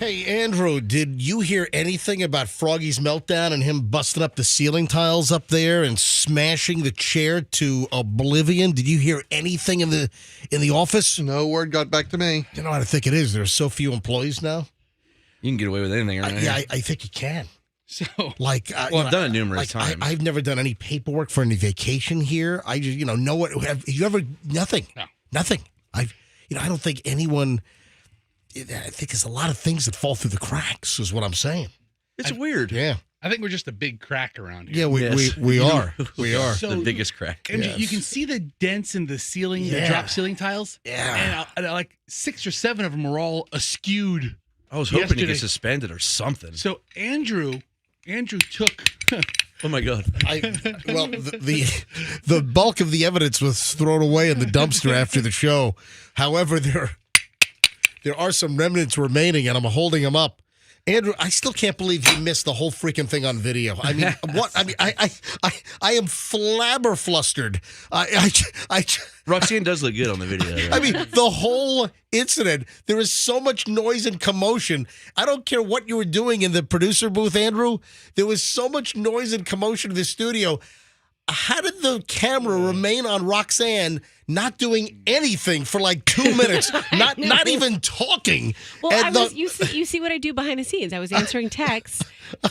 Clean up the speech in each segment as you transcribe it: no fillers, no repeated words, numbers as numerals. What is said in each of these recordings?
Hey, Andrew, did you hear anything about Froggy's meltdown and him busting up the ceiling tiles up there and smashing the chair to oblivion? Did you hear anything in the office? No word got back to me. You know what I think it is? There are so few employees now. You can get away with anything around here. I think you can. So, like, well, I've done it numerous times. I've never done any paperwork for any vacation here. I just, know what? Have you ever? Nothing. No. Nothing. I don't think anyone. I think there's a lot of things that fall through the cracks. Is what I'm saying. It's weird. Yeah. I think we're just a big crack around here. Yeah, we are. We are. So, the biggest crack. And you can see the dents in the ceiling, the drop ceiling tiles. Yeah. And like 6 or 7 of them are all askewed. I was hoping to get suspended or something. So Andrew took. Oh my God! The bulk of the evidence was thrown away in the dumpster after the show. However, there are some remnants remaining, and I'm holding them up. Andrew, I still can't believe you missed the whole freaking thing on video. I mean, what? I mean, I am flabberflustered. Roxanne does look good on the video. Right? I mean, the whole incident, there is so much noise and commotion. I don't care what you were doing in the producer booth, Andrew. There was so much noise and commotion in the studio. How did the camera remain on Roxanne not doing anything for like 2 minutes, not even talking. Well, And you see what I do behind the scenes. I was answering texts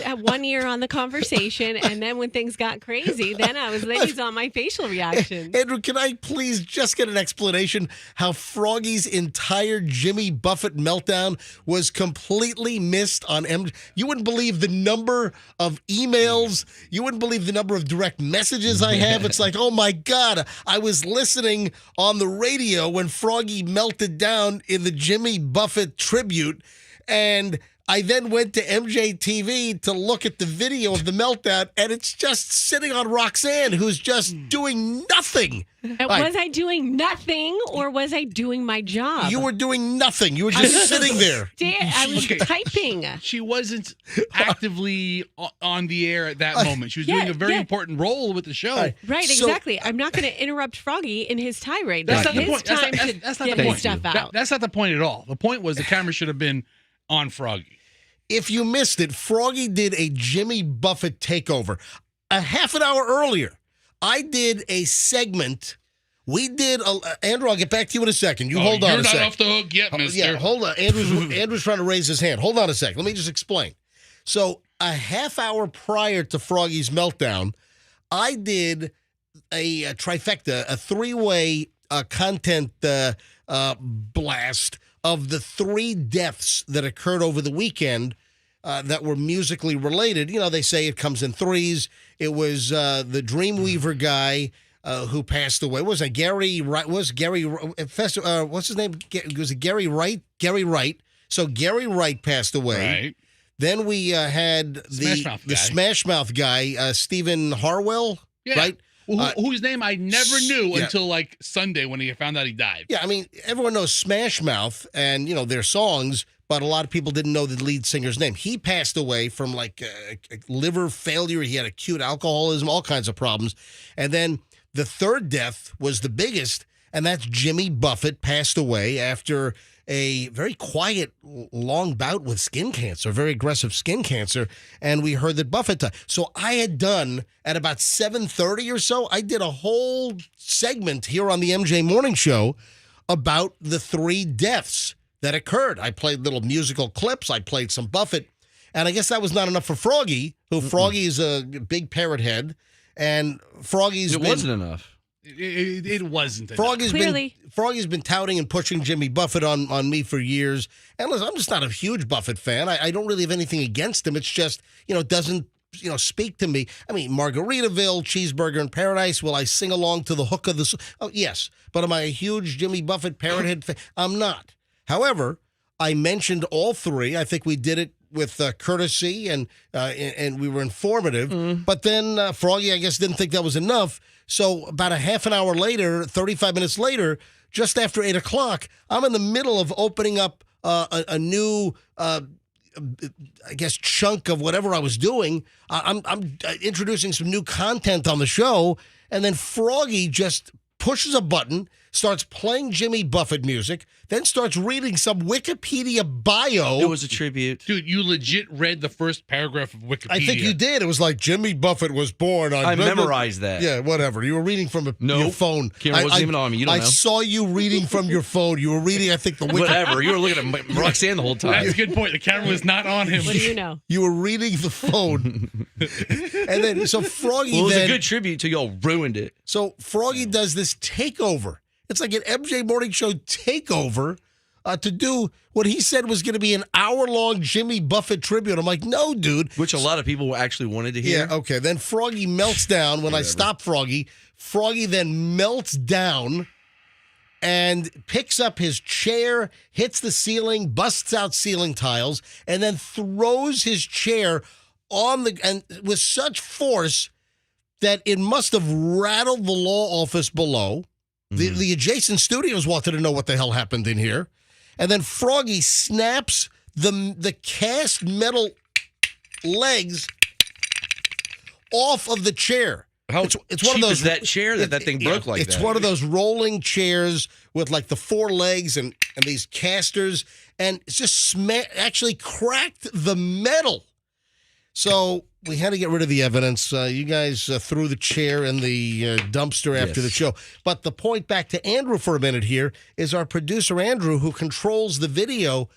at 1 ear on the conversation, and then when things got crazy, then he's on my facial reactions. Andrew, can I please just get an explanation how Froggy's entire Jimmy Buffett meltdown was completely missed on MJ? You wouldn't believe the number of emails. You wouldn't believe the number of direct messages I have. It's like, oh my God, I was listening on the radio when Froggy melted down in the Jimmy Buffett tribute, and I then went to MJTV to look at the video of the meltdown, and it's just sitting on Roxanne, who's just doing nothing. Was I doing nothing, or was I doing my job? You were doing nothing. You were just sitting there. I was typing. She wasn't actively on the air at that moment. She was doing a very important role with the show. Right, exactly. I'm not going to interrupt Froggy in his tirade. That's not the his point. time That's to not get the his point. stuff out. That's not the point at all. The point was the camera should have been on Froggy. If you missed it, Froggy did a Jimmy Buffett takeover. A half an hour earlier, I did a segment. We did, Andrew, I'll get back to you in a second. You hold on a second. You're not off the hook yet, mister. Yeah, hold on. Andrew's trying to raise his hand. Hold on a second. Let me just explain. So a half hour prior to Froggy's meltdown, I did a trifecta, a three-way content blast of the 3 deaths that occurred over the weekend that were musically related. You know, they say it comes in threes. It was the Dreamweaver guy who passed away. Was it Gary Wright? What's his name? Was it Gary Wright? Gary Wright. So Gary Wright passed away. Right. Then we had the Smash Mouth guy, Stephen Harwell, right? Whose name I never knew until like Sunday when he found out he died. Yeah, I mean, everyone knows Smash Mouth and, you know, their songs, but a lot of people didn't know the lead singer's name. He passed away from like liver failure. He had acute alcoholism, all kinds of problems. And then the third death was the biggest, and that's Jimmy Buffett passed away after a very quiet, long bout with skin cancer, very aggressive skin cancer, and we heard that Buffett died. So I had done, at about 7:30 or so, I did a whole segment here on the MJ Morning Show about the 3 deaths that occurred. I played little musical clips. I played some Buffett, and I guess that was not enough for Froggy, who Froggy is a big parrot head, and Froggy's wasn't enough. It wasn't enough. Froggy's been touting and pushing Jimmy Buffett on me for years. And listen, I'm just not a huge Buffett fan. I don't really have anything against him. It's just, you know, it doesn't, you know, speak to me. I mean, Margaritaville, Cheeseburger in Paradise, will I sing along to the hook of the... Oh, yes. But am I a huge Jimmy Buffett parrothead fan? I'm not. However, I mentioned all 3. I think we did it with courtesy and we were informative. But then Froggy, I guess, didn't think that was enough. So about a half an hour later, 35 minutes later, just after 8 o'clock, I'm in the middle of opening up a new, I guess, chunk of whatever I was doing. I'm introducing some new content on the show, and then Froggy just pushes a button, starts playing Jimmy Buffett music, then starts reading some Wikipedia bio. It was a tribute. Dude, you legit read the first paragraph of Wikipedia. I think you did. It was like Jimmy Buffett was born on... I memorized that. Yeah, whatever. You were reading from your phone. Camera wasn't even on me. You don't know. I saw you reading from your phone. You were reading, I think, the Wikipedia. Whatever. You were looking at Roxanne the whole time. That's a good point. The camera was not on him. What do you know? You were reading the phone. And then, so Froggy it was a good tribute till y'all ruined it. So Froggy does this takeover. It's like an MJ Morning Show takeover to do what he said was going to be an hour-long Jimmy Buffett tribute. I'm like, no, dude. Which a lot of people actually wanted to hear. Yeah, okay. Then Froggy melts down. When I stop Froggy, Froggy then melts down and picks up his chair, hits the ceiling, busts out ceiling tiles, and then throws his chair on and with such force that it must have rattled the law office below. The adjacent studios wanted to know what the hell happened in here. And then Froggy snaps the cast metal legs off of the chair. How it's cheap one of those, is that chair that thing broke like that? It's one of those rolling chairs with like the 4 legs and these casters. And it's just actually cracked the metal. So we had to get rid of the evidence. You guys threw the chair in the dumpster after the show. But the point, back to Andrew for a minute here, is our producer, Andrew, who controls the video.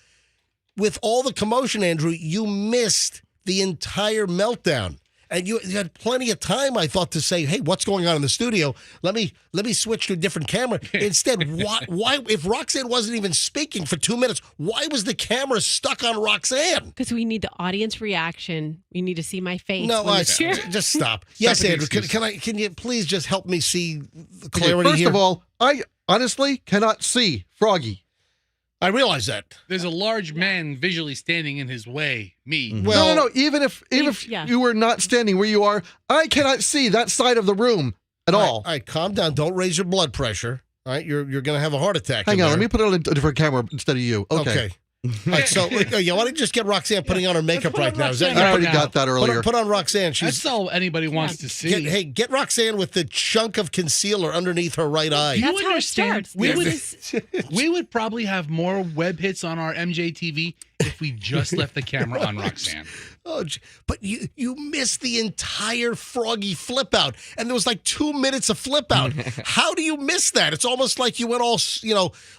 With all the commotion, Andrew, you missed the entire meltdown. And you had plenty of time, I thought, to say, hey, what's going on in the studio? Let me switch to a different camera. Instead, why if Roxanne wasn't even speaking for 2 minutes, why was the camera stuck on Roxanne? Because we need the audience reaction. You need to see my face. No, just stop. Yes, Andrew, can you please just help me see the clarity First here? of all, I honestly cannot see Froggy. I realize that. There's a large man visually standing in his way. Me. Well, No. Even if you were not standing where you are, I cannot see that side of the room at all. All right, calm down. Don't raise your blood pressure. All right, you're going to have a heart attack. Hang on, let me put it on a different camera instead of you. Okay. All right, so why don't you just get Roxanne putting on her makeup put on right now? Is that Roxanne I already now. got that earlier. Put on Roxanne. That's all anybody wants to see. Get Roxanne with the chunk of concealer underneath her right eye. You That's how it understand? starts. We would probably have more web hits on our MJTV if we just left the camera on Roxanne. Oh, but you missed the entire Froggy flip out, and there was like 2 minutes of flip out. How do you miss that? It's almost like you went all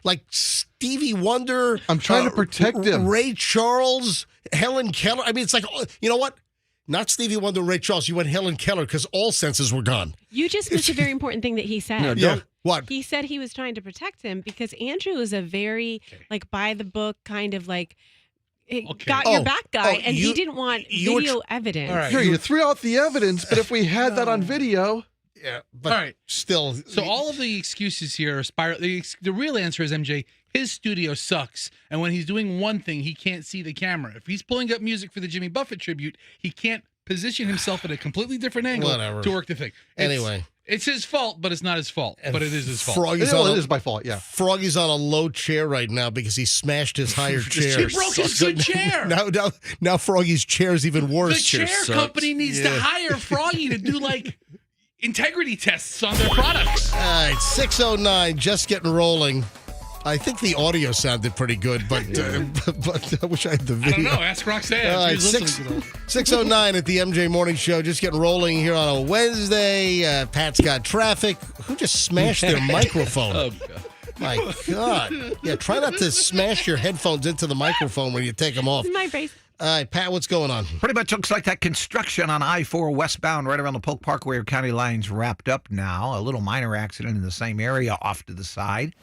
like Stevie Wonder. I'm trying to protect him. Ray Charles, Helen Keller. I mean, it's like, you know what? Not Stevie Wonder, Ray Charles. You went Helen Keller because all senses were gone. You just missed a very important thing that he said. No, Yeah. What? He said he was trying to protect him because Andrew is a very like by the book kind of like got your back guy, and he didn't want video evidence. All right. Sure, you threw out the evidence, but if we had that on video, Yeah, but All right. still. So all of the excuses here are spiral. The real answer is MJ. His studio sucks, and when he's doing one thing, he can't see the camera. If he's pulling up music for the Jimmy Buffett tribute, he can't position himself at a completely different angle to work the thing. Anyway. It's his fault, but it's not his fault. But it is his fault. Froggy's it is my fault, yeah. Froggy's on a low chair right now because he smashed his higher chair. He broke his good chair. Now Froggy's chair is even The worse. chair company needs to hire Froggy to do like integrity tests on their products. All right, 6:09, just getting rolling. I think the audio sounded pretty good, but I wish I had the I video. don't know. Ask Roxanne. All right, She's listening to them. 6:09 at the MJ Morning Show, just getting rolling here on a Wednesday. Pat's got traffic. Who just smashed their microphone? Oh, God. My God. Yeah, try not to smash your headphones into the microphone when you take them off. This is my brace. All right, Pat, what's going on? Pretty much looks like that construction on I-4 westbound right around the Polk Parkway County lines wrapped up now. A little minor accident in the same area off to the side.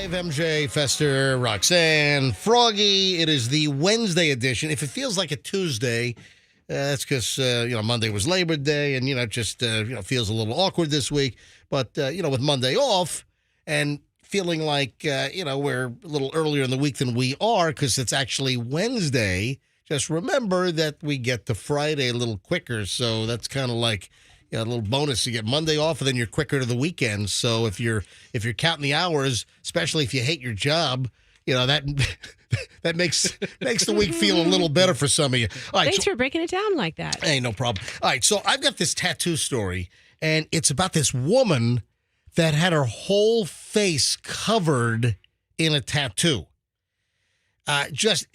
Dave, MJ, Fester, Roxanne, Froggy. It is the Wednesday edition. If it feels like a Tuesday, that's because Monday was Labor Day, and just feels a little awkward this week. But with Monday off and feeling like we're a little earlier in the week than we are because it's actually Wednesday. Just remember that we get to Friday a little quicker, so that's kind of like a little bonus. You get Monday off, and then you're quicker to the weekend. So if you're counting the hours, especially if you hate your job, that that makes the week feel a little better for some of you. All right, Thanks for breaking it down like that. Hey, no problem. All right, so I've got this tattoo story, and it's about this woman that had her whole face covered in a tattoo. Just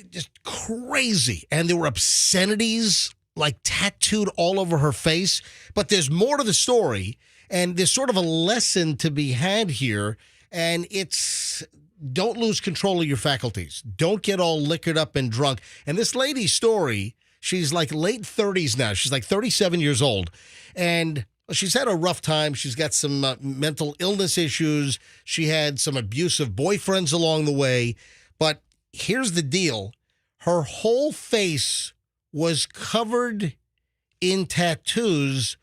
crazy, and there were obscenities like tattooed all over her face. But there's more to the story, and there's sort of a lesson to be had here, and it's don't lose control of your faculties. Don't get all liquored up and drunk. And this lady's story, she's like late 30s now. She's like 37 years old, and she's had a rough time. She's got some mental illness issues. She had some abusive boyfriends along the way. But here's the deal. Her whole face was covered in tattoos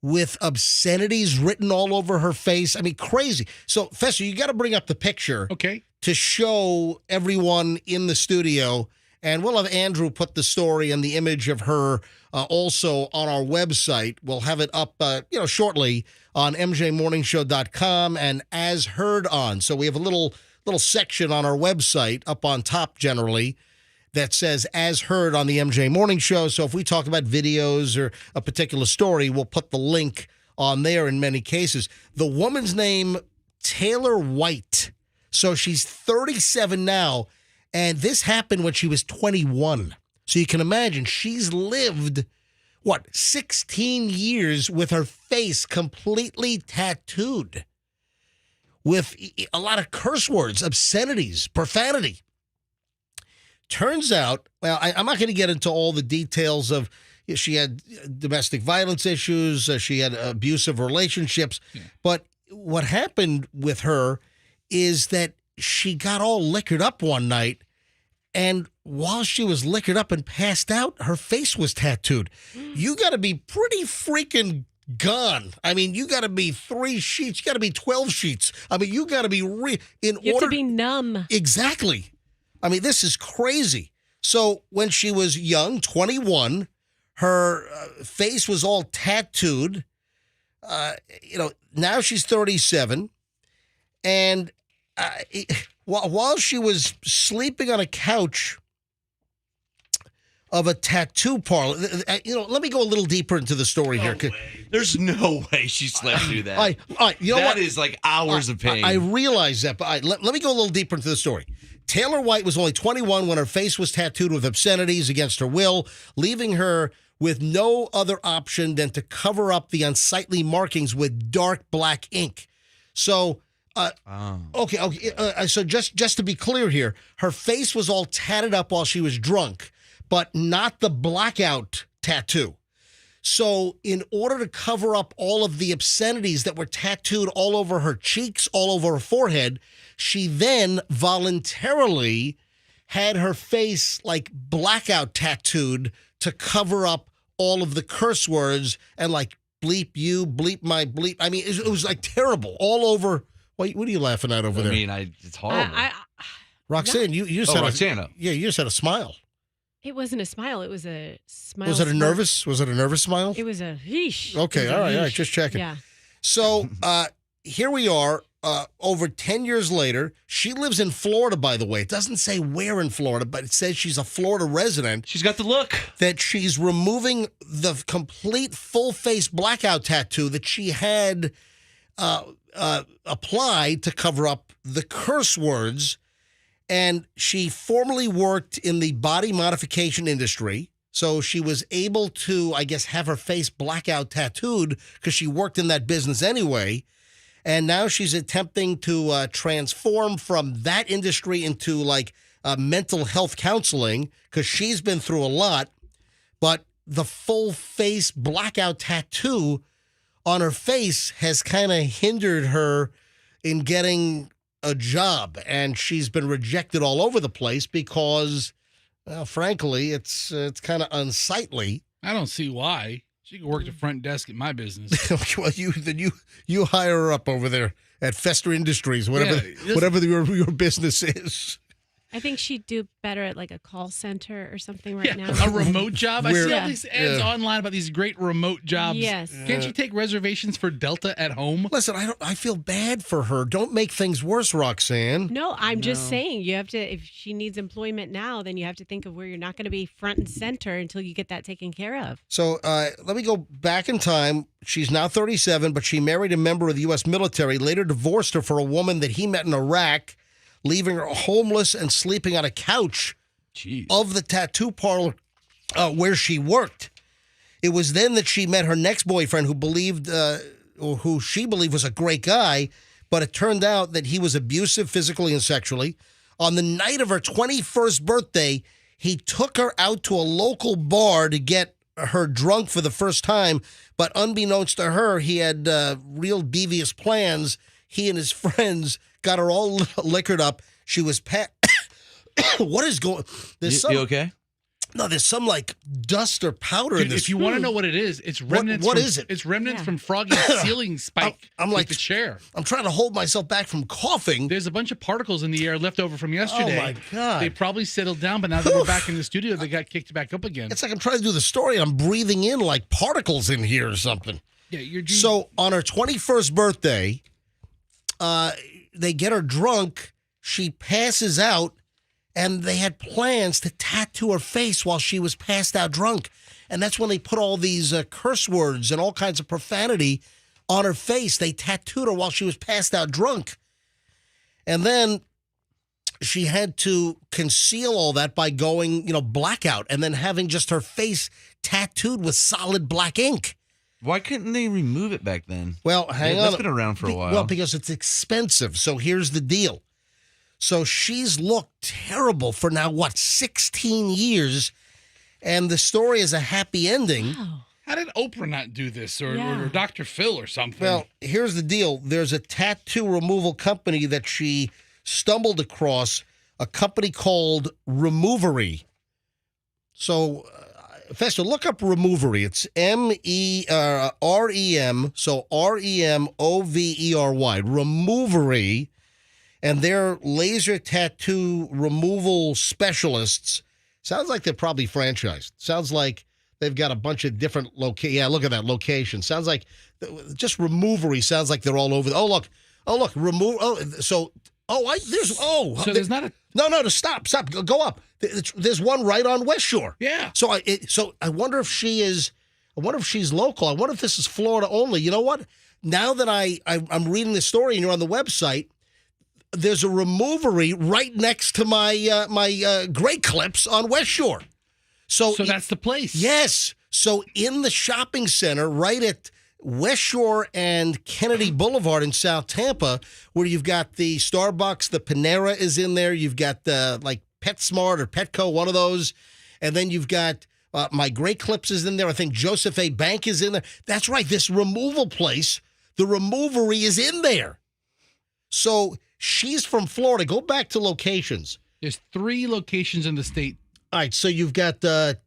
with obscenities written all over her face. I mean, crazy. So, Fester, you got to bring up the picture to show everyone in the studio. And we'll have Andrew put the story and the image of her also on our website. We'll have it up, shortly on mjmorningshow.com and as heard on. So we have a little section on our website up on top generally that says as heard on the MJ Morning Show. So if we talk about videos or a particular story, we'll put the link on there in many cases. The woman's name, Taylor White. So she's 37 now, and this happened when she was 21. So you can imagine she's lived, 16 years with her face completely tattooed with a lot of curse words, obscenities, profanity. Turns out, well, I'm not going to get into all the details of, she had domestic violence issues, she had abusive relationships, but what happened with her is that she got all liquored up one night, and while she was liquored up and passed out, her face was tattooed. You got to be pretty freaking gone. I mean, you got to be 3 sheets. You got to be 12 sheets. I mean, you got to be you have to be numb. Exactly. I mean, this is crazy. So when she was young, 21, her face was all tattooed. Now she's 37. And while she was sleeping on a couch of a tattoo parlor, let me go a little deeper into the story here. There's no way she slept through that. That is like hours of pain. I realize that, but let me go a little deeper into the story. Taylor White was only 21 when her face was tattooed with obscenities against her will, leaving her with no other option than to cover up the unsightly markings with dark black ink. So, so just to be clear here, her face was all tatted up while she was drunk, but not the blackout tattoo. So in order to cover up all of the obscenities that were tattooed all over her cheeks, all over her forehead, she then voluntarily had her face like blackout tattooed to cover up all of the curse words and like bleep you, bleep my bleep. I mean, it was like terrible all over. What are you laughing at over there? I mean, it's horrible. Roxanne, you just had Roxanne. you just had a smile. It wasn't a smile. It was a smile. Was it a nervous smile? It was a yeesh. Okay, all right, just checking. Yeah. So here we are, over 10 years later. She lives in Florida, by the way. It doesn't say where in Florida, but it says she's a Florida resident. She's got the look. That she's removing the complete full-face blackout tattoo that she had applied to cover up the curse words. And she formerly worked in the body modification industry. So she was able to, I guess, have her face blackout tattooed because she worked in that business anyway. And now she's attempting to transform from that industry into like mental health counseling because she's been through a lot. But the full face blackout tattoo on her face has kind of hindered her in getting a job, and she's been rejected all over the place because, well, frankly, it's kind of unsightly. I don't see why. She can work the front desk at my business. Well, you hire her up over there at Fester Industries, whatever your business is. I think she'd do better at like a call center or something right now. A remote job. I see all Yeah. these ads online about these great remote jobs. Yes. Can't you take reservations for Delta at home? Listen, I feel bad for her. Don't make things worse, Roxanne. No, I'm just saying you have to, if she needs employment now, then you have to think of where you're not going to be front and center until you get that taken care of. So let me go back in time. She's now 37, but she married a member of the U.S. military, later divorced her for a woman that he met in Iraq, leaving her homeless and sleeping on a couch of the tattoo parlor where she worked. It was then that she met her next boyfriend, who she believed was a great guy, but it turned out that he was abusive physically and sexually. On the night of her 21st birthday, he took her out to a local bar to get her drunk for the first time, but unbeknownst to her, he had real devious plans. He and his friends got her all liquored up. She was what is going? You okay? No, there's some like dust or powder in Dude, this. if you want to know what it is, it's remnants. What from, is it? It's remnants from Froggy's ceiling spike. I'm with like the chair. I'm trying to hold myself back from coughing. There's a bunch of particles in the air left over from yesterday. Oh my God. They probably settled down, but now that we're back in the studio, they got kicked back up again. It's like I'm trying to do the story. I'm breathing in like particles in here or something. Yeah, you're So on her 21st birthday, they get her drunk. She passes out, and they had plans to tattoo her face while she was passed out drunk. And that's when they put all these curse words and all kinds of profanity on her face. They tattooed her while she was passed out drunk. And then she had to conceal all that by going, blackout, and then having just her face tattooed with solid black ink. Why couldn't they remove it back then? Well, hang on. That's been around for a while. Well, because it's expensive. So here's the deal. So she's looked terrible for now, 16 years, and the story is a happy ending. Wow. How did Oprah not do this, or Yeah. Dr. Phil or something? Well, here's the deal. There's a tattoo removal company that she stumbled across, a company called Removery. So, Fester, look up Removery. It's MEREM, so REMOVERY, Removery. And they're laser tattoo removal specialists. Sounds like they're probably franchised. Sounds like they've got a bunch of different locations. Yeah, look at that location. Sounds like just Removery. Sounds like they're all over. Oh, look, remove. Oh, so there's not a. No, stop. Go up. There's one right on West Shore. Yeah. So I wonder if she is. I wonder if she's local. I wonder if this is Florida only. You know what? Now that I'm reading the story and you're on the website, there's a Removery right next to my my Great Clips on West Shore. So That's the place. Yes. So in the shopping center right at West Shore and Kennedy Boulevard in South Tampa, where you've got the Starbucks, the Panera is in there. You've got like PetSmart or Petco, one of those. And then you've got my Great Clips is in there. I think Joseph A. Bank is in there. That's right. This removal place, the Removery is in there. So she's from Florida. Go back to locations. There's 3 locations in the state. All right, so you've got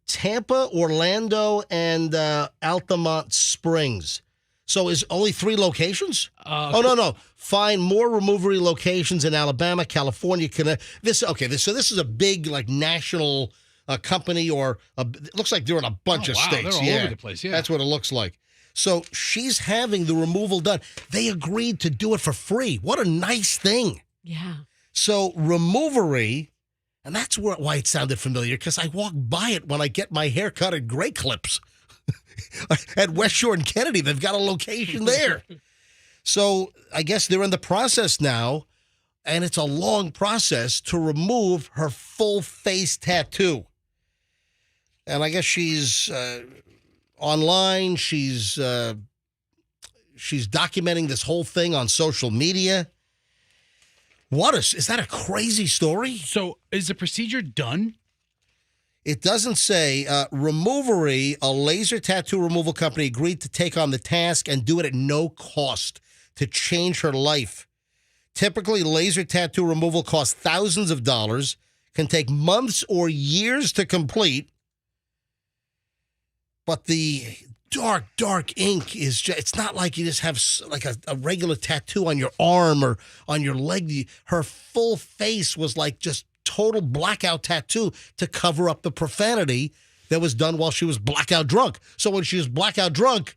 Tampa, Orlando, and Altamont Springs. So is only 3 locations? No. Find more Removery locations in Alabama, California. So this is a big like national company, or it looks like they're in a bunch of states. They're all over the place. Yeah, that's what it looks like. So she's having the removal done. They agreed to do it for free. What a nice thing. Yeah. So Removery, and that's why it sounded familiar, because I walk by it when I get my hair cut at Great Clips at West Shore and Kennedy. They've got a location there. So I guess they're in the process now, and it's a long process to remove her full face tattoo. And I guess she's online. She's documenting this whole thing on social media. Is that a crazy story? So is the procedure done? It doesn't say. Removery, a laser tattoo removal company, agreed to take on the task and do it at no cost to change her life. Typically, laser tattoo removal costs thousands of dollars, can take months or years to complete. But the dark ink is just, it's not like you just have like a regular tattoo on your arm or on your leg. Her full face was like just total blackout tattoo to cover up the profanity that was done while she was blackout drunk. So when she was blackout drunk,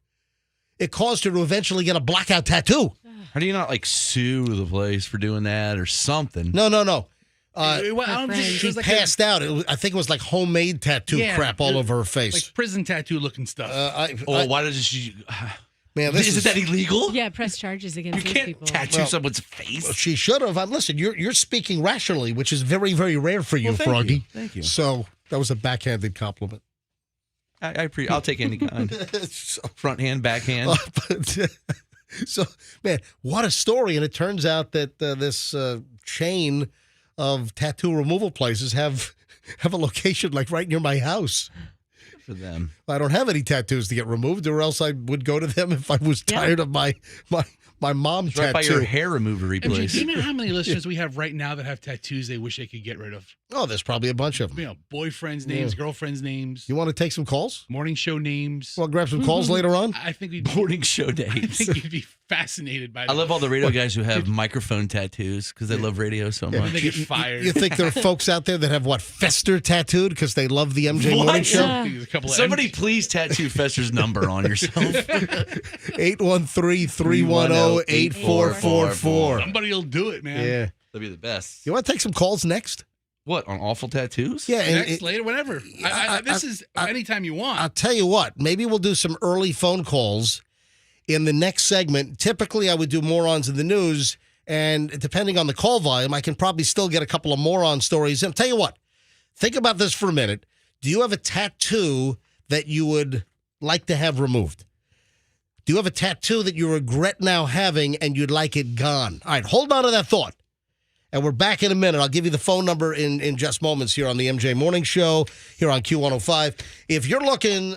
it caused her to eventually get a blackout tattoo. How do you not like sue the place for doing that or something? No. I don't think She it was like passed out. I think it was like homemade tattoo crap all over her face. like prison tattoo looking stuff. Why does she? Man, this Is that illegal? Yeah, press charges against You those can't people. tattoo someone's face. She should have. Listen, you're speaking rationally, which is very, very rare for you, Well, thank Froggy. you. Thank you. So that was a backhanded compliment. I'll take any kind. Front hand, back hand. So, man, what a story. And it turns out that this chain of tattoo removal places have a location like right near my house. For them. I don't have any tattoos to get removed, or else I would go to them if I was tired of my mom's Right by tattoo. your hair removery MJ, place. do you know how many listeners we have right now that have tattoos they wish they could get rid of? Oh, there's probably a bunch of them. You know, boyfriends' names, girlfriends' names, You want to take some calls? morning show names. Well, grab some calls later on. I think we'd Morning show I days. think you'd be fascinated by that. I love all the radio guys who have microphone tattoos because they love radio so And much. they get fired. You think there are folks out there that have what, Fester tattooed because they love the MJ What? Morning Show? There's a couple of Somebody please tattoo Fester's number on yourself. 813-310-8444. Somebody will do it, man. Yeah. That'd be the best. You want to take some calls next? What, on awful tattoos? Yeah. and Next, later, whenever. This is anytime you want. I'll tell you what. Maybe we'll do some early phone calls in the next segment. Typically, I would do morons in the news, and depending on the call volume, I can probably still get a couple of moron stories. And I'll tell you what. Think about this for a minute. Do you have a tattoo that you would like to have removed? Do you have a tattoo that you regret now having and you'd like it gone? All right, hold on to that thought. And we're back in a minute. I'll give you the phone number in just moments here on the MJ Morning Show, here on Q105. If you're looking...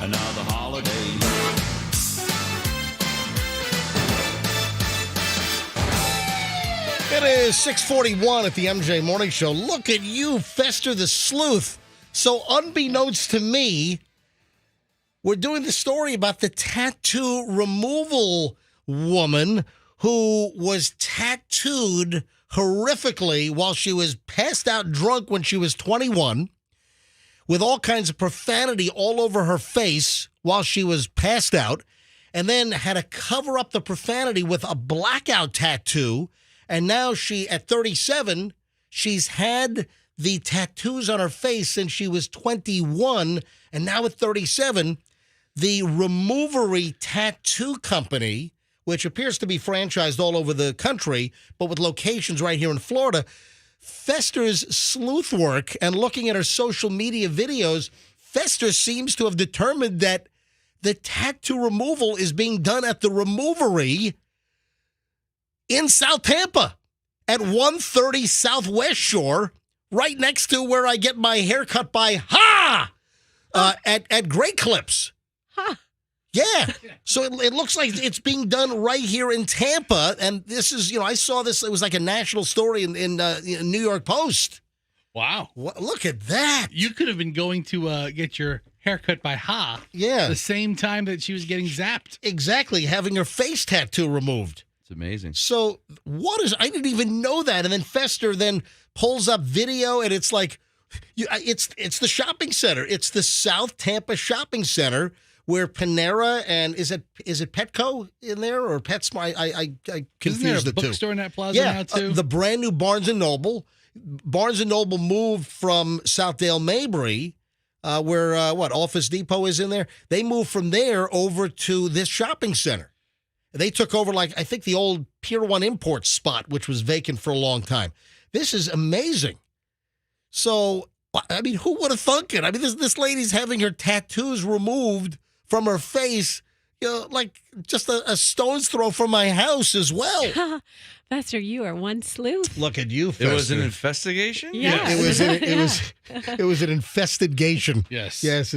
Another holiday. It is 6:41 at the MJ Morning Show. Look at you, Fester the Sleuth. So unbeknownst to me, we're doing the story about the tattoo removal woman who was tattooed horrifically while she was passed out drunk when she was 21, with all kinds of profanity all over her face while she was passed out, and then had to cover up the profanity with a blackout tattoo. And now she, at 37, she's had the tattoos on her face since she was 21. And now at 37, the Removery Tattoo Company, which appears to be franchised all over the country, but with locations right here in Florida, Fester's sleuth work and looking at her social media videos, Fester seems to have determined that the tattoo removal is being done at the Removery in South Tampa at 130 Southwest Shore, right next to where I get my hair cut by at Great Clips. Huh. Yeah. So it looks like it's being done right here in Tampa. And this is, I saw this. It was like a national story in New York Post. Wow. Look at that. You could have been going to get your haircut by Yeah. the same time that she was getting zapped. Exactly. Having her face tattoo removed. It's amazing. So I didn't even know that. And then Fester then pulls up video, and it's like, it's the shopping center. It's the South Tampa Shopping Center, where Panera and is it Petco in there or PetSmart? I Isn't there confused a the two. bookstore in that plaza now too? The brand new Barnes and Noble. Barnes and Noble moved from Southdale Mabry, where Office Depot is in there. They moved from there over to this shopping center. They took over, I think, the old Pier 1 Imports spot, which was vacant for a long time. This is amazing. So, I mean, who would have thunk it? I mean, this lady's having her tattoos removed from her face, just a stone's throw from my house as well. Fester, you are one sleuth. Look at you, Fester. It was an investigation? Yeah. It was an infestigation. Yes. Yes.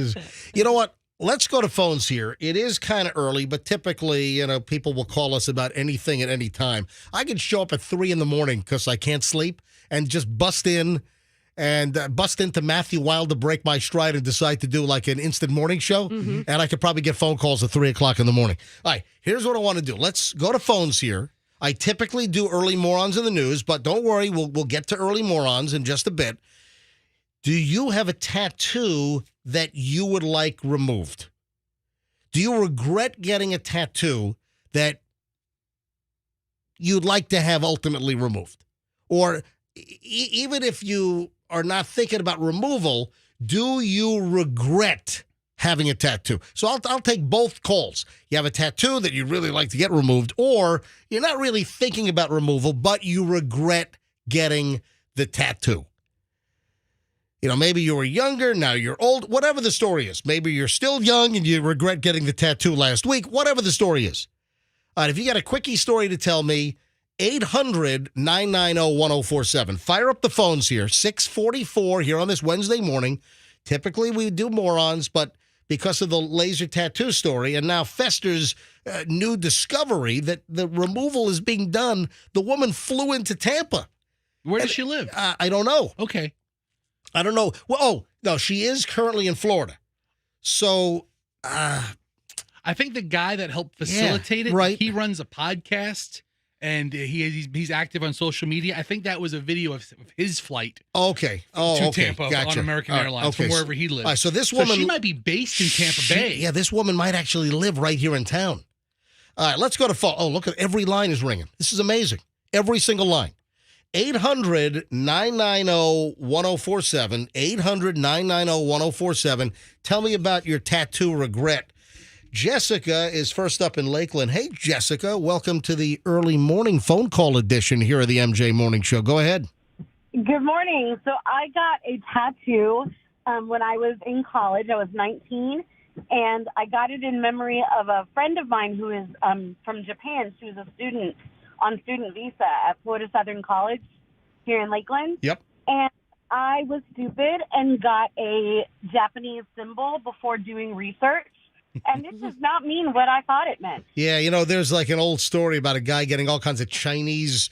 You know what? Let's go to phones here. It is kind of early, but typically, people will call us about anything at any time. I can show up at 3 a.m. because I can't sleep and just bust into Matthew Wild to break my stride and decide to do like an instant morning show. Mm-hmm. And I could probably get phone calls at 3 o'clock in the morning. All right, here's what I want to do. Let's go to phones here. I typically do early morons in the news, but don't worry, we'll get to early morons in just a bit. Do you have a tattoo that you would like removed? Do you regret getting a tattoo that you'd like to have ultimately removed? Or even if you are not thinking about removal, do you regret having a tattoo? So I'll take both calls. You have a tattoo that you'd really like to get removed, or you're not really thinking about removal, but you regret getting the tattoo. Maybe you were younger, now you're old, whatever the story is. Maybe you're still young and you regret getting the tattoo last week, whatever the story is. All right, if you got a quickie story to tell me, 800-990-1047. Fire up the phones here, 644 here on this Wednesday morning. Typically we do morons, but because of the laser tattoo story and now Fester's new discovery that the removal is being done, the woman flew into Tampa. Where does she live? I don't know. Okay. I don't know. Well, no, she is currently in Florida. So, I think the guy that helped facilitate it, right. He runs a podcast and he's active on social media. I think that was a video of his flight. Okay. To Tampa on American Airlines from wherever he lives. All right, so this woman, she might be based in Tampa Bay. Yeah, this woman might actually live right here in town. All right, let's go to phone. Oh, look at every line is ringing. This is amazing. Every single line. 800-990-1047. 800-990-1047. Tell me about your tattoo regret. Jessica is first up in Lakeland. Hey, Jessica, welcome to the early morning phone call edition here of the MJ Morning Show. Go ahead. Good morning. So I got a tattoo when I was in college. I was 19, and I got it in memory of a friend of mine who is from Japan. She was a student on student visa at Florida Southern College here in Lakeland. Yep. And I was stupid and got a Japanese symbol before doing research. And it does not mean what I thought it meant. Yeah, there's like an old story about a guy getting all kinds of Chinese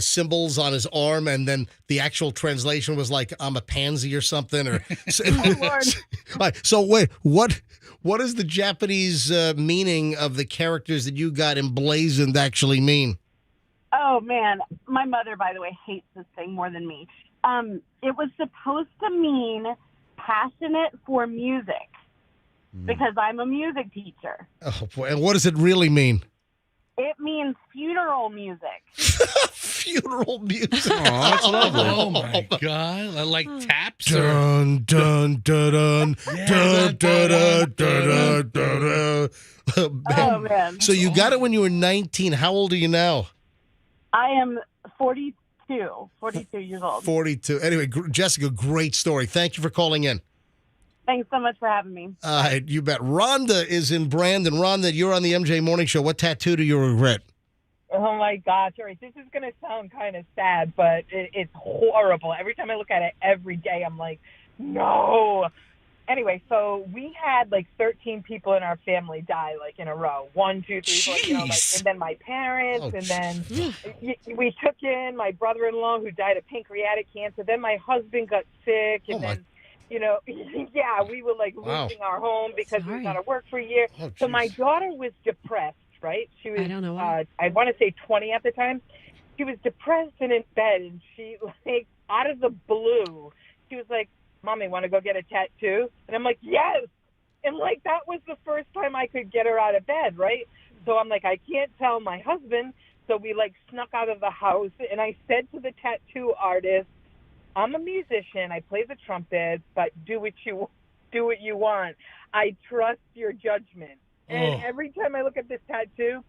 symbols on his arm, and then the actual translation was like, I'm a pansy or something. Or Oh, Lord. So wait, what does the Japanese meaning of the characters that you got emblazoned actually mean? Oh, man. My mother, by the way, hates this thing more than me. It was supposed to mean passionate for music because I'm a music teacher. Oh, boy. And what does it really mean? It means funeral music. Funeral music. Oh, that's lovely. Oh, my God. Like taps? Or... Dun, dun, dun, dun, dun, dun, dun, dun, dun, dun. Oh, man. So you got it when you were 19. How old are you now? I am 42 years old. 42. Anyway, Jessica, great story. Thank you for calling in. Thanks so much for having me. You bet. Rhonda is in Brandon. Rhonda, you're on the MJ Morning Show. What tattoo do you regret? Oh, my gosh. All right, this is going to sound kind of sad, but it's horrible. Every time I look at it every day, I'm like, no. Anyway, so we had like 13 people in our family die like in a row. 1, 2, 3, 4, and then my parents, and then we took in my brother-in-law who died of pancreatic cancer. Then my husband got sick, and then, yeah, we were like losing our home because we was out of work for a year. Oh, so my daughter was depressed, right? She was, I don't know why. I want to say 20 at the time. She was depressed and in bed, and she, like, out of the blue, she was like, Mommy, want to go get a tattoo? And I'm like, yes. And like that was the first time I could get her out of bed, right? So I'm like, I can't tell my husband. So we like snuck out of the house, and I said to the tattoo artist, I'm a musician. I play the trumpet, but do what you want. I trust your judgment. And every time I look at this tattoo,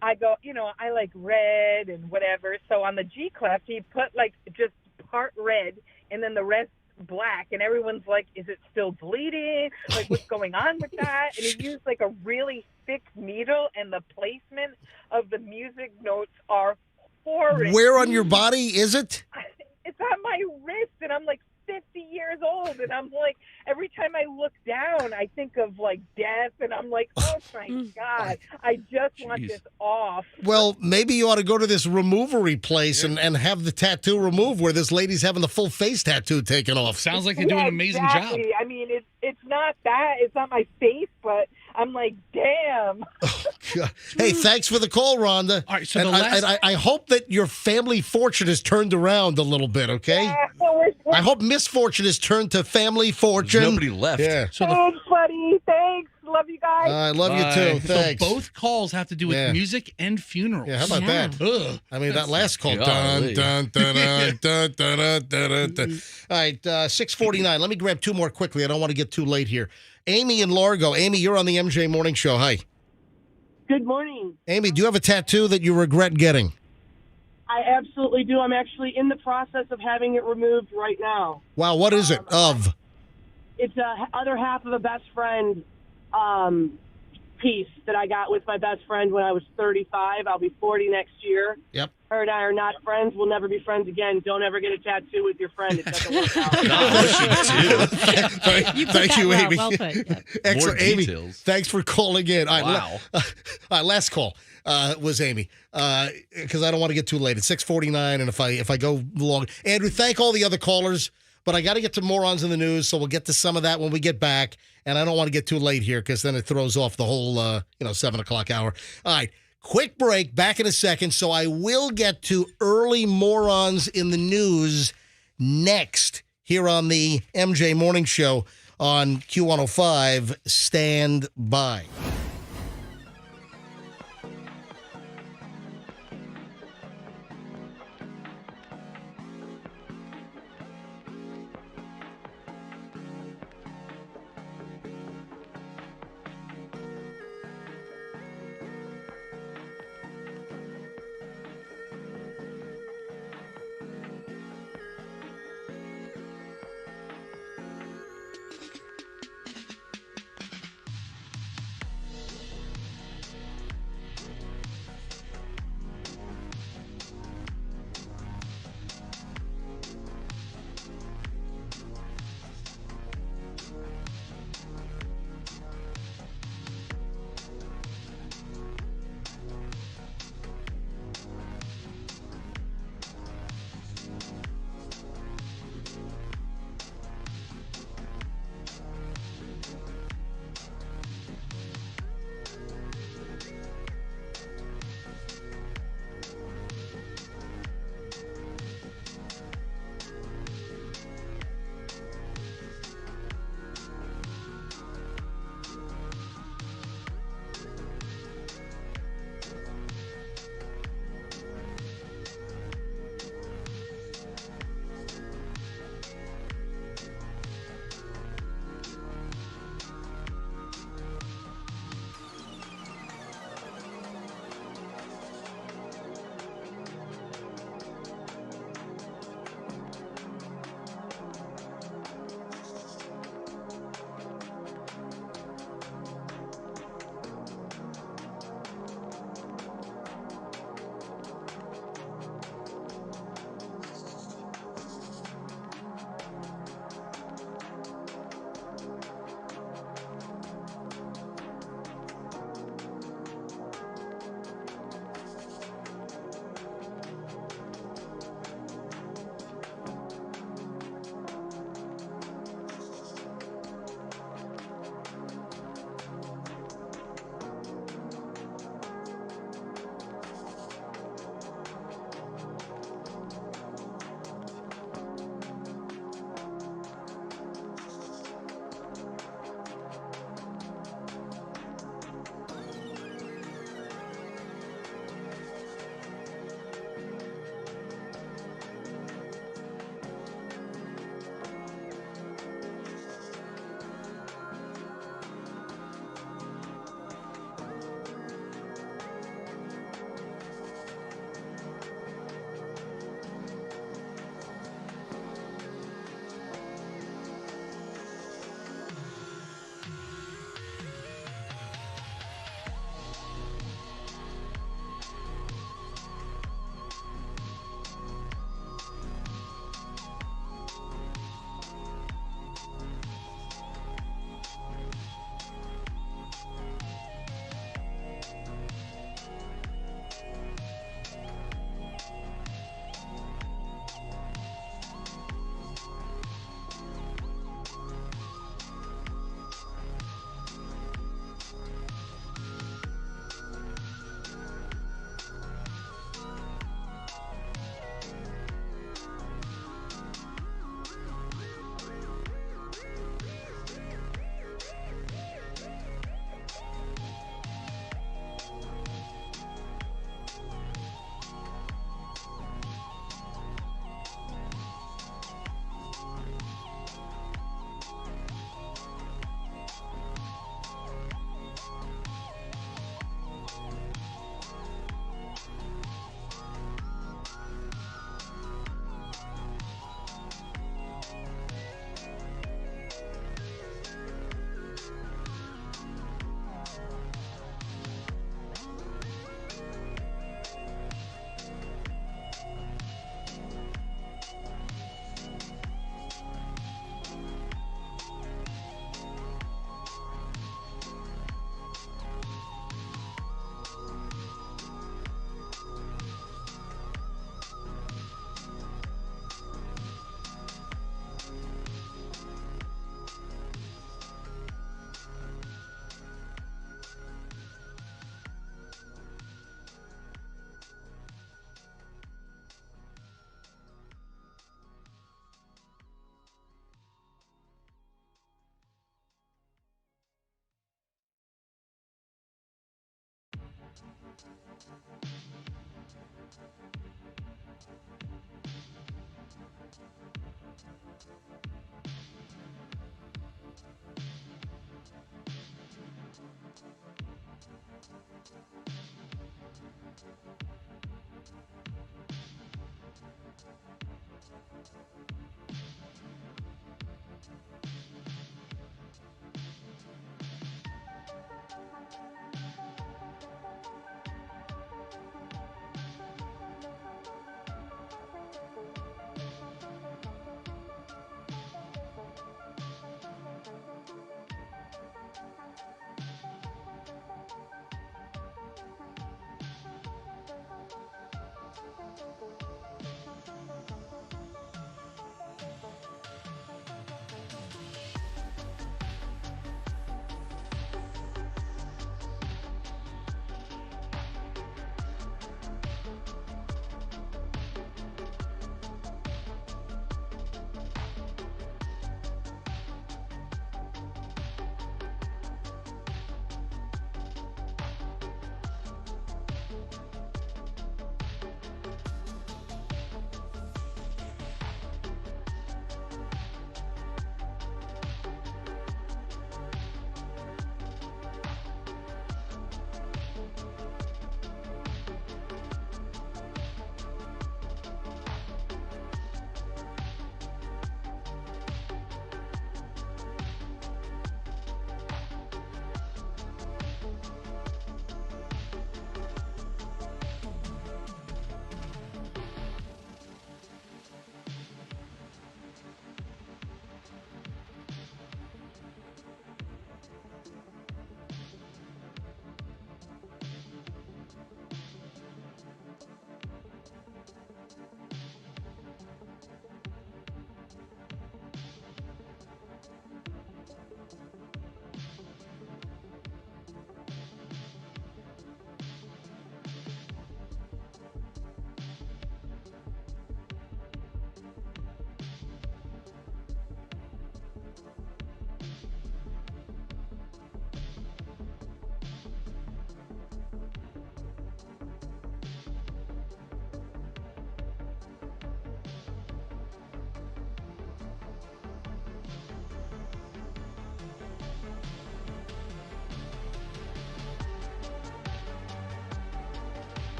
I go, I like red and whatever. So on the G clef, he put like just part red and then the rest black. And everyone's like, is it still bleeding? Like, what's going on with that? And he used like a really thick needle, and the placement of the music notes are horrid. Where on your body is it? It's on my wrist, and I'm like 50 years old, and I'm like, every time I look down, I think of like death, and I'm like, oh my God, I just want this off. Well, maybe you ought to go to this removery place and have the tattoo removed, where this lady's having the full face tattoo taken off. Sounds like they do an amazing job. I mean, it's not that. It's not my face, but I'm like, damn. God. Hey, thanks for the call, Rhonda. All right, so and I hope that your family fortune has turned around a little bit, okay? Yeah, I hope misfortune has turned to family fortune. There's nobody left. Yeah. So thanks, buddy. Thanks. Love you guys. I love you too. Thanks. So both calls have to do with music and funerals. Yeah, how about that? Ugh. I mean, that last call. Golly. Dun, dun, dun, dun, dun, dun, dun, dun. All right, 6:49. Let me grab two more quickly. I don't want to get too late here. Amy in Largo. Amy, you're on the MJ Morning Show. Hi. Good morning. Amy, do you have a tattoo that you regret getting? I absolutely do. I'm actually in the process of having it removed right now. Wow, what is it of? It's a other half of a best friend piece that I got with my best friend when I was 35. I'll be 40 next year. Yep. Her and I are not friends. We'll never be friends again. Don't ever get a tattoo with your friend. It doesn't work out. Thank you, Amy. Well put. Yep. Excellent, More Amy. details. Thanks for calling in. All right, Wow. all right, last call was Amy, because I don't want to get too late. It's 6:49, and if I go long, Andrew, thank all the other callers, but I got to get to morons in the news, so we'll get to some of that when we get back. And I don't want to get too late here, because then it throws off the whole 7 o'clock hour. All right. Quick break, back in a second. So I will get to early morons in the news next here on the MJ Morning Show on Q105. Stand by.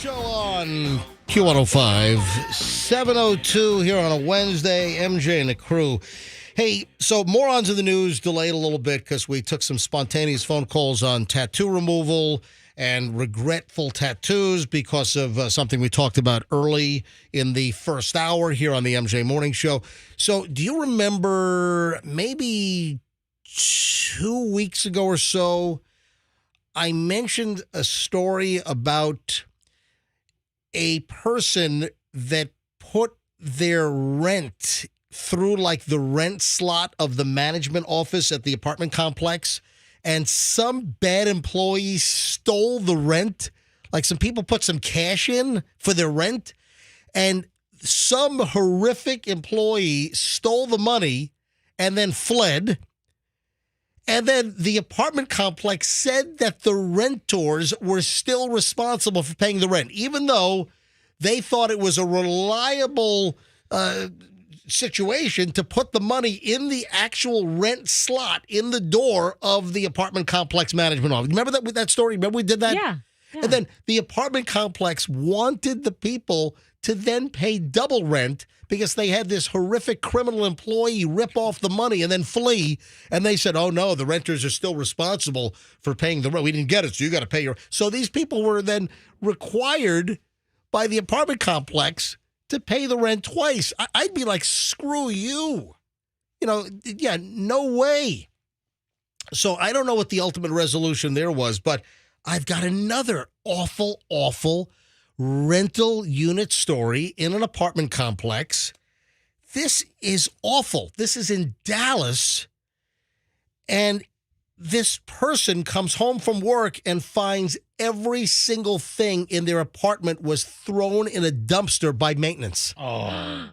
Show on Q105, 7:02 here on a Wednesday. MJ and the crew. Hey, so morons in the news delayed a little bit because we took some spontaneous phone calls on tattoo removal and regretful tattoos because of something we talked about early in the first hour here on the MJ Morning Show. So do you remember maybe 2 weeks ago or so, I mentioned a story about a person that put their rent through like the rent slot of the management office at the apartment complex, and some bad employee stole the rent. Like some people put some cash in for their rent, and some horrific employee stole the money and then fled. And then the apartment complex said that the renters were still responsible for paying the rent, even though they thought it was a reliable situation to put the money in the actual rent slot in the door of the apartment complex management office. Remember that story? Remember we did that? Yeah. And then the apartment complex wanted the people to then pay double rent because they had this horrific criminal employee rip off the money and then flee. And they said, oh, no, the renters are still responsible for paying the rent. We didn't get it, so you got to pay your... So these people were then required by the apartment complex to pay the rent twice. I'd be like, screw you. You know, yeah, no way. So I don't know what the ultimate resolution there was, but I've got another awful, awful rental unit story in an apartment complex. This is awful. This is in Dallas. And this person comes home from work and finds every single thing in their apartment was thrown in a dumpster by maintenance. Oh.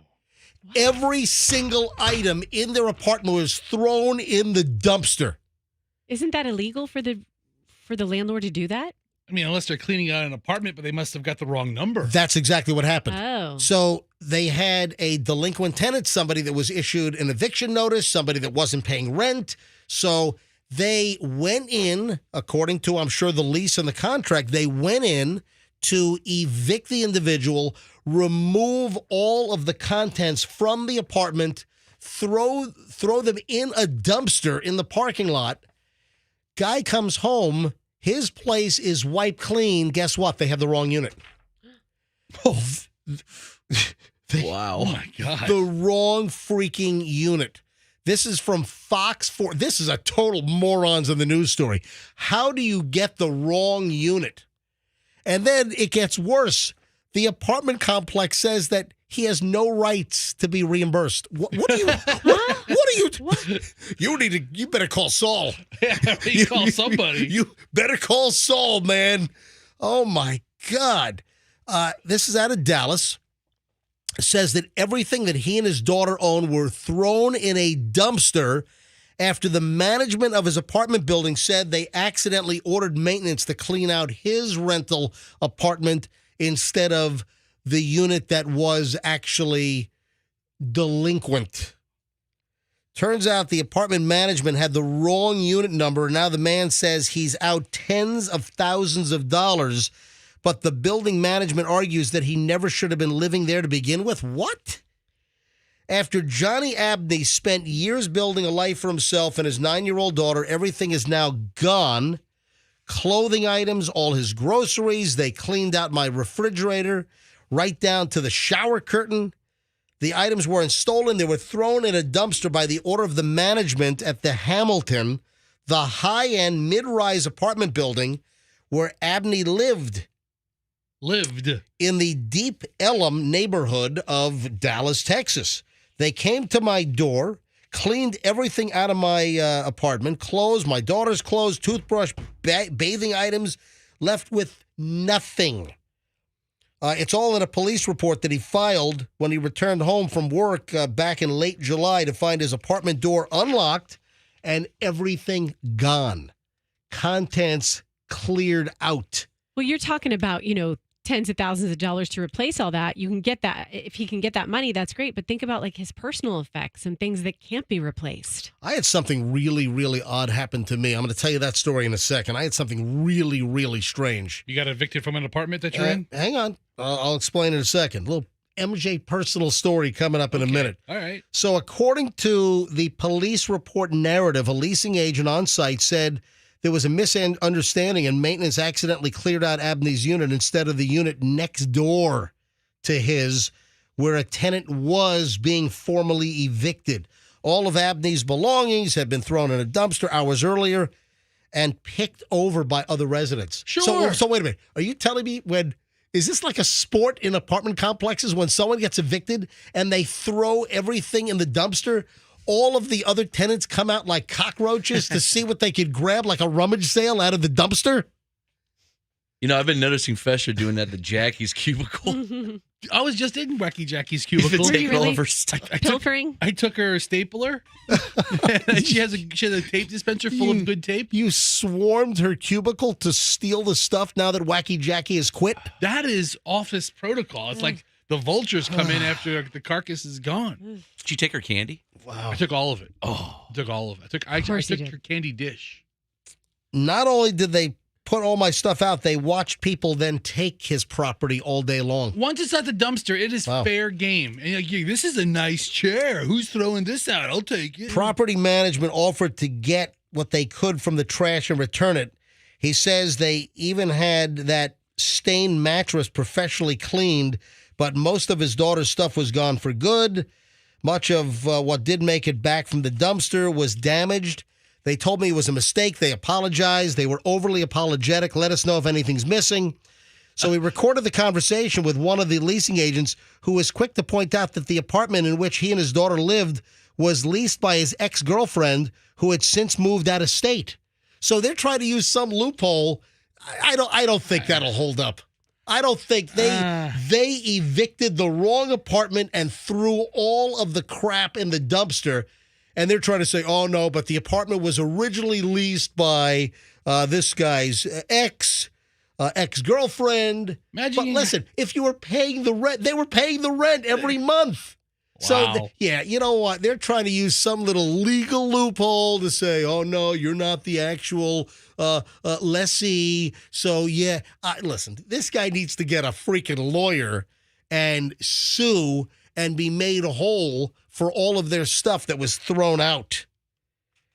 Every single item in their apartment was thrown in the dumpster. Isn't that illegal for the landlord to do that? I mean, unless they're cleaning out an apartment, but they must have got the wrong number. That's exactly what happened. Oh. So they had a delinquent tenant, somebody that was issued an eviction notice, somebody that wasn't paying rent. So they went in, according to, I'm sure, the lease and the contract, they went in to evict the individual, remove all of the contents from the apartment, throw them in a dumpster in the parking lot. Guy comes home. His place is wiped clean. Guess what? They have the wrong unit. Wow. Oh, my God. The wrong freaking unit. This is from Fox 4. This is a total morons in the news story. How do you get the wrong unit? And then it gets worse. The apartment complex says that he has no rights to be reimbursed. What do you? You better call Saul. You call somebody. You better call Saul, man. Oh my God. This is out of Dallas. It says that everything that he and his daughter own were thrown in a dumpster after the management of his apartment building said they accidentally ordered maintenance to clean out his rental apartment instead of the unit that was actually delinquent. Turns out the apartment management had the wrong unit number. Now the man says he's out tens of thousands of dollars, but the building management argues that he never should have been living there to begin with. What? After Johnny Abney spent years building a life for himself and his 9-year-old daughter, everything is now gone. Clothing items, all his groceries. They cleaned out my refrigerator, right down to the shower curtain. The items weren't stolen. They were thrown in a dumpster by the order of the management at the Hamilton, the high-end mid-rise apartment building where Abney lived. In the Deep Ellum neighborhood of Dallas, Texas. They came to my door, cleaned everything out of my apartment, clothes, my daughter's clothes, toothbrush, bathing items, left with nothing. It's all in a police report that he filed when he returned home from work back in late July to find his apartment door unlocked and everything gone. Contents cleared out. Well, you're talking about, tens of thousands of dollars to replace all that. You can get that. If he can get that money, that's great. But think about like his personal effects and things that can't be replaced. I had something really, really odd happen to me. I'm going to tell you that story in a second. I had something really, really strange. You got evicted from an apartment that you're in? Hang on. I'll explain in a second. A little MJ personal story coming up in a minute. All right. So according to the police report narrative, a leasing agent on site said there was a misunderstanding and maintenance accidentally cleared out Abney's unit instead of the unit next door to his, where a tenant was being formally evicted. All of Abney's belongings had been thrown in a dumpster hours earlier and picked over by other residents. Sure. So wait a minute. Are you telling me is this like a sport in apartment complexes when someone gets evicted and they throw everything in the dumpster? All of the other tenants come out like cockroaches to see what they could grab, like a rummage sale out of the dumpster? You know, I've been noticing Fesher doing that to Jackie's cubicle. I was just in Wacky Jackie's He's been cubicle. taking all of her stuff. Pilfering? I took her stapler. And she has a tape dispenser full of good tape. You swarmed her cubicle to steal the stuff now that Wacky Jackie has quit? That is office protocol. It's like the vultures come in after the carcass is gone. Did you take her candy? Wow. I took all of it. Oh. I took all of it. I took her candy dish. Not only did they put all my stuff out, they watched people then take his property all day long. Once it's at the dumpster, it is fair game. And like, this is a nice chair. Who's throwing this out? I'll take it. Property management offered to get what they could from the trash and return it. He says they even had that stained mattress professionally cleaned, but most of his daughter's stuff was gone for good. Much of what did make it back from the dumpster was damaged. They told me it was a mistake. They apologized. They were overly apologetic. Let us know if anything's missing. So we recorded the conversation with one of the leasing agents who was quick to point out that the apartment in which he and his daughter lived was leased by his ex-girlfriend who had since moved out of state. So they're trying to use some loophole. I don't think that'll hold up. I don't think they evicted the wrong apartment and threw all of the crap in the dumpster. And they're trying to say, oh, no, but the apartment was originally leased by this guy's ex-girlfriend. But listen, if you were paying the rent, they were paying the rent every month. Wow. So, you know what? They're trying to use some little legal loophole to say, oh, no, you're not the actual lessee. So, listen, this guy needs to get a freaking lawyer and sue and be made whole for all of their stuff that was thrown out.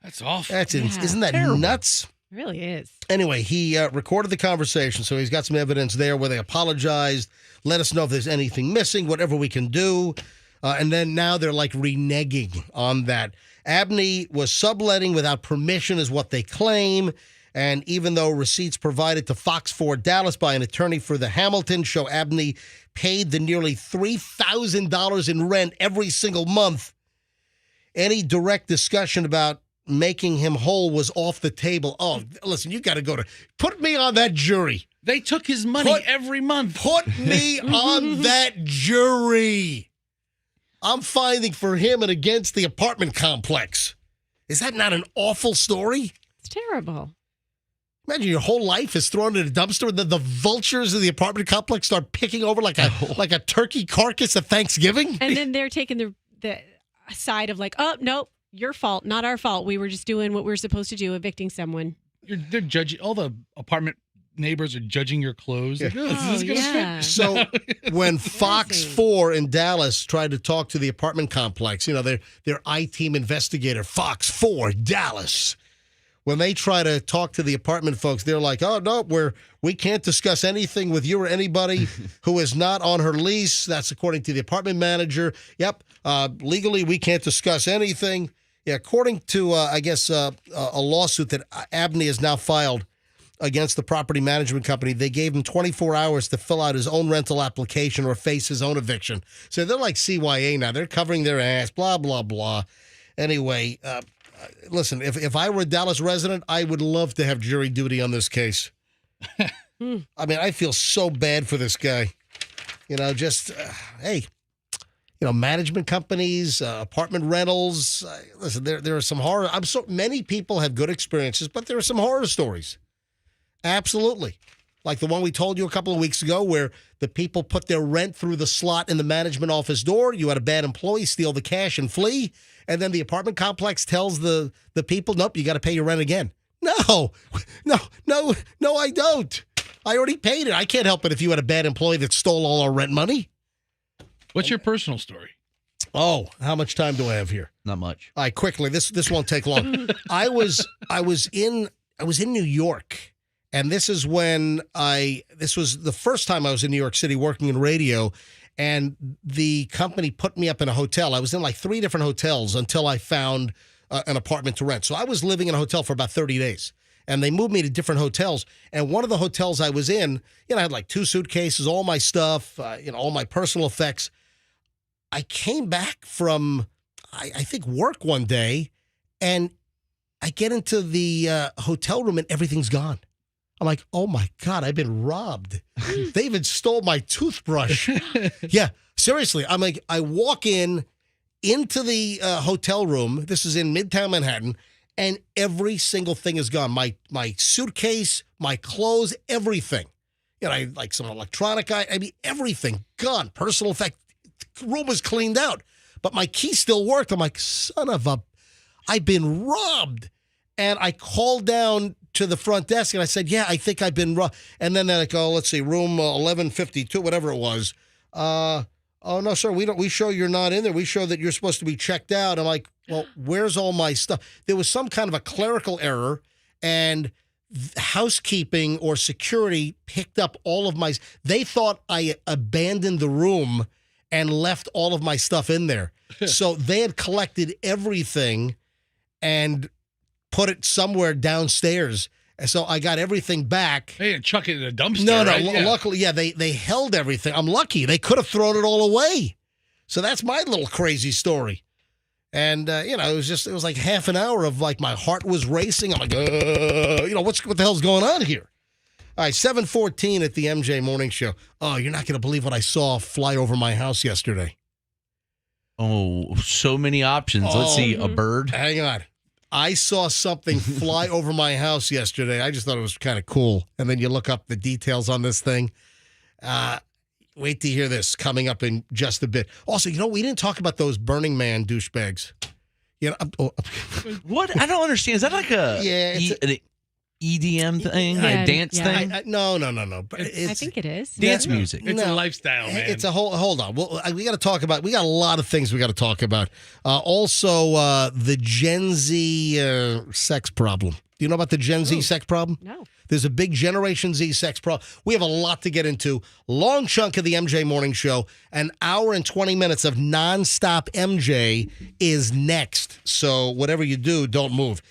That's awful. Isn't that terrible. nuts? It really is. Anyway, he recorded the conversation, so he's got some evidence there where they apologized. Let us know if there's anything missing, whatever we can do. And then now they're like reneging on that. Abney was subletting without permission is what they claim. And even though receipts provided to Fox 4 Dallas by an attorney for the Hamilton show Abney paid the nearly $3,000 in rent every single month, any direct discussion about making him whole was off the table. Oh, listen, you got to put me on that jury. They took his money every month. Put me on that jury. I'm fighting for him and against the apartment complex. Is that not an awful story? It's terrible. Imagine your whole life is thrown in a dumpster and then the vultures of the apartment complex start picking over like a turkey carcass at Thanksgiving. And then they're taking the side of like, oh, no, your fault, not our fault. We were just doing what we were supposed to do, evicting someone. They're judging. All the apartment neighbors are judging your clothes. Like, this is gonna fit. So when Fox 4 in Dallas tried to talk to the apartment complex, their I-team investigator, Fox 4 Dallas, when they try to talk to the apartment folks, they're like, oh, no, we can't discuss anything with you or anybody who is not on her lease. That's according to the apartment manager. Yep, legally we can't discuss anything. Yeah, according to, a lawsuit that Abney has now filed against the property management company, they gave him 24 hours to fill out his own rental application or face his own eviction. So they're like CYA now. They're covering their ass, blah, blah, blah. Anyway, listen, if I were a Dallas resident, I would love to have jury duty on this case. I mean, I feel so bad for this guy. Management companies, apartment rentals. Listen, there are some horror. Many people have good experiences, but there are some horror stories. Absolutely. like the one we told you a couple of weeks ago where the people put their rent through the slot in the management office door. You had a bad employee steal the cash and flee. And then the apartment complex tells the people, nope, you got to pay your rent again. No, I don't. I already paid it. I can't help it if you had a bad employee that stole all our rent money. What's your personal story? Oh, how much time do I have here? Not much. All right, quickly. This won't take long. I was in New York, and this was the first time I was in New York City working in radio, and the company put me up in a hotel. I was in like 3 different hotels until I found an apartment to rent. So I was living in a hotel for about 30 days. And they moved me to different hotels. And one of the hotels I was in, I had like 2 suitcases, all my stuff, all my personal effects. I came back from, I think, work one day, and I get into the hotel room and everything's gone. I'm like, oh my God, I've been robbed. They even stole my toothbrush. Yeah, seriously. I'm like, I walk into the hotel room. This is in Midtown Manhattan. And every single thing is gone. My suitcase, my clothes, everything. I like some electronic. Everything gone. Personal effect. The room was cleaned out, but my key still worked. I'm like, son of a, I've been robbed. And I called down to the front desk and I said, yeah, I think I've been robbed. And then they're like, oh, let's see, room 1152, whatever it was. Oh no, sir, we show you're not in there. We show that you're supposed to be checked out. I'm like, well, where's all my stuff? There was some kind of a clerical error, and housekeeping or security picked up all of my. They thought I abandoned the room and left all of my stuff in there. So they had collected everything and put it somewhere downstairs. And so I got everything back. They didn't chuck it in a dumpster. No, right? luckily, they held everything. I'm lucky. They could have thrown it all away. So that's my little crazy story. And, it was like half an hour of like my heart was racing. I'm like, what the hell's going on here? All right, 7:14 at the MJ Morning Show. Oh, you're not going to believe what I saw fly over my house yesterday. Oh, so many options. Let's see, a bird. Hang on. I saw something fly over my house yesterday. I just thought it was kind of cool. And then you look up the details on this thing. Wait to hear this coming up in just a bit. Also, we didn't talk about those Burning Man douchebags. What? I don't understand. Is that like an EDM thing, a dance thing? No. But I think it is. Dance music. It's a lifestyle, man. It's a hold on. Well, we got to talk about. We got a lot of things we got to talk about. Also, the Gen Z sex problem. Do you know about the Gen Z sex problem? No. There's a big Generation Z sex problem. We have a lot to get into. Long chunk of the MJ Morning Show. An hour and 20 minutes of nonstop MJ is next. So whatever you do, don't move.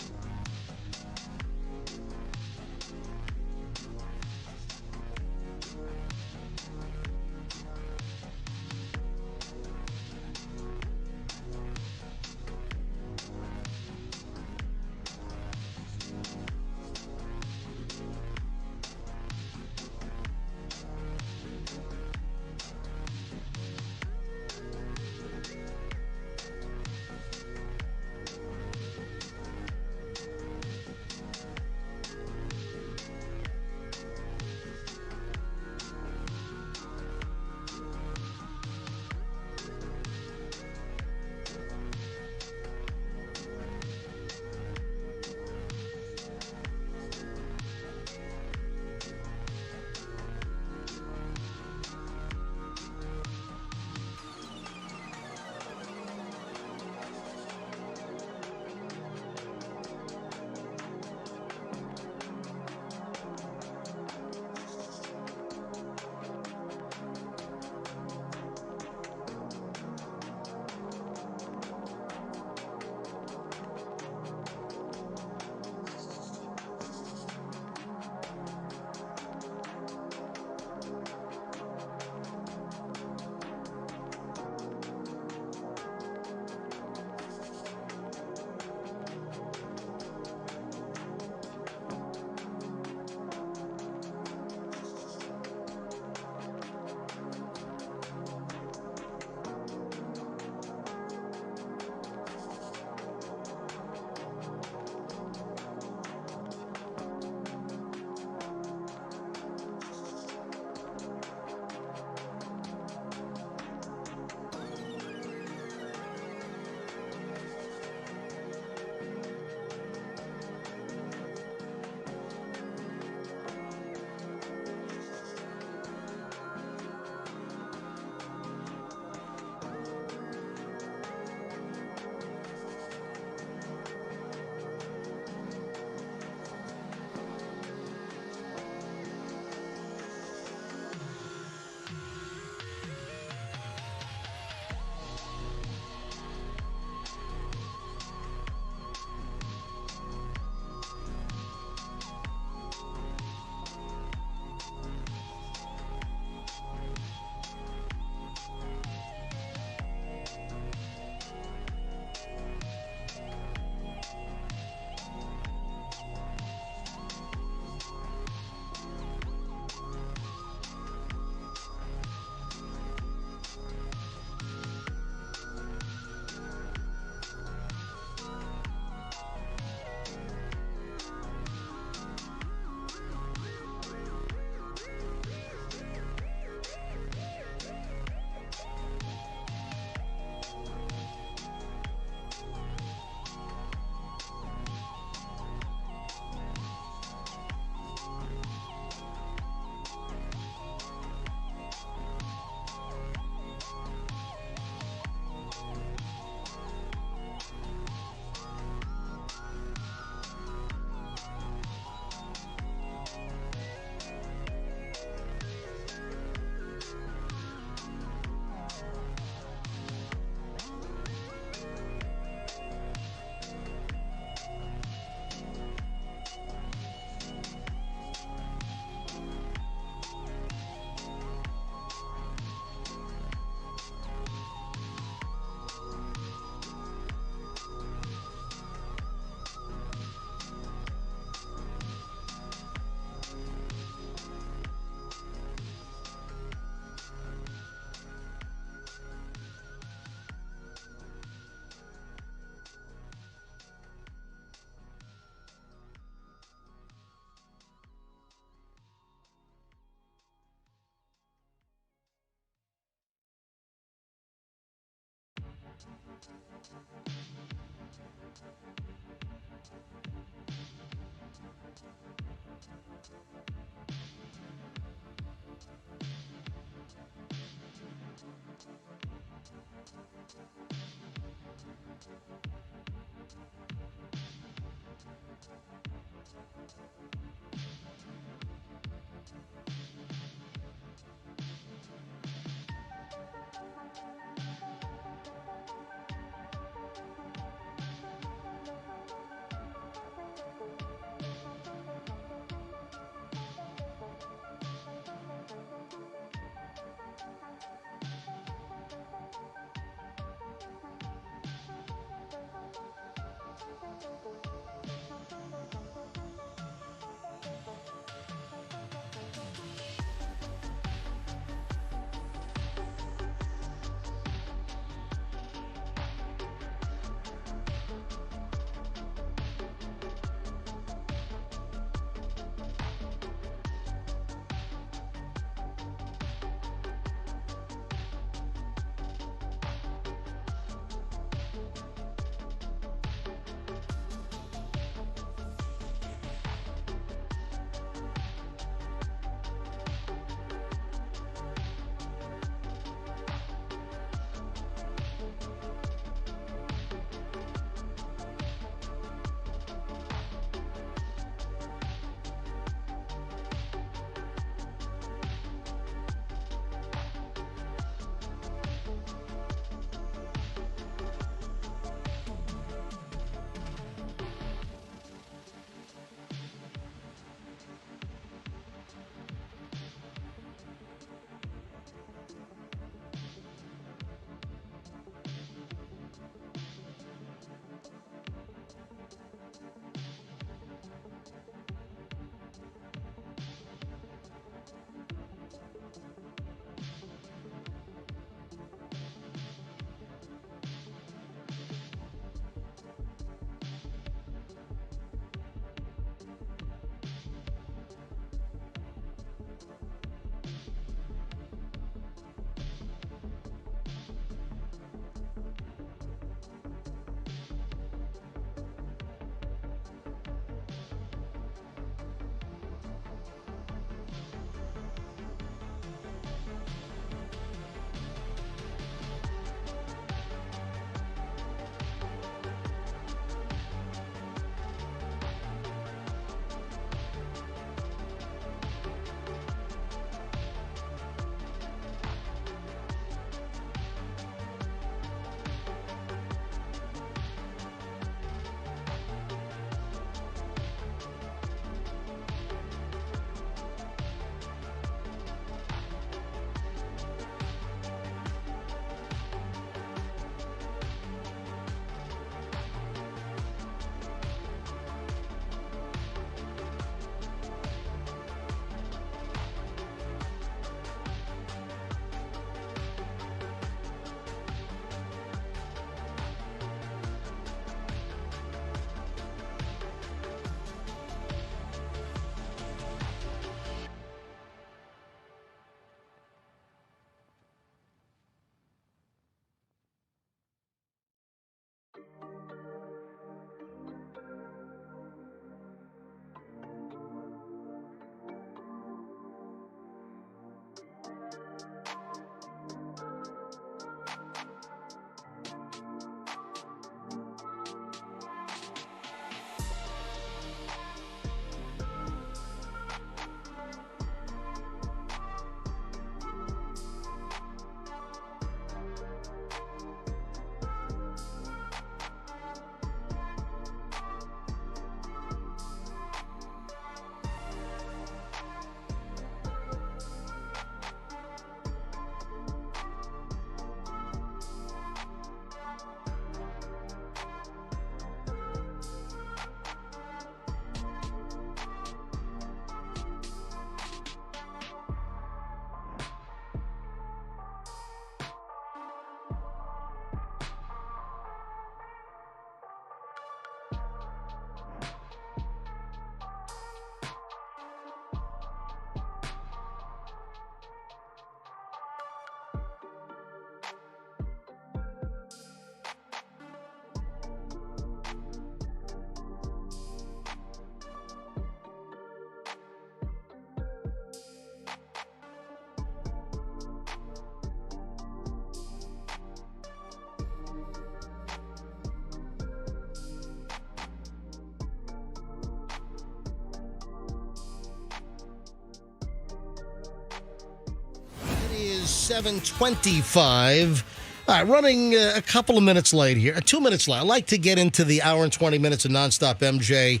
7:25. All right, running a couple of minutes late here. 2 minutes late. I like to get into the hour and 20 minutes of nonstop MJ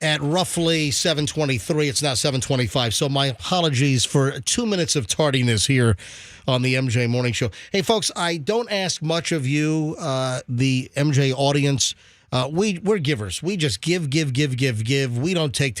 at roughly 7:23. It's now 7:25. So my apologies for 2 minutes of tardiness here on the MJ Morning Show. Hey, folks, I don't ask much of you, the MJ audience. We're givers. We just give. We don't take.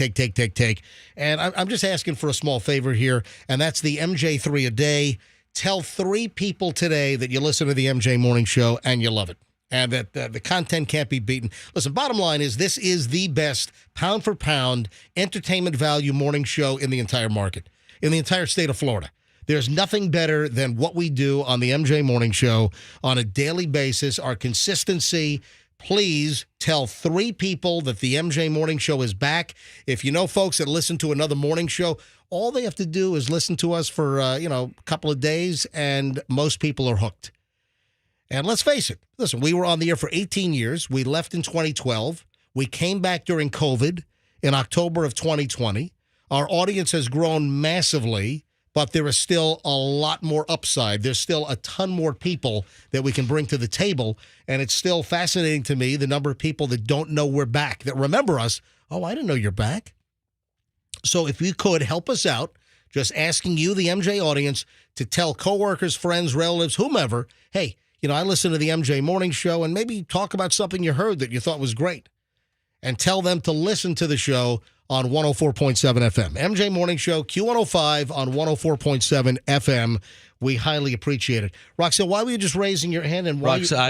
And I'm just asking for a small favor here, and that's the MJ3 a day. Tell 3 people today that you listen to the MJ Morning Show and you love it, and that the content can't be beaten. Listen, bottom line is this is the best pound for pound entertainment value morning show in the entire market, in the entire state of Florida. There's nothing better than what we do on the MJ Morning Show on a daily basis. Our consistency. Please tell 3 people that the MJ Morning Show is back. If you know folks that listen to another morning show, all they have to do is listen to us for, a couple of days, and most people are hooked. And let's face it. Listen, we were on the air for 18 years. We left in 2012. We came back during COVID in October of 2020. Our audience has grown massively, but there is still a lot more upside. There's still a ton more people that we can bring to the table, and it's still fascinating to me, the number of people that don't know we're back, that remember us. Oh, I didn't know you're back. So if you could help us out, just asking you, the MJ audience, to tell coworkers, friends, relatives, whomever, hey, I listen to the MJ Morning Show, and maybe talk about something you heard that you thought was great, and tell them to listen to the show on 104.7 FM. MJ Morning Show, Q105 on 104.7 FM. We highly appreciate it. Roxanne, why were you just raising your hand? And why She's just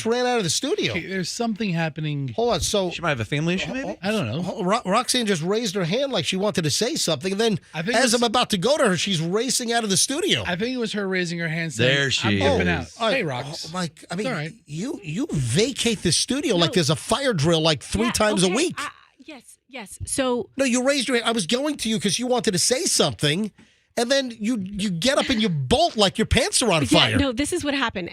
ran out of the studio. Okay, there's something happening. Hold on. So she might have a family issue, maybe? I don't know. Roxanne just raised her hand like she wanted to say something. And then as I'm about to go to her, she's racing out of the studio. I think it was her raising her hand saying, there she I'm is. dipping out. Right. Hey, Rox. Mike, I mean, all right. you vacate the studio like there's a fire drill like 3 times a week. Yes. So no, you raised your hand. I was going to you because you wanted to say something, and then you get up and you bolt like your pants are on fire. No, this is what happened.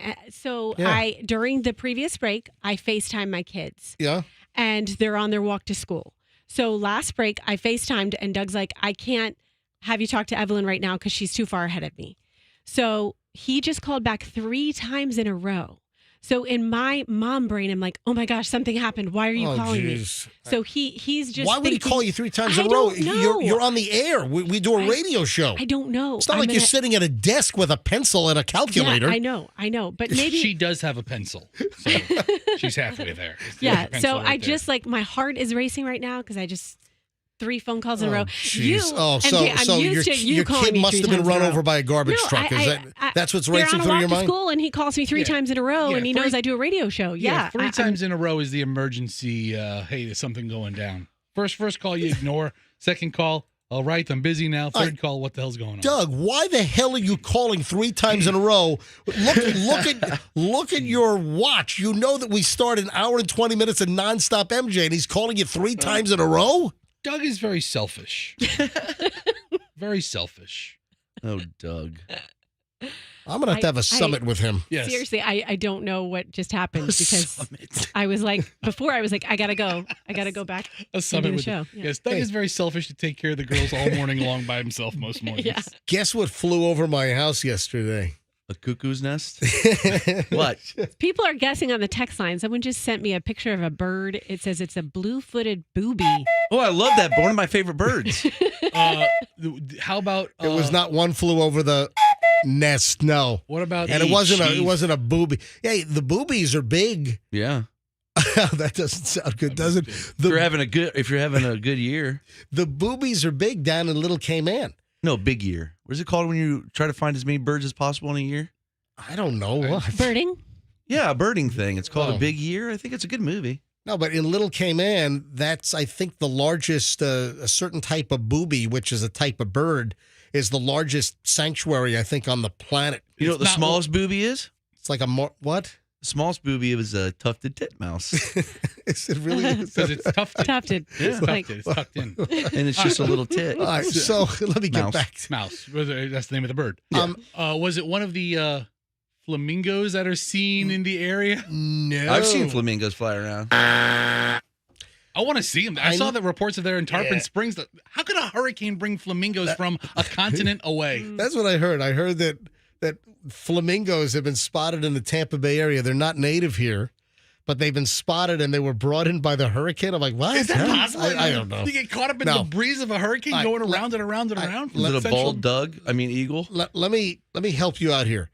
During the previous break, I FaceTimed my kids. Yeah. And they're on their walk to school. So last break, I FaceTimed, and Doug's like, I can't have you talk to Evelyn right now because she's too far ahead of me. So he just called back 3 times in a row. So in my mom brain, I'm like, oh my gosh, something happened. Why are you calling me? So he's just. Why would he call you 3 times in a row? You're on the air. We do a radio show. I don't know. It's not like you're sitting at a desk with a pencil and a calculator. Yeah, I know. But maybe she does have a pencil. So she's halfway there. Yeah. So I just my heart is racing right now because I just 3 phone calls in a row. Your kid must have been run over by a garbage truck. That's what's racing through your mind? They're on a walk to school, and he calls me 3 times in a row, and he knows I do a radio show. Yeah, 3 times in a row is the emergency. Hey, there's something going down. First call you ignore. Second call, all right, I'm busy now. Third call, what the hell's going on? Doug, why the hell are you calling 3 times in a row? Look at your watch. You know that we start an hour and 20 minutes of nonstop MJ, and he's calling you 3 times in a row? Doug is very selfish. Very selfish. Oh, Doug. I'm going to have a summit with him. Yes. Seriously, I don't know what just happened because I was like, before I was like, I got to go. I got to go back a summit and do with the show. Yeah. Yes, Doug is very selfish to take care of the girls all morning long by himself most mornings. Yeah. Guess what flew over my house yesterday? A cuckoo's nest? What? People are guessing on the text line. Someone just sent me a picture of a bird. It says it's a blue-footed booby. Oh, I love that. One of my favorite birds. How about it was not one flew over the nest, no. What about it wasn't a booby. Hey, the boobies are big. Yeah. That doesn't sound good, does it? If you're having a good year. The boobies are big down in Little Cayman. No, big year. What is it called when you try to find as many birds as possible in a year? I don't know. What? Birding? Yeah, a birding thing. It's called A Big Year. I think it's a good movie. No, but in Little Cayman, that's, I think, the largest, a certain type of booby, which is a type of bird, is the largest sanctuary, I think, on the planet. You know what the smallest booby is? It's like what? The smallest booby is a tufted titmouse. Is it really? Because it's tufted. Tufted. Yeah. It's tucked in. And it's just a little tit. All right, so let me get back to Mouse. That's the name of the bird. Yeah. Was it one of the flamingos that are seen in the area? No. I've seen flamingos fly around. I want to see them. I saw the reports of there in Tarpon Springs. How could a hurricane bring flamingos from a continent away? That's what I heard. I heard that flamingos have been spotted in the Tampa Bay area. They're not native here, but they've been spotted and they were brought in by the hurricane. I'm like, what? Is that possible? I don't know. You get caught up in the breeze of a hurricane going around and around and around. Is it a bald eagle? Let me help you out here.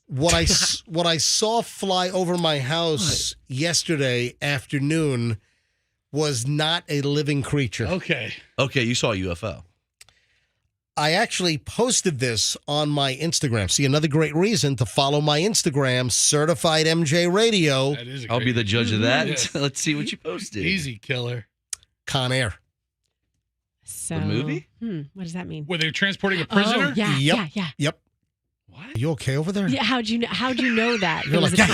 What I saw fly over my house yesterday afternoon was not a living creature. Okay, you saw a UFO. I actually posted this on my Instagram. See, another great reason to follow my Instagram, Certified MJ Radio. I'll be the judge of that. Yes. Let's see what you posted. Easy, killer. Con Air. So, the movie? What does that mean? Were they transporting a prisoner? Oh, yeah, Yep. yeah. What? Are you okay over there? Yeah, how'd you know that? You're like, yeah.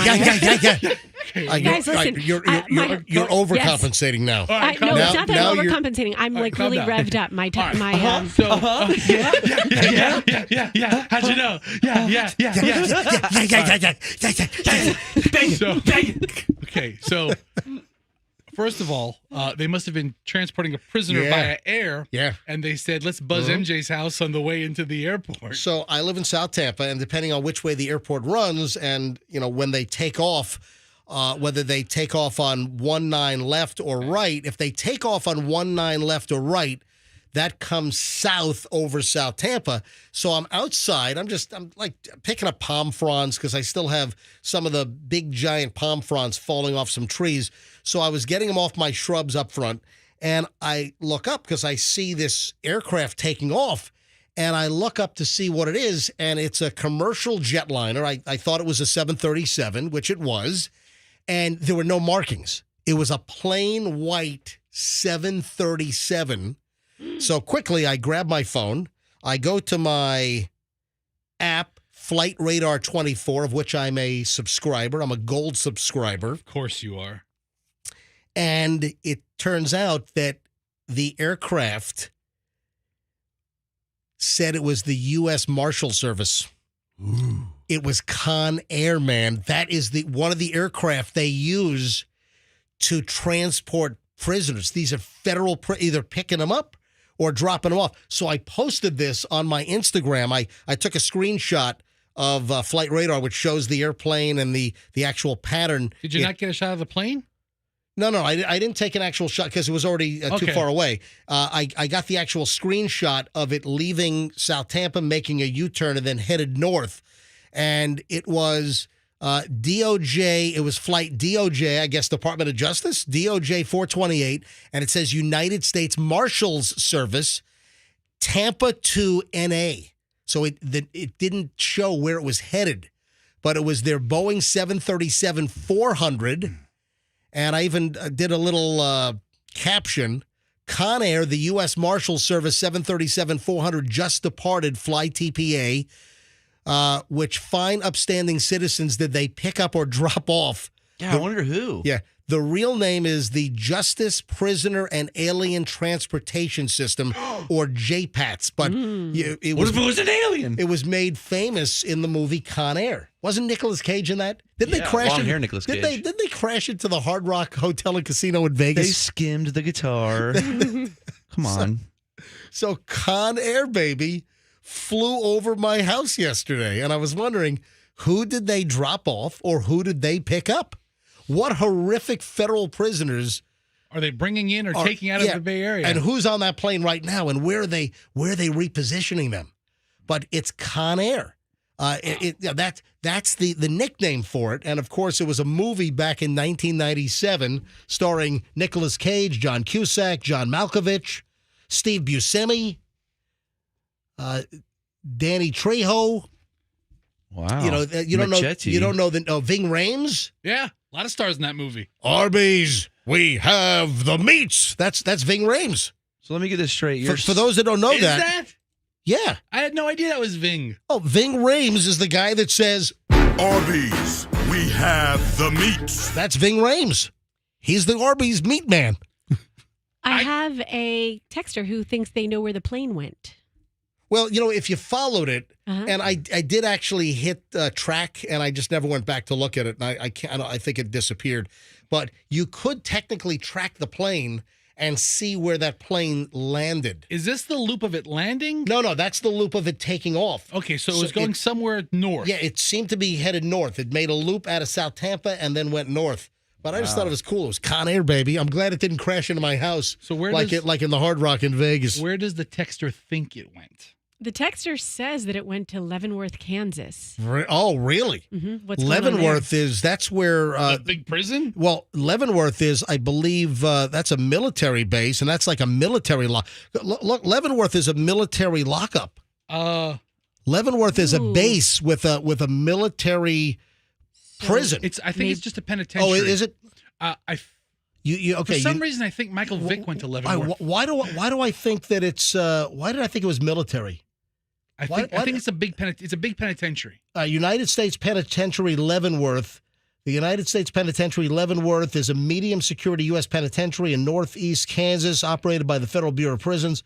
Guys, listen. You're overcompensating now. Right, no, it's not that I'm overcompensating. I'm like really revved up. My Yeah. How'd you know? Yeah. So first of all, they must have been transporting a prisoner via air. Yeah. And they said, let's buzz MJ's house on the way into the airport. So I live in South Tampa, and depending on which way the airport runs and, when they take off, whether they take off on 19 left or right, if they take off on 19 left or right, that comes south over South Tampa. So I'm outside. I'm like picking up palm fronds because I still have some of the big giant palm fronds falling off some trees. So I was getting them off my shrubs up front, and I look up because I see this aircraft taking off, and I look up to see what it is, and it's a commercial jetliner. I thought it was a 737, which it was, and there were no markings. It was a plain white 737. So quickly, I grab my phone. I go to my app, Flight Radar 24, of which I'm a subscriber. I'm a gold subscriber. Of course you are. And it turns out that the aircraft said it was the U.S. Marshal Service. Ooh. It was Con Air, man. That is one of the aircraft they use to transport prisoners. These are federal, either picking them up or dropping them off. So I posted this on my Instagram. I took a screenshot of Flight Radar, which shows the airplane and the actual pattern. Did you not get a shot of the plane? No, I didn't take an actual shot because it was already too far away. I got the actual screenshot of it leaving South Tampa, making a U-turn, and then headed north. And it was DOJ, it was flight DOJ, I guess Department of Justice, DOJ 428, and it says United States Marshals Service, Tampa to NA. So it didn't show where it was headed, but it was their Boeing 737-400. And I even did a little caption. Con Air, the U.S. Marshals Service 737-400 just departed, fly TPA, which fine upstanding citizens did they pick up or drop off. Yeah, I wonder who. Yeah. The real name is the Justice, Prisoner, and Alien Transportation System, or JPATS. But what if it was an alien? It was made famous in the movie Con Air. Wasn't Nicolas Cage in that? Didn't they crash? Long hair, Nicolas Cage. Didn't they crash into the Hard Rock Hotel and Casino in Vegas? They skimmed the guitar. Come on. So Con Air, baby, flew over my house yesterday, and I was wondering, who did they drop off or who did they pick up? What horrific federal prisoners are they bringing in or taking out of the Bay Area? And who's on that plane right now? And where are they repositioning them? But it's Con Air. That's the nickname for it. And of course, it was a movie back in 1997 starring Nicolas Cage, John Cusack, John Malkovich, Steve Buscemi, Danny Trejo. Wow. You don't know Ving Rhames? Yeah. A lot of stars in that movie. Arby's, we have the meats. That's Ving Rhames. So let me get this straight. For those that don't know Is that? Yeah. I had no idea that was Ving. Oh, Ving Rhames is the guy that says, Arby's, we have the meats. That's Ving Rhames. He's the Arby's meat man. I have a texter who thinks they know where the plane went. Well, if you followed it, Uh-huh. and I did actually hit track, and I just never went back to look at it, and I think it disappeared. But you could technically track the plane and see where that plane landed. Is this the loop of it landing? No, that's the loop of it taking off. Okay, so it was going somewhere north. Yeah, it seemed to be headed north. It made a loop out of South Tampa and then went north. But I just thought it was cool. It was Con Air, baby. I'm glad it didn't crash into my house. So where like in the Hard Rock in Vegas. Where does the texter think it went? The texter says that it went to Leavenworth, Kansas. Oh, really? Mm-hmm. What's going on Leavenworth that's where The big prison? Well, Leavenworth is, I believe, that's a military base, and that's like a military lock. Look, Leavenworth is a military lockup. Leavenworth is a base with a military prison. I think it's just a penitentiary. Oh, is it? Okay. For For some reason, I think Michael Vick went to Leavenworth. Why do I think that it's? Why did I think it was military? I think it's a big penitentiary. United States Penitentiary Leavenworth. The United States Penitentiary Leavenworth is a medium security U.S. penitentiary in northeast Kansas, operated by the Federal Bureau of Prisons.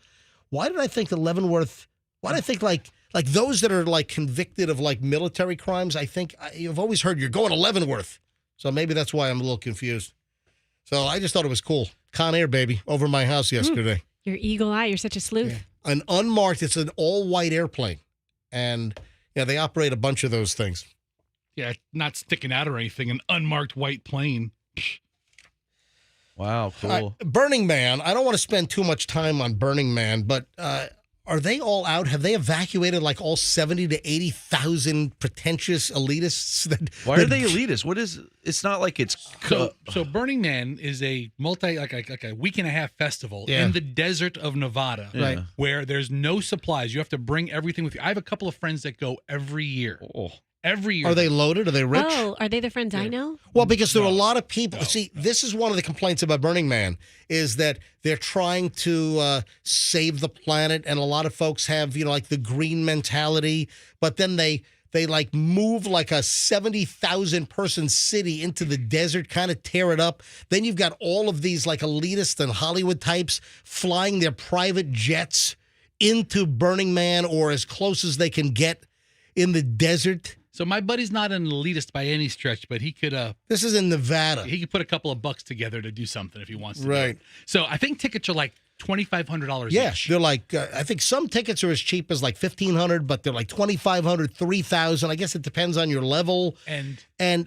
Why did I think that Leavenworth? Why did I think like those that are like convicted of like military crimes? I think you've always heard you're going to Leavenworth, so maybe that's why I'm a little confused. So I just thought it was cool. Con Air, baby, over my house yesterday. Your eagle eye. You're such a sleuth. Yeah. An unmarked, it's an all-white airplane. And, they operate a bunch of those things. Yeah, not sticking out or anything. An unmarked white plane. Wow, cool. Burning Man, I don't want to spend too much time on Burning Man, but are they all out? Have they evacuated like all 70 to 80,000 pretentious elitists? Why are they elitist? What is? It's not like it's. So Burning Man is a like a week and a half festival Yeah. in the desert of Nevada, Right. where there's no supplies. You have to bring everything with you. I have a couple of friends that go every year. Oh. Every year. Are they loaded? Are they rich? Oh, are they the friends I know? Well, because there are a lot of people. See, this is one of the complaints about Burning Man is that they're trying to save the planet, and a lot of folks have, like the green mentality, but then they like move like a 70,000 person city into the desert, kind of tear it up. Then you've got all of these like elitist and Hollywood types flying their private jets into Burning Man or as close as they can get in the desert. So my buddy's not an elitist by any stretch, but he could. This is in Nevada. He could put a couple of bucks together to do something if he wants to. Right. Do it. So I think tickets are like $2,500 Yeah, each. they're like I think some tickets are as cheap as like $1,500, but they're like $2,500, $3,000. I guess it depends on your level. And can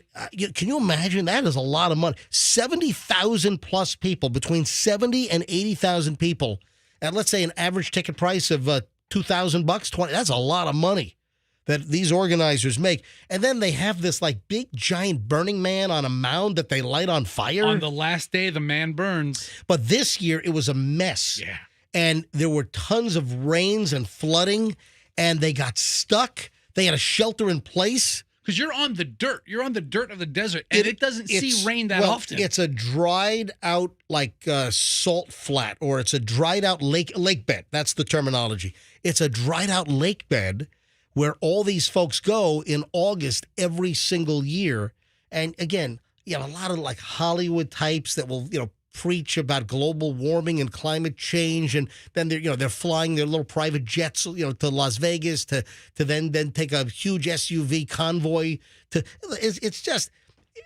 you imagine? That is a lot of money. 70,000 plus people, between 70 and 80,000 people, at let's say an average ticket price of $2,000, 20. That's a lot of money that these organizers make. And then they have this like big giant Burning Man on a mound that they light on fire. on the last day, the man burns. But this year it was a mess. Yeah. And there were tons of rains and flooding, and they got stuck. They had a shelter in place. Because you're on the dirt. You're on the dirt of the desert, and it doesn't see rain that often. It's a dried out like salt flat, or it's a dried out lake bed. That's the terminology. It's a dried out lake bed where all these folks go in August every single year. And again, you have a lot of like Hollywood types that will, preach about global warming and climate change, and then they're flying their little private jets, to Las Vegas to then take a huge SUV convoy to. It's just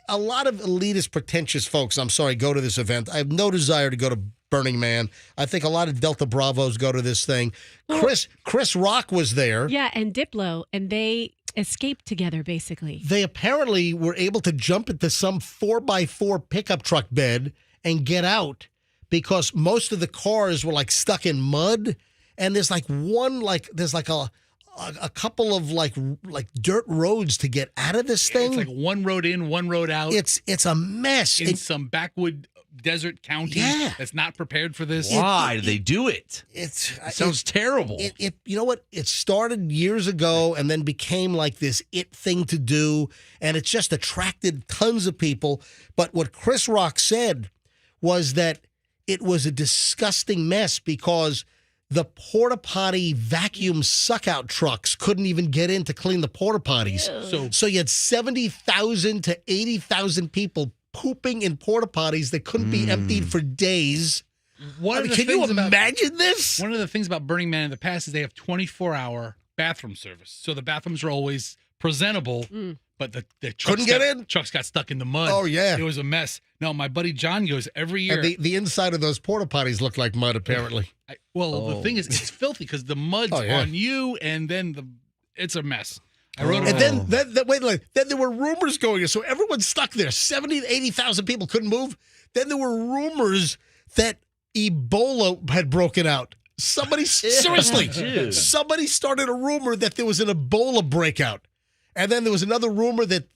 a lot of elitist, pretentious folks. I'm sorry, go to this event. I have no desire to go to Burning Man. I think a lot of Delta Bravos go to this thing. Chris Rock was there. Yeah, and Diplo, and they escaped together, basically. They apparently were able to jump into some 4x4 pickup truck bed and get out because most of the cars were like stuck in mud, and there's like a couple of like dirt roads to get out of this thing. It's like one road in, one road out. It's a mess in some backwood desert county that's not prepared for this. Why do they do it? It sounds terrible. You know what? It started years ago and then became like this thing to do, and it's just attracted tons of people. But what Chris Rock said was that it was a disgusting mess because the porta potty vacuum suck out trucks couldn't even get in to clean the porta potties. So you had 70,000 to 80,000 people pooping in porta potties that couldn't be emptied for days. Can you imagine this? One of the things about Burning Man in the past is they have 24-hour bathroom service. So the bathrooms are always presentable, but the Couldn't get in? trucks got stuck in the mud. Oh, yeah. It was a mess. No, my buddy John goes every year. And the inside of those porta potties look like mud, apparently. The thing is, it's filthy because the mud's on you, and then it's a mess. I wrote And then there were rumors going on. So everyone's stuck there. 70,000 to 80,000 people couldn't move. Then there were rumors that Ebola had broken out. Seriously, somebody started a rumor that there was an Ebola breakout. And then there was another rumor that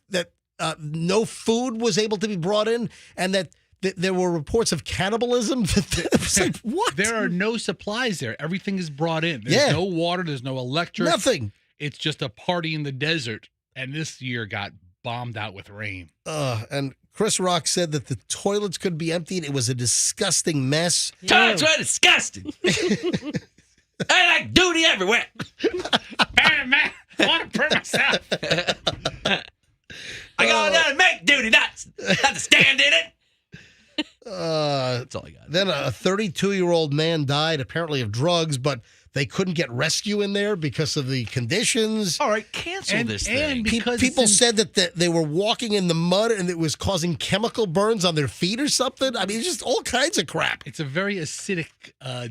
no food was able to be brought in, and that there were reports of cannibalism. It was like, what? There are no supplies there. Everything is brought in. There's no water. There's no electric. Nothing. It's just a party in the desert. And this year got bombed out with rain. And Chris Rock said that the toilets couldn't be emptied. It was a disgusting mess. Toilets were disgusting. I like duty everywhere. Man, I want to burn myself. I go down and make duty, not to stand in it. That's all I got. Then a 32-year-old man died, apparently of drugs, but they couldn't get rescue in there because of the conditions. All right, cancel this thing. And because people said that they were walking in the mud and it was causing chemical burns on their feet or something. I mean, just all kinds of crap. It's a very acidic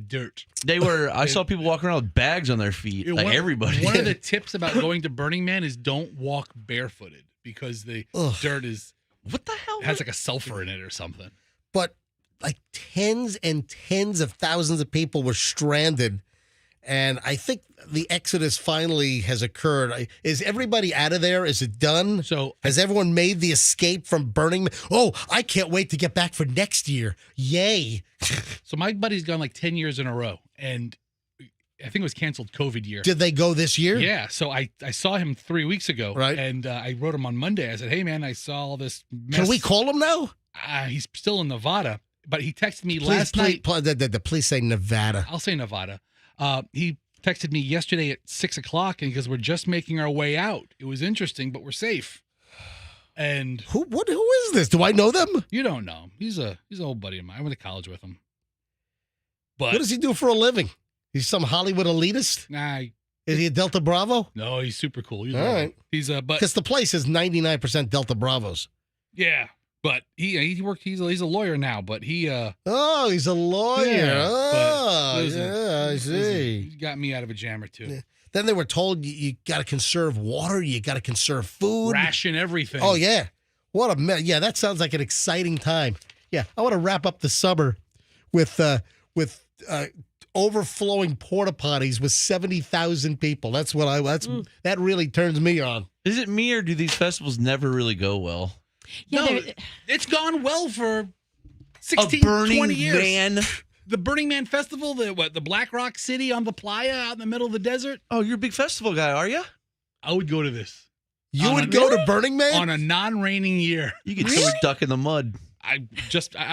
dirt. I saw people walking around with bags on their feet, everybody. One of the tips about going to Burning Man is don't walk barefooted because the dirt is... What the hell? It has like a sulfur in it or something. But like tens and tens of thousands of people were stranded. And I think the exodus finally has occurred. Is everybody out of there? Is it done? So has everyone made the escape from Burning Man? Oh, I can't wait to get back for next year. Yay. So my buddy's gone like 10 years in a row. And I think it was canceled COVID year. Did they go this year? Yeah. So I saw him 3 weeks ago. Right. And I wrote him on Monday. I said, hey, man, I saw all this mess. Can we call him now? He's still in Nevada. But he texted me last night. Please say Nevada. I'll say Nevada. He texted me yesterday at 6 o'clock, and he goes, we're just making our way out. It was interesting, but we're safe. And who is this? Do I know them? You don't know him. He's an old buddy of mine. I went to college with him. But what does he do for a living? He's some Hollywood elitist? Nah. Is he a Delta Bravo? No, he's super cool. He's all right. He's but because the place is 99% Delta Bravos. Yeah. But he worked. He's a lawyer now. But he. He's a lawyer. Yeah, I see. He got me out of a jam or two. Yeah. Then they were told you got to conserve water. You got to conserve food. Ration everything. Oh yeah, what a mess. Yeah, that sounds like an exciting time. Yeah, I want to wrap up the summer with overflowing porta potties with 70,000 people. That's what that really turns me on. Is it me or do these festivals never really go well? Yeah, no, it's gone well for 16, 20 years. Man. The Burning Man Festival, the Black Rock City on the playa out in the middle of the desert. Oh, you're a big festival guy, are you? I would go to this. You would go to Burning Man? On a non-raining year. You get stuck in the mud.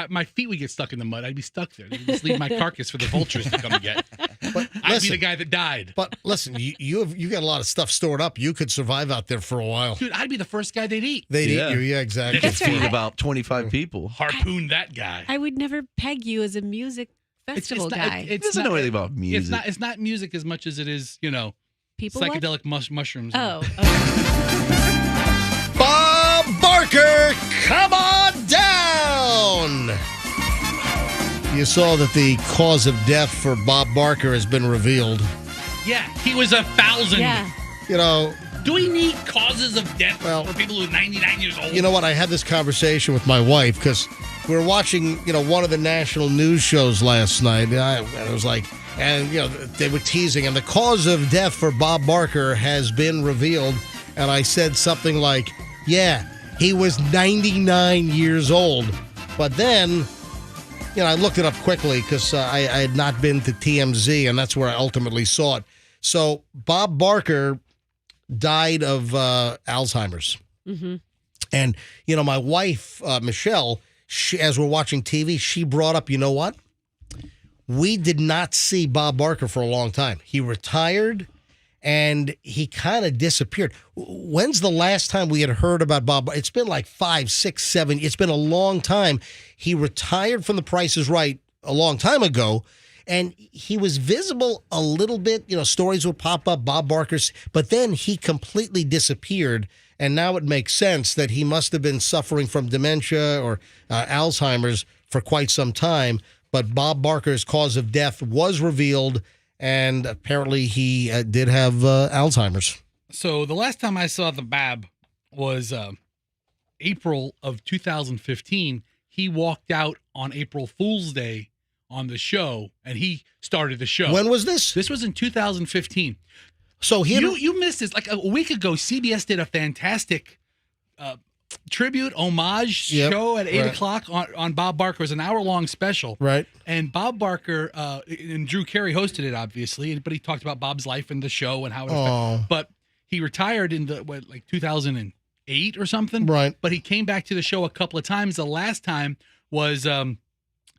My feet would get stuck in the mud. I'd be stuck there. They'd just leave my carcass for the vultures to come and get. But I'd be the guy that died. But listen, you got a lot of stuff stored up. You could survive out there for a while. Dude, I'd be the first guy they'd eat. They'd eat you, yeah, exactly. That's feed about 25 people. Harpoon that guy. I would never peg you as a music festival guy. It doesn't know anything about music. It's not music as much as it is, people psychedelic mushrooms. Oh, okay. Bob Barker, come on down. You saw that the cause of death for Bob Barker has been revealed. Yeah, he was 1,000. Yeah. Do we need causes of death for people who are 99 years old? You know what? I had this conversation with my wife because we were watching, one of the national news shows last night. And I was like, they were teasing, and the cause of death for Bob Barker has been revealed. And I said something like, yeah, he was 99 years old. But then, I looked it up quickly because I had not been to TMZ, and that's where I ultimately saw it. So Bob Barker died of Alzheimer's. Mm-hmm. And, my wife, Michelle, as we're watching TV, she brought up, you know what? We did not see Bob Barker for a long time. He retired, and he kind of disappeared. When's the last time we had heard about Bob? It's been like 5, 6, 7. It's been a long time. He retired from The Price is Right a long time ago. And he was visible a little bit. You know, stories would pop up, Bob Barker's, but then he completely disappeared. And now it makes sense that he must have been suffering from dementia or Alzheimer's for quite some time. But Bob Barker's cause of death was revealed, and apparently he did have Alzheimer's. So the last time I saw the Bab was April of 2015. He walked out on April Fool's Day on the show, and he started the show. When was this? This was in 2015. So you missed this. Like a week ago, CBS did a fantastic tribute, homage show at 8 o'clock on Bob Barker. It was an hour-long special. Right. And Bob Barker, and Drew Carey hosted it, obviously, but he talked about Bob's life in the show and how it affected. But he retired in 2008 or something. Right. But he came back to the show a couple of times. The last time was on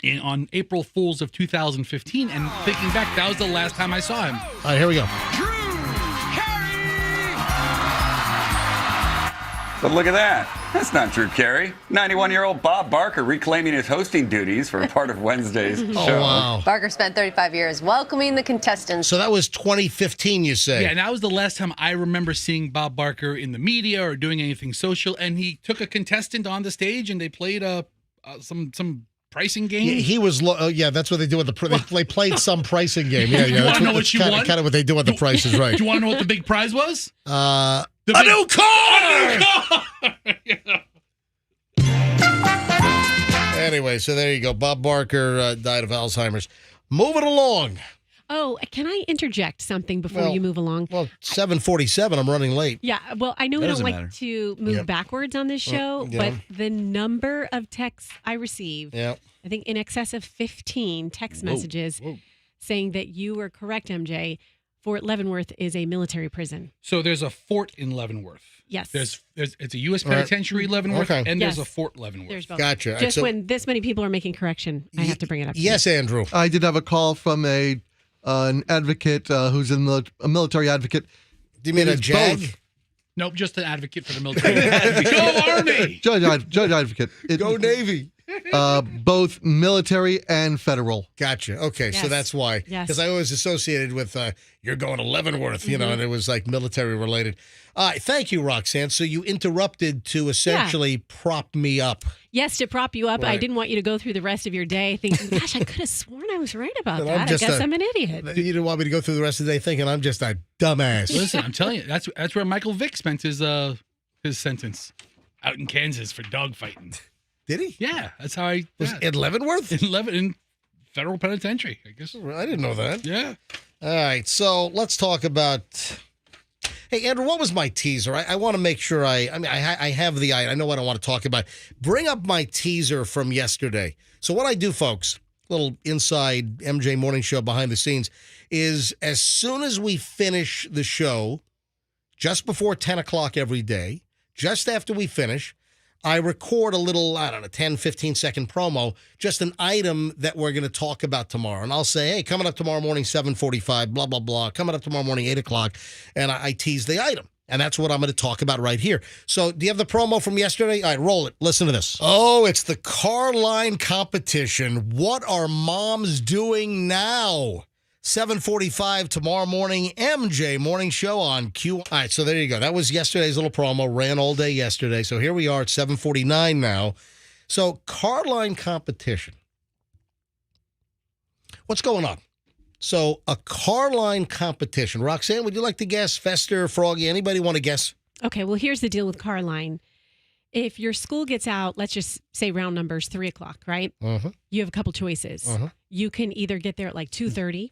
April Fools of 2015. And thinking back, that was the last time I saw him. All right, here we go. But look at that. That's not Drew Carey. 91-year-old Bob Barker reclaiming his hosting duties for a part of Wednesday's show. Oh, wow. Barker spent 35 years welcoming the contestants. So that was 2015, you say? Yeah, and that was the last time I remember seeing Bob Barker in the media or doing anything social. And he took a contestant on the stage, and they played some pricing game. Yeah, he was. That's what they do with they played some pricing game. Yeah. You want to know what you won? Kind of what they do with the Price is Right. Do you want to know what the big prize was? A new car! Anyway, so there you go. Bob Barker died of Alzheimer's. Moving along. Oh, can I interject something before you move along? Well, 7:47. I'm running late. Yeah, well, I know we don't doesn't like to move backwards on this show, but the number of texts I receive, I think in excess of 15 text messages saying that you were correct, MJ. Fort Leavenworth is a military prison. So there's a fort in Leavenworth. Yes. It's a U.S. penitentiary, Leavenworth, and there's a Fort Leavenworth. There's both. Gotcha. Just when this many people are making correction, I have to bring it up. Yes, Andrew. I did have a call from an advocate who's a military advocate. Do you mean a JAG? Both. Nope, just an advocate for the military. Go Army! Judge advocate. Go Navy. Both military and federal. Gotcha. Okay, so that's why. Because I always associated with you're going to Leavenworth, you know, and it was like military related. All right, thank you, Roxanne. So you interrupted to essentially prop me up. Yes, to prop you up. Right. I didn't want you to go through the rest of your day thinking, gosh, I could have sworn I was right about And that. I'm just I guess I'm an idiot. You didn't want me to go through the rest of the day thinking I'm just a dumbass. Listen, I'm telling you, that's where Michael Vick spent his sentence out in Kansas for dogfighting. Did he? Yeah, that's how I was in Leavenworth. In federal penitentiary, I guess. I didn't know that. Yeah. All right, so let's talk about. Hey, Andrew, what was my teaser? I want to make sure I have the I know what I want to talk about. Bring up my teaser from yesterday. So what I do, folks, little inside MJ Morning Show behind the scenes, is as soon as we finish the show, just before 10 o'clock every day, just after we finish, I record a little, 10, 15-second promo, just an item that we're going to talk about tomorrow. And I'll say, hey, coming up tomorrow morning, 7:45, blah, blah, blah. Coming up tomorrow morning, 8 o'clock. And I tease the item. And that's what I'm going to talk about right here. So do you have the promo from yesterday? All right, roll it. Listen to this. Oh, it's the car line competition. What are moms doing now? 7:45 tomorrow morning, MJ Morning Show on Q. All right, so there you go. That was yesterday's little promo. Ran all day yesterday. So here we are at 7:49 now. So car line competition. What's going on? So a car line competition. Roxanne, would you like to guess? Fester, Froggy, anybody want to guess? Okay, well, here's the deal with car line. If your school gets out, let's just say round numbers, 3 o'clock, right? You have a couple choices. You can either get there at like 2:30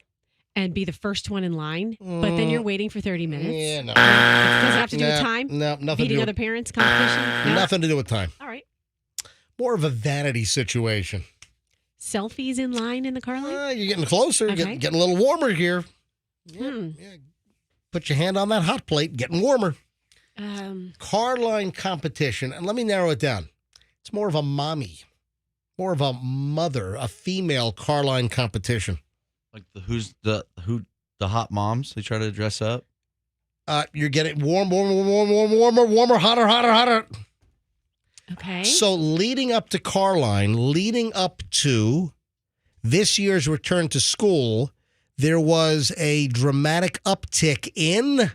and be the first one in line, but then you're waiting for 30 minutes. Yeah, no. It doesn't have to do with time? No, nothing Beating to do other parents, competition? No? Nothing to do with time. All right. More of a vanity situation. Selfies in line in the car line? You're getting closer. Okay. Getting a little warmer here. Yeah. Put your hand on that hot plate. Getting warmer. Car line competition. And let me narrow it down. It's more of a mommy. More of a mother. A female car line competition. Like the hot moms, they try to dress up. You're getting warmer, hotter. Okay. So leading up to car line, leading up to this year's return to school, there was a dramatic uptick in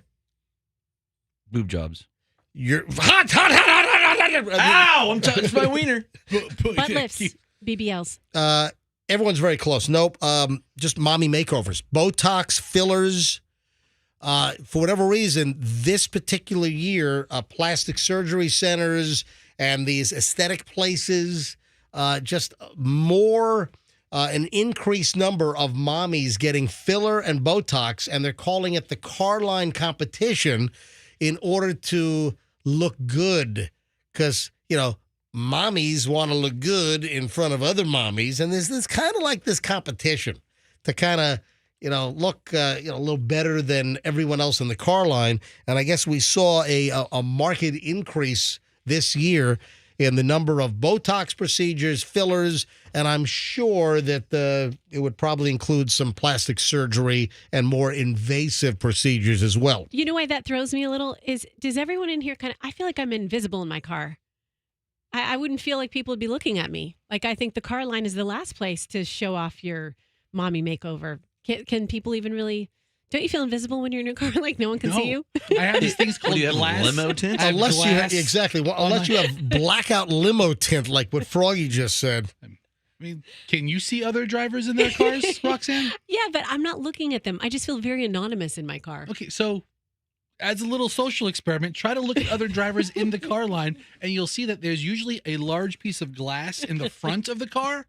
Boob jobs. your Ow! I'm touching my wiener. Butt lifts, BBLs. Everyone's very close. Nope. Just mommy makeovers, Botox, fillers. For whatever reason, this particular year, plastic surgery centers and these aesthetic places, just more, an increased number of mommies getting filler and Botox, and they're calling it the car line competition in order to look good. Because, mommies want to look good in front of other mommies, and there's this kind of like this competition to kind of, look, a little better than everyone else in the car line. And I guess we saw a marked increase this year in the number of Botox procedures, fillers, and I'm sure that it would probably include some plastic surgery and more invasive procedures as well. You know why that throws me a little? Does everyone in here I feel like I'm invisible in my car. I wouldn't feel like people would be looking at me. Like, I think the car line is the last place to show off your mommy makeover. Can people even really... Don't you feel invisible when you're in your car? Like, no one can see you? I have these things called glass. Limo tint? Unless you have, exactly. Well, unless you have blackout limo tint, like what Froggy just said. I mean, can you see other drivers in their cars, Roxanne? Yeah, but I'm not looking at them. I just feel very anonymous in my car. Okay, so as a little social experiment, try to look at other drivers in the car line, and you'll see that there's usually a large piece of glass in the front of the car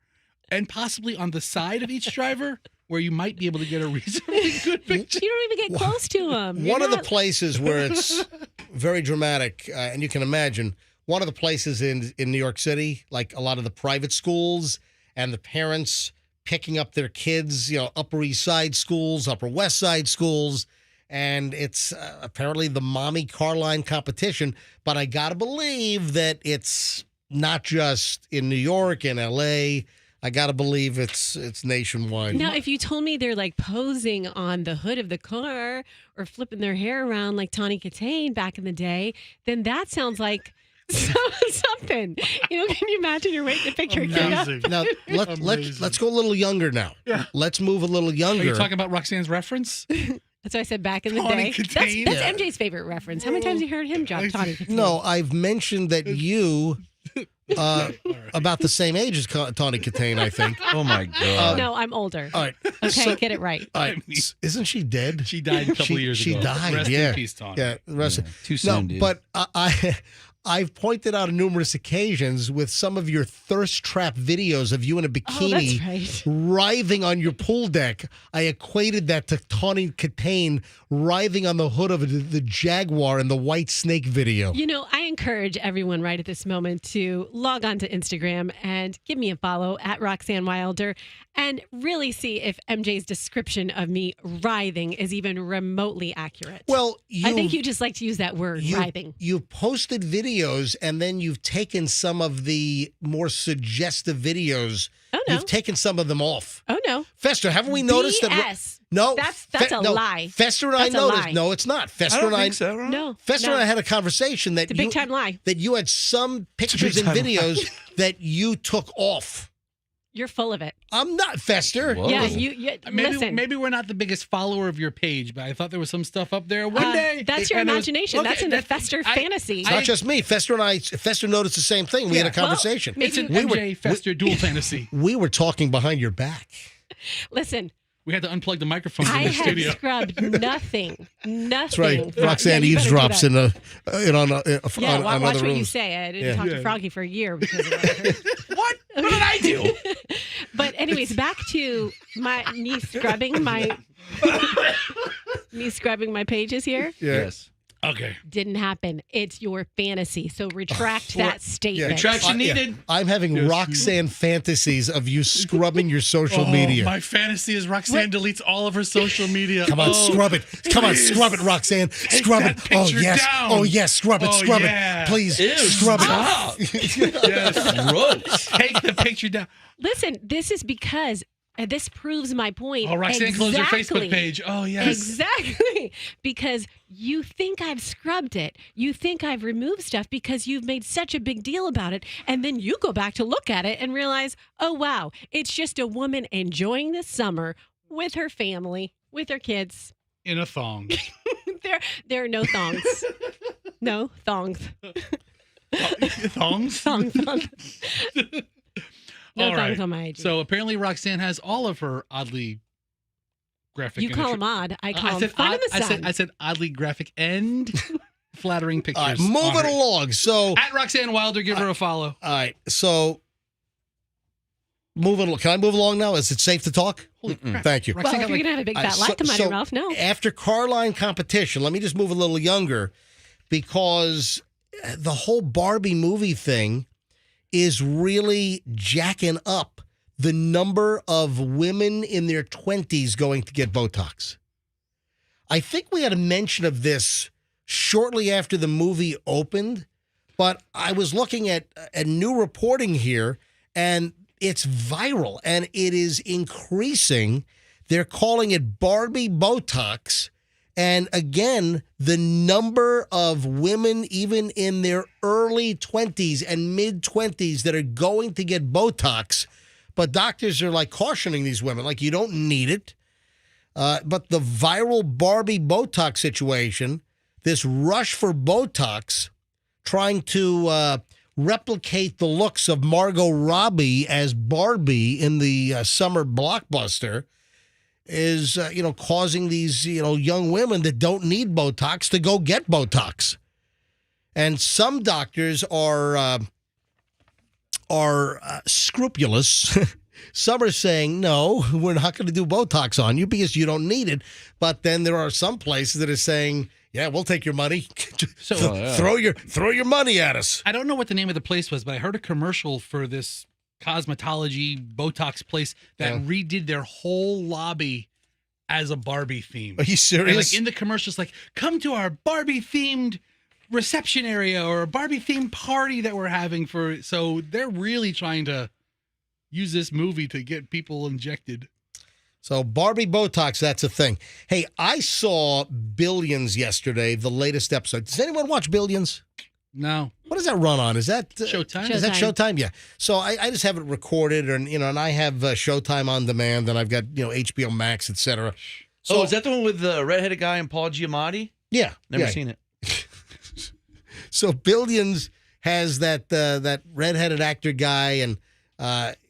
and possibly on the side of each driver where you might be able to get a reasonably good picture. You don't even get close to them. One of the places where it's very dramatic, and you can imagine, one of the places in New York City, like a lot of the private schools and the parents picking up their kids, Upper East Side schools, Upper West Side schools, and it's apparently the mommy car line competition. But I got to believe that it's not just in New York and L.A., I got to believe it's nationwide. Now, if you told me they're like posing on the hood of the car or flipping their hair around like Tawny Katane back in the day, then that sounds like something. Can you imagine you're waiting to pick your kid up? Now, let's go a little younger now. Yeah. Let's move a little younger. Are you talking about Roxanne's reference? That's what I said back in the Tawny day. Katane? That's MJ's favorite reference. How many times have you heard him drop Tawny Katane? No, I've mentioned that you... about the same age as Tawny Katane, I think. Oh, my God. No, I'm older. All right. Okay, get it right. All right. Isn't she dead? She died a couple years ago. She died, Rest yeah. in peace, Tawny. Yeah, Too soon, dude. But I've pointed out on numerous occasions with some of your thirst trap videos of you in a bikini writhing on your pool deck. I equated that to Tawny Katane writhing on the hood of the Jaguar in the White Snake video. I encourage everyone right at this moment to log on to Instagram and give me a follow at Roxanne Wilder and really see if MJ's description of me writhing is even remotely accurate. Well, I think you just like to use that word, writhing. You've posted videos and then you've taken some of the more suggestive videos. Oh, no. You've taken some of them off. Oh, no. Fester, haven't we noticed that? BS. No. That's a lie. Fester and That's I a noticed. lie. No, it's not. Fester I don't and think so. Right? No. Fester and I had a conversation that it's a big time lie. That you had some pictures and videos that you took off. You're full of it. I'm not, Fester. Whoa. Yeah, you listen. Maybe we're not the biggest follower of your page, but I thought there was some stuff up there one day. That's your imagination. That's in the Fester fantasy. It's not just me. Fester noticed the same thing. We had a conversation. It's an MJ Fester dual fantasy. We were talking behind your back. Listen. We had to unplug the microphone I in the had studio. scrubbed nothing. That's right. Roxanne eavesdrops in watch another what room. you say. I didn't talk to Froggy for a year because of that. What did I do? But anyways, back to me scrubbing my pages here. Yes. Okay. Didn't happen. It's your fantasy. So retract that statement. Retraction needed. I'm having Roxanne fantasies of you scrubbing your social media. My fantasy is Roxanne deletes all of her social media. Come on, scrub it. Come on, scrub it, Roxanne. Scrub it. Oh, yes. Down. Oh, yes. Scrub it. Scrub it. Please. Scrub it. Yes. Gross. Take the picture down. Listen, this is because And this proves my point. Oh, Roxanne closed her Facebook page. Oh, yes. Exactly. Because you think I've scrubbed it. You think I've removed stuff because you've made such a big deal about it. And then you go back to look at it and realize, oh, wow, it's just a woman enjoying the summer with her family, with her kids. In a thong. There are no thongs. No thongs. Thongs? Thongs. No All thongs right. on my IG. So apparently Roxanne has all of her oddly graphic. You call them odd. I call them fun in the sun. I said oddly graphic and flattering pictures. All right, moving along. So at Roxanne Wilder, give her a follow. All right. So moving. Can I move along now? Is it safe to talk? Holy crap. Thank you. Well, if you're going to have a big fat laugh come out of your mouth, no. After Carline competition, let me just move a little younger because the whole Barbie movie thing is really jacking up the number of women in their 20s going to get Botox. I think we had a mention of this shortly after the movie opened, but I was looking at a new reporting here, and it's viral, and it is increasing. They're calling it Barbie Botox. And again, the number of women, even in their early 20s and mid-20s, that are going to get Botox. But doctors are like cautioning these women, like, you don't need it. But the viral Barbie Botox situation, this rush for Botox, trying to replicate the looks of Margot Robbie as Barbie in the summer blockbuster, is, causing these, young women that don't need Botox to go get Botox. And some doctors are scrupulous. Some are saying, no, we're not going to do Botox on you because you don't need it. But then there are some places that are saying, yeah, we'll take your money. So throw your money at us. I don't know what the name of the place was, but I heard a commercial for this cosmetology Botox place that redid their whole lobby as a Barbie theme. Are you serious? And in the commercials, come to our Barbie themed reception area or a Barbie themed party that we're having so they're really trying to use this movie to get people injected. So Barbie Botox, that's a thing. Hey, I saw Billions yesterday, the latest episode. Does anyone watch Billions? No. What does that run on? Is that Showtime? Is that Showtime? Yeah. So I just have it recorded, and I have Showtime on demand, and I've got HBO Max, etc. So is that the one with the redheaded guy and Paul Giamatti? Yeah. Never seen it. So Billions has that redheaded actor guy, and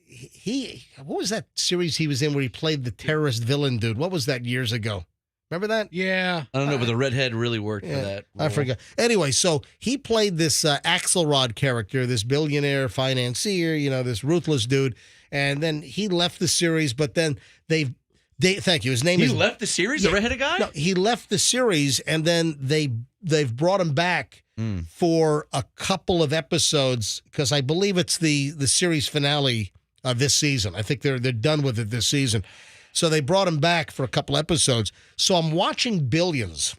he what was that series he was in where he played the terrorist villain dude? What was that years ago? Remember that? Yeah. I don't know, but the redhead really worked for that role. I forgot. Anyway, so he played this Axelrod character, this billionaire financier, this ruthless dude, and then he left the series, but then thank you. His name is... He left the series, the redheaded guy? No, he left the series, and then they've brought him back for a couple of episodes, because I believe it's the series finale this season. I think they're done with it this season. So they brought him back for a couple episodes. So I'm watching Billions,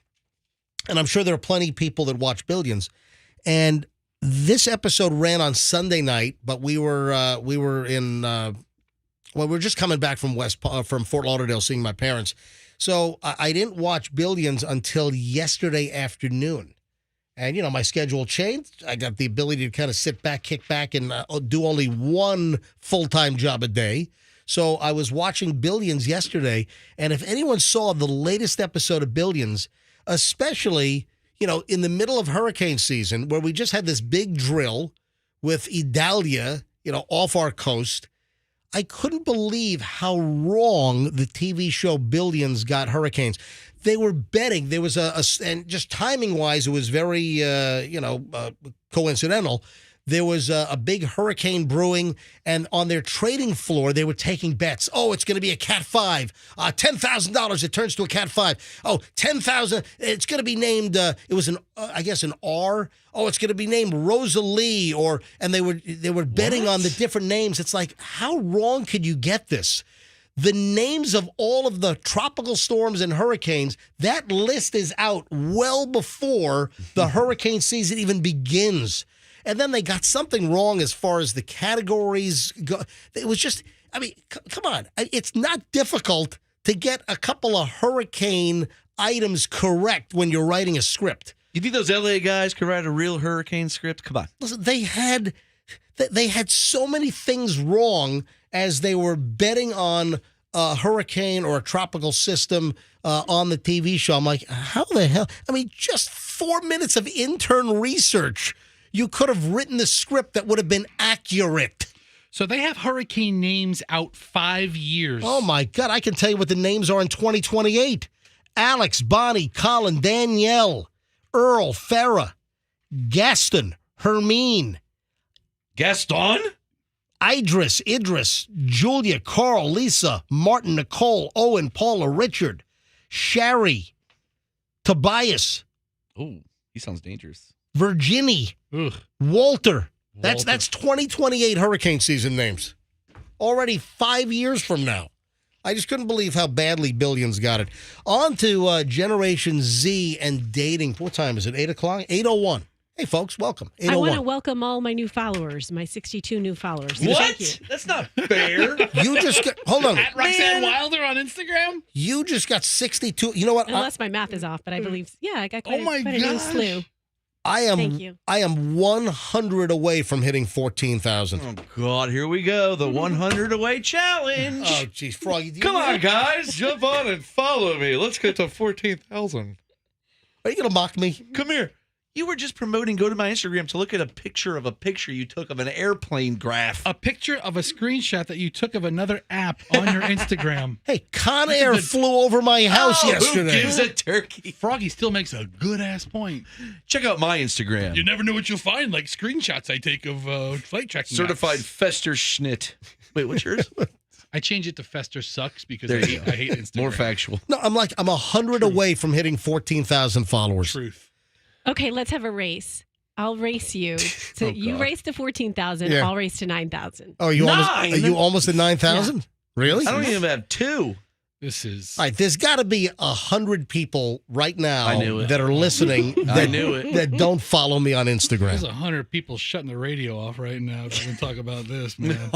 and I'm sure there are plenty of people that watch Billions. And this episode ran on Sunday night, but we were in we were just coming back from from Fort Lauderdale, seeing my parents. So I didn't watch Billions until yesterday afternoon. And, my schedule changed. I got the ability to kind of sit back, kick back, and do only one full-time job a day. So I was watching Billions yesterday, and if anyone saw the latest episode of Billions, especially, in the middle of hurricane season, where we just had this big drill with Idalia, off our coast, I couldn't believe how wrong the TV show Billions got hurricanes. They were betting. There was and just timing-wise, it was very, coincidental. There was a big hurricane brewing, and on their trading floor, they were taking bets. Oh, it's going to be a Cat 5. $10,000, it turns to a Cat 5. Oh, $10,000, it's going to be named, it was an R. Oh, it's going to be named Rosalie, and they were betting on the different names. It's like, how wrong could you get this? The names of all of the tropical storms and hurricanes, that list is out well before the hurricane season even begins. And then they got something wrong as far as the categories go. It was just, I mean, come on. It's not difficult to get a couple of hurricane items correct when you're writing a script. You think those LA guys could write a real hurricane script? Come on. Listen, they had so many things wrong as they were betting on a hurricane or a tropical system on the TV show. I'm like, how the hell? I mean, just 4 minutes of intern research. You could have written the script that would have been accurate. So they have hurricane names out 5 years. Oh, my God. I can tell you what the names are in 2028. Alex, Bonnie, Colin, Danielle, Earl, Farah, Gaston, Hermine. Gaston? Idris, Julia, Carl, Lisa, Martin, Nicole, Owen, Paula, Richard, Sherry, Tobias. Oh, he sounds dangerous. Virginie, Walter. That's 2028 hurricane season names. Already 5 years from now. I just couldn't believe how badly Billions got it. On to Generation Z and dating. What time is it? 8 o'clock? 8:01. Hey, folks, welcome. I want to welcome all my new followers, my 62 new followers. What? Thank you. That's not fair. You just got, hold on. At Roxanne Wilder on Instagram? You just got 62. You know what? Unless my math is off, but I believe, I got quite, my quite a new gosh. slew. Thank you. I am 100 away from hitting 14,000. Oh, God, here we go. The 100 away challenge. Oh, geez, Froggy. Come on, guys. Jump on and follow me. Let's get to 14,000. Are you going to mock me? Come here. You were just promoting go to my Instagram to look at a picture you took of an airplane graph. A picture of a screenshot that you took of another app on your Instagram. Hey, Conair flew over my house yesterday. Who gives a turkey? Froggy still makes a good-ass point. Check out my Instagram. You never know what you'll find, like screenshots I take of flight tracking Certified apps. Fester Schnitt. Wait, what's yours? I change it to Fester Sucks because There I you hate go. Instagram. More factual. No, I'm 100 away from hitting 14,000 followers. Truth. Okay, let's have a race. I'll race you. So you race to 14,000. Yeah. I'll race to 9,000. Oh, are you almost at 9,000? Really? I don't even have 2. This is... All right, there's got to be 100 people right now I knew it. that are listening I knew it. that don't follow me on There's Instagram. 100 people shutting the radio off right now if we can talk about this, man.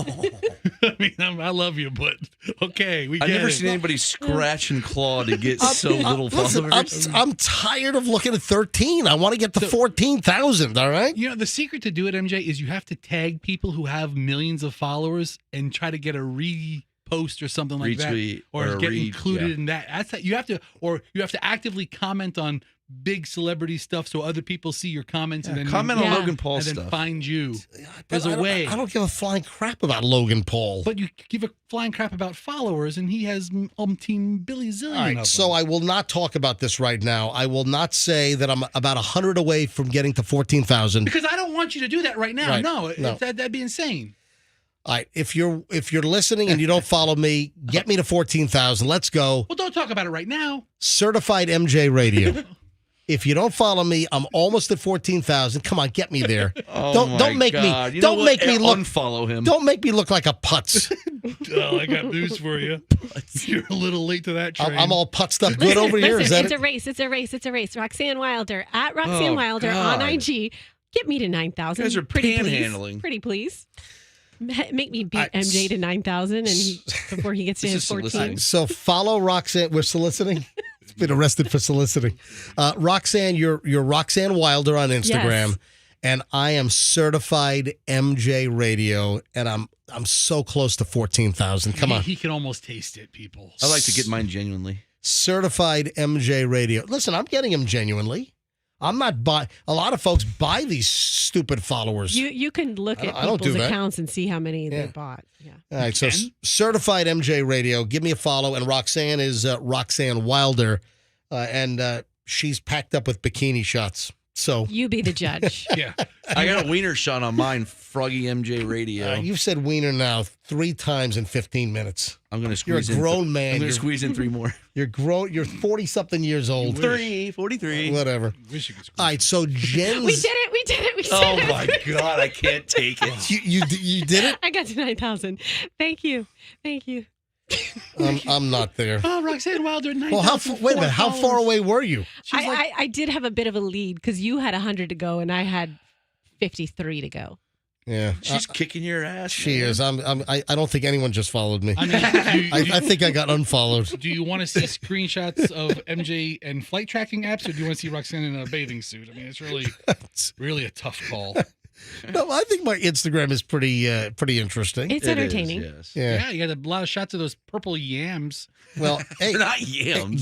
I mean, I love you, but okay, we I've get never it. seen anybody scratch and claw to get so little Listen, followers. I'm tired of looking at 13. I want to get to 14,000, all right? You know, the secret to do it, MJ, is you have to tag people who have millions of followers and try to get a repost or something like Retweet that, or or get read, included yeah. in that. That's how, you have to actively comment on big celebrity stuff so other people see your comments and then Comment on Logan Paul and stuff. then find you. But There's a way. I don't give a flying crap about Logan Paul. But you give a flying crap about followers, and he has umpteen billy zillion All right, of so them. I will not talk about this right now. I will not say that I'm about 100 away from getting to 14,000. Because I don't want you to do that right now. Right. No, No. that'd be insane. All right, if you're listening and you don't follow me, get me to 14,000. Let's go. Well, don't talk about it right now. Certified MJ Radio. If you don't follow me, I'm almost at 14,000. Come on, get me there. Don't make God. me You know don't what? make me look Unfollow him. Don't make me look like a putz. Oh, I got news for you. You're a little late to that train. I'm all putzed up good over here. Is that it's it? a race. It's a race. It's a race. Roxanne Wilder at Roxanne Wilder on God. IG. Get me to 9,000. You guys are Pretty panhandling. Please. Pretty please. Make me beat MJ to 9,000 and before he gets to his 14. So follow Roxanne. We're soliciting. It's been arrested for soliciting. Roxanne, you're Roxanne Wilder on Instagram, Yes. and I am certified MJ Radio, and I'm so close to 14,000. Come on, He can almost taste it, people. I like to get mine genuinely. certified MJ Radio. Listen, I'm getting them genuinely. I'm not buy. A lot of folks buy these stupid followers. You can look at I don't do people's that. accounts and see how many they bought. Yeah. All right, so certified MJ Radio. Give me a follow. And Roxanne is Roxanne Wilder, and she's packed up with bikini shots. So You be the judge. Yeah. I got a wiener shot on mine, Froggy MJ Radio. you've said wiener now 3 times in 15 minutes. I'm going to You're a squeeze in. grown man. I'm going You're- to squeeze in 3 more. You're grown. You're 40-something years old. 43. Whatever. Wish you could All right, so Jen's. We did it. We did it. We did Oh it. my God, I can't take it. You did it? I got to 9,000. Thank you. Thank you. I'm not there. Oh, Roxanne Wilder, 9,000. Well, wait a minute. How far away were you? I did have a bit of a lead because you had 100 to go and I had 53 to go. Yeah. She's kicking your ass. She man. is. I don't think anyone just followed me. I mean, I think I got unfollowed. do you want to see screenshots of MJ and flight tracking apps, or do you want to see Roxanne in a bathing suit? I mean, it's really a tough call. No, I think my Instagram is pretty interesting. It's entertaining. Yes. Yeah, you got a lot of shots of those purple yams. Well, hey, Not yams.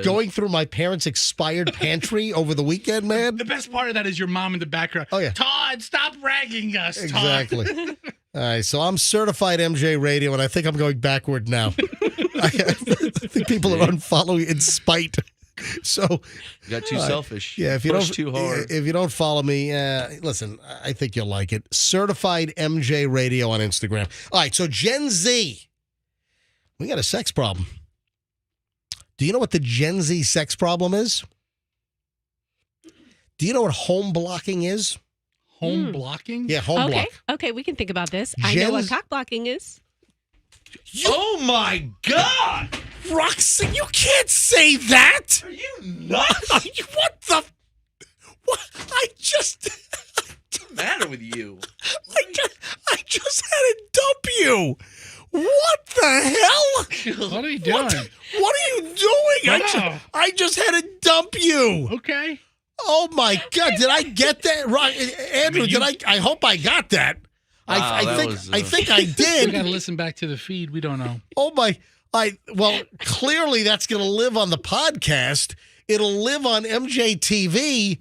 going through my parents' expired pantry over the weekend, man. The best part of that is your mom in the background. Oh, yeah. Todd, stop ragging us, Todd. Exactly. All right, so I'm certified MJ Radio, and I think I'm going backward now. I think people are unfollowing in spite. So You got too selfish. Yeah, if you Push don't too hard. if you don't follow me, listen, I think you'll like it. Certified MJ Radio on Instagram. All right, so Gen Z, we got a sex problem. Do you know what the Gen Z sex problem is? Do you know what home blocking is? Home blocking? Yeah, home block. Okay, we can think about this. I know what cock blocking is. Oh my God! Roxanne, you can't say that. Are you nuts? What the? What? What's the matter with you? I just had to dump you. What the hell? What are you doing? What are you doing? I just had to dump you. Okay. Oh my God! Did I get that right, Andrew? I hope I got that. I think I did. We got to listen back to the feed. We don't know. Oh my! Well, clearly that's going to live on the podcast. It'll live on MJTV.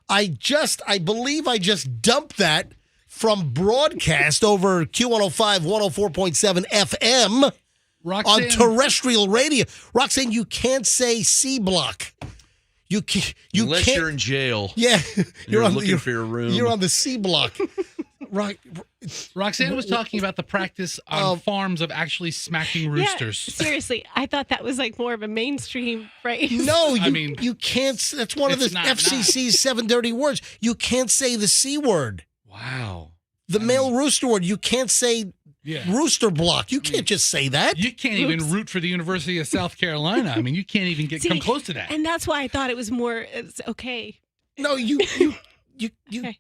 I believe I just dumped that from broadcast over Q105, 104.7 FM Roxanne, on terrestrial radio. Roxanne, you can't say C block. Unless you're in jail. Yeah, You're looking for your room. You're on the C block. Right. Roxanne was talking about the practice on farms of actually smacking roosters. Yeah, seriously, I thought that was like more of a mainstream phrase. No, you can't. That's one of the FCC's 7 dirty words. You can't say the C word. Wow. The male rooster word. You can't say rooster block. You can't just say that. You can't even root for the University of South Carolina. I mean, you can't even come close to that. And that's why I thought it was more. It's okay. No, okay.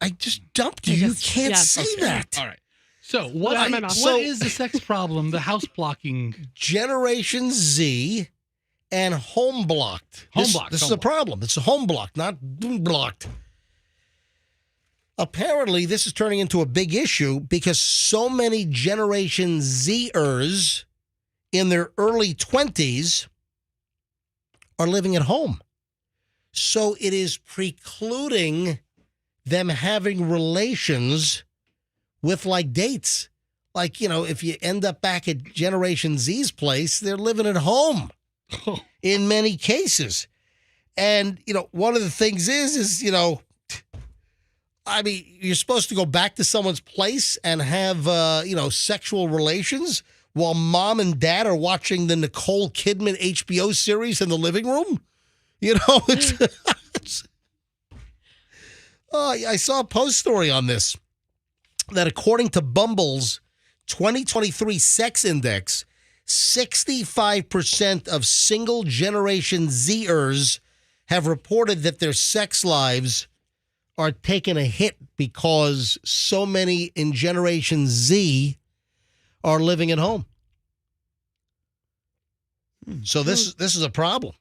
I just dumped you. You can't say that. All right. So what is the sex problem? The house blocking. Generation Z and home blocked. This is a problem. It's a home block, not blocked. Apparently, this is turning into a big issue because so many Generation Zers in their early 20s are living at home. So it is precluding them having relations with like dates. Like, if you end up back at Generation Z's place, they're living at home in many cases. And, one of the things is, I mean, you're supposed to go back to someone's place and have, sexual relations while mom and dad are watching the Nicole Kidman HBO series in the living room. I saw a post story on this that according to Bumble's 2023 Sex Index, 65% of single Generation Zers have reported that their sex lives are taking a hit because so many in Generation Z are living at home. So this is a problem.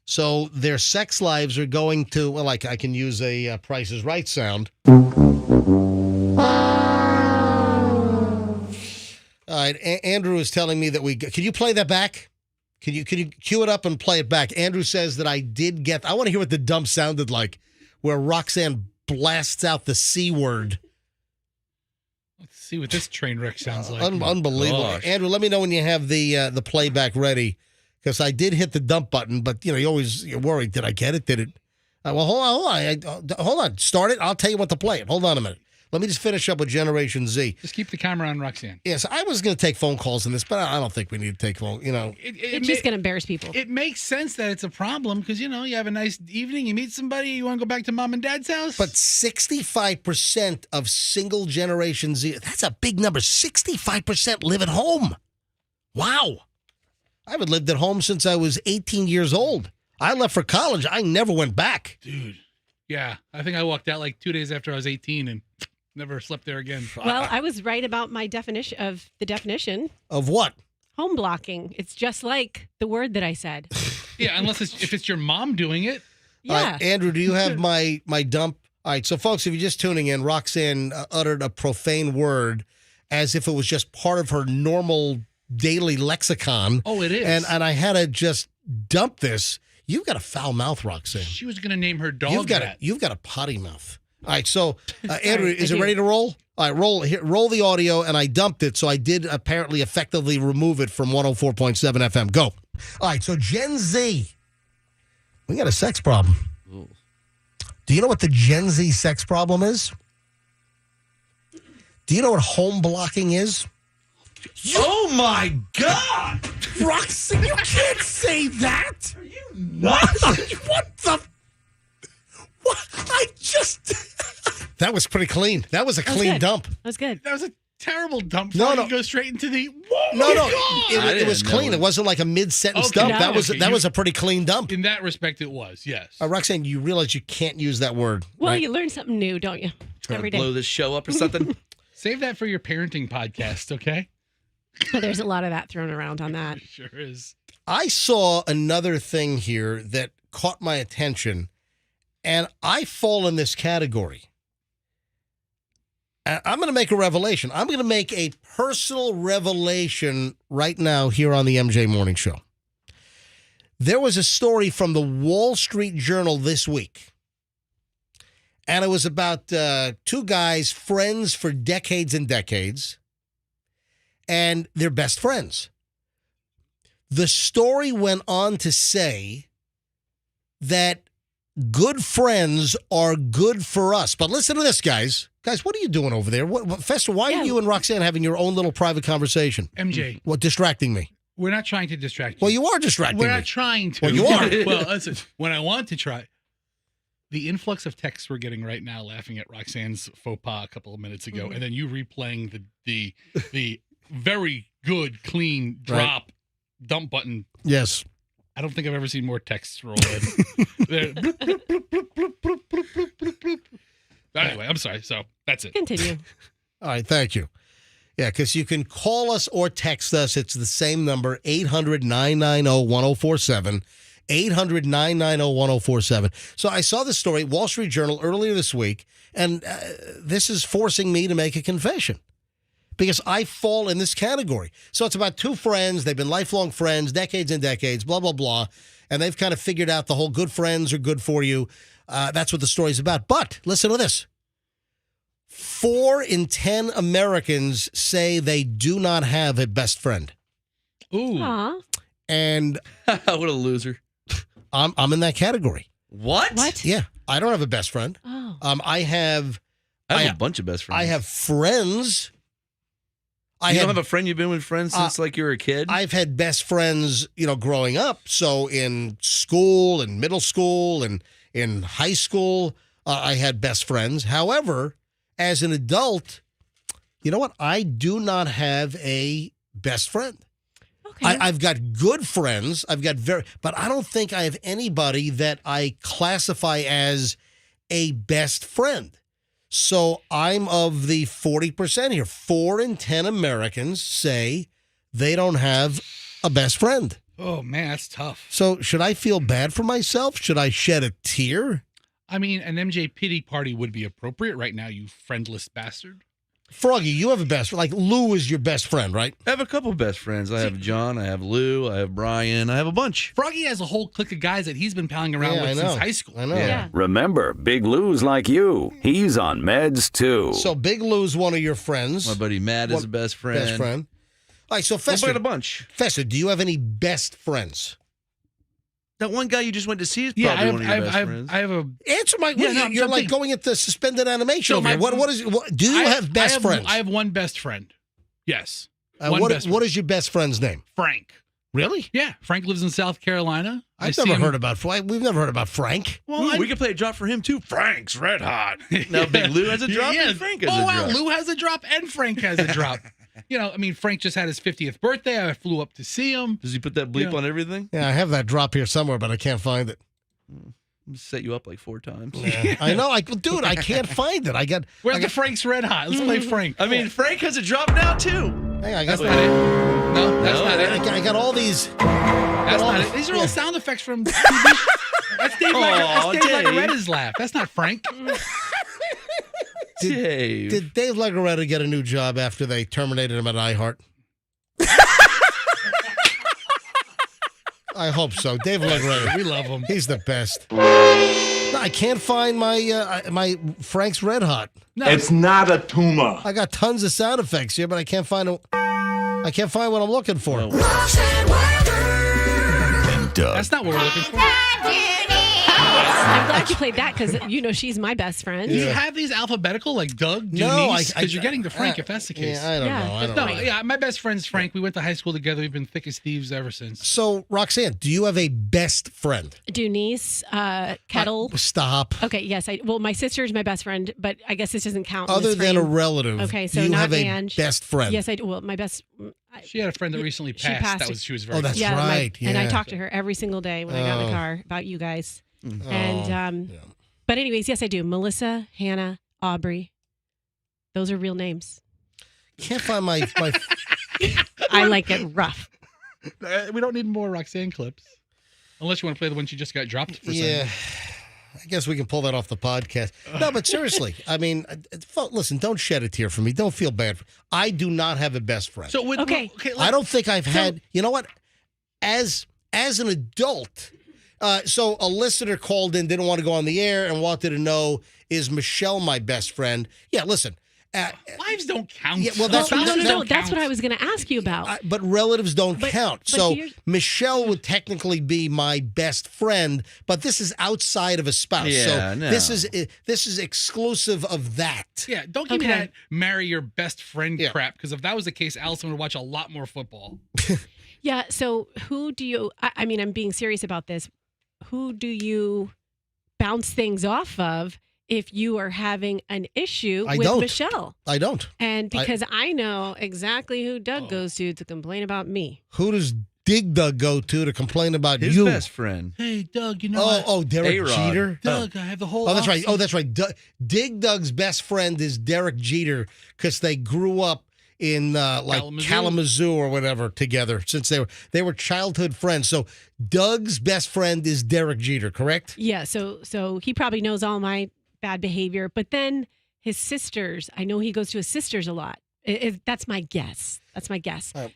So their sex lives are going to, well, like I can use a Price is Right sound. All right, Andrew is telling me that can you play that back? Can you cue it up and play it back? Andrew says that I did get, I want to hear what the dump sounded like, where Roxanne blasts out the C word. Let's see what this train wreck sounds like. Unbelievable. Gosh. Andrew, let me know when you have the playback ready, because I did hit the dump button, but you're worried. Did I get it? Did it? Well, hold on. Start it. I'll tell you what to play it. Hold on a minute. Let me just finish up with Generation Z. Just keep the camera on Roxanne. Yes, I was going to take phone calls in this, but I don't think we need to take phone. It's just going to embarrass people. It makes sense that it's a problem because, you have a nice evening, you meet somebody, you want to go back to mom and dad's house. But 65% of single Generation Z, that's a big number. 65% live at home. Wow. I haven't lived at home since I was 18 years old. I left for college. I never went back. Dude. Yeah. I think I walked out like 2 days after I was 18 and Never slept there again. Well, I was right about my definition Of what? home blocking. It's just like the word that I said. Yeah, unless if it's your mom doing it. All right, Andrew, do you have my dump? All right, so folks, if you're just tuning in, Roxanne uttered a profane word as if it was just part of her normal daily lexicon. Oh, it is. And I had to just dump this. You've got a foul mouth, Roxanne. She was going to name her dog You've got a potty mouth. All right, so Andrew, is it ready to roll? All right, roll the audio, and I dumped it, so I did apparently effectively remove it from 104.7 FM. Go. All right, so Gen Z, we got a sex problem. Ooh. Do you know what the Gen Z sex problem is? Do you know what home blocking is? Oh, my God! Roxanne, you can't say that! Are you nuts? What the... What? I just... That was pretty clean. That was a clean dump. That was good. That was a terrible dump. No. Go straight into the... No. It was clean. It wasn't like a mid-sentence dump. No. That was a pretty clean dump. In that respect, it was, yes. Roxanne, you realize you can't use that word, Well, right? you learn something new, don't you? Every day. Blow this show up or something? Save that for your parenting podcast, okay? There's a lot of that thrown around on that. Sure is. I saw another thing here that caught my attention, and I fall in this category. I'm going to make a revelation. I'm going to make a personal revelation right now here on the MJ Morning Show. There was a story from the Wall Street Journal this week, and it was about two guys, friends for decades and decades, and they're best friends. The story went on to say that good friends are good for us. But listen to this, guys. Guys, what are you doing over there? Fester, why are you and Roxanne having your own little private conversation? MJ. What, distracting me? We're not trying to distract you. Well, you are distracting me. We're not trying to. Well, you are. Well, listen, when I want to try... The influx of texts we're getting right now laughing at Roxanne's faux pas a couple of minutes ago, and then you replaying the very good, clean drop dump button. Yes. I don't think I've ever seen more texts roll in. Anyway, I'm sorry. So that's it. Continue. All right, thank you. Yeah, because you can call us or text us. It's the same number, 800-990-1047. 800-990-1047. So I saw this story, Wall Street Journal, earlier this week, and this is forcing me to make a confession because I fall in this category. So it's about two friends. They've been lifelong friends, decades and decades, blah, blah, blah, and they've kind of figured out the whole good friends are good for you. That's what the story's about. But listen to this. 4 in 10 Americans say they do not have a best friend. Ooh. Aww. And what a loser. I'm in that category. What? Yeah, I don't have a best friend. Oh. I have a bunch of best friends. I have friends. You don't have a friend you've been with friends since like you were a kid? I've had best friends, growing up. So in school and middle school and in high school, I had best friends. However, as an adult, you know what? I do not have a best friend. Okay. I've got good friends. But I don't think I have anybody that I classify as a best friend. So I'm of the 40% here. 4 in 10 Americans say they don't have a best friend. Oh, man, that's tough. So should I feel bad for myself? Should I shed a tear? I mean, an MJ pity party would be appropriate right now, you friendless bastard. Froggy, you have a best friend. Like Lou is your best friend, right? I have a couple best friends. I have John, I have Lou, I have Brian, I have a bunch. Froggy has a whole clique of guys that he's been palling around with since high school. I know. Yeah. Remember, Big Lou's like you. He's on meds too. So Big Lou's one of your friends. My buddy Matt is a best friend. Best friend. All right, so Fester. I've got a bunch. Fester, do you have any best friends? That one guy you just went to see is probably one of your best friends. I have a... Answer my... Yeah, you're like going at the suspended animation So over here. Do you have best friends? I have one best friend. Yes. What is your best friend's name? Frank. Really? Yeah. Frank lives in South Carolina. We've never heard about Frank. Well, we could play a drop for him too. Frank's red hot. Now Big Lou has a drop and Frank has a drop. Wow, Lou has a drop and Frank has a drop. Frank just had his 50th birthday. I flew up to see him. Does he put that bleep on everything? Yeah, I have that drop here somewhere, but I can't find it. Set you up like 4 times. Yeah. I know. Dude, I can't find it. Where's the Frank's Red Hot? Let's play Frank. I mean, Frank has a drop now too. Hey, That's not it. No, that's not it. I got all these. That's not it. These are all sound effects from TV. That's Dave Legaretta's laugh. That's not Frank. Did Dave Legaretta get a new job after they terminated him at iHeart? I hope so. Dave Legaretta. We love him. He's the best. No, I can't find my Frank's Red Hot. No. It's not a tumor. I got tons of sound effects here, but I can't find what I'm looking for. No. That's not what we're looking for. I'm glad you played that because she's my best friend. Do you have these alphabetical like Doug, Denise? Because you're getting to Frank if that's the case. Yeah, I don't know. Yeah, my best friend's Frank. We went to high school together. We've been thick as thieves ever since. So, Roxanne, do you have a best friend? Denise, Kettle. Stop. Okay, yes. My sister is my best friend, but I guess this doesn't count. Other than a relative, okay, so do you not have a Ange. best friend? Yes, I do. Well, my best. She had a friend that recently passed. She was very. Oh, that's yeah, right. And I talked to her every single day when I got in the car about you guys. And but anyways, yes, I do. Melissa, Hannah, Aubrey. Those are real names. Can't find my. I like it rough. We don't need more Roxanne clips, unless you want to play the one she just got dropped for. Yeah. I guess we can pull that off the podcast. No, but seriously, I mean, listen, don't shed a tear for me. Don't feel bad. I do not have a best friend. So I don't think I've had. You know what? As an adult. So a listener called in, didn't want to go on the air, and wanted to know, is Michelle my best friend? Yeah, listen. Wives don't count. Yeah, well, that's no. That's what I was going to ask you about. But relatives don't count. So Michelle would technically be my best friend, but this is outside of a spouse. Yeah, so this is exclusive of that. Yeah, don't give me that marry your best friend crap, because if that was the case, Allison would watch a lot more football. Yeah, so who do you, I mean, I'm being serious about this. Who do you bounce things off of if you are having an issue with Michelle? I don't. And because I know exactly who Doug goes to complain about me. Who does Dig Doug go to complain about his you? His best friend. Hey, Doug, you know Derek A-Rod. Jeter? Doug, I have the whole that's right. Oh, that's right. Dig Doug's best friend is Derek Jeter because they grew up in Kalamazoo or whatever together since they were childhood friends. So Doug's best friend is Derek Jeter, correct? Yeah, so he probably knows all my bad behavior, but then his sisters, I know he goes to his sisters a lot. That's my guess.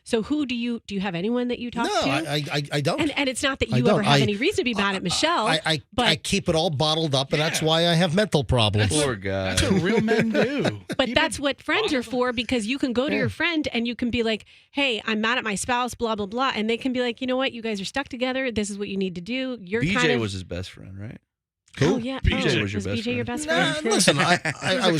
So who do you have anyone that you talk to? No, I don't. And it's not that you ever have any reason to be mad at Michelle. I keep it all bottled up, and that's why I have mental problems. Poor guy. That's what real men do. But that's what friends are for, because you can go to your friend and you can be like, hey, I'm mad at my spouse, blah, blah, blah. And they can be like, you know what? You guys are stuck together. This is what you need to do. BJ was his best friend, right? Cool. Oh, yeah. BJ was your best BJ friend. your best friend? Listen, I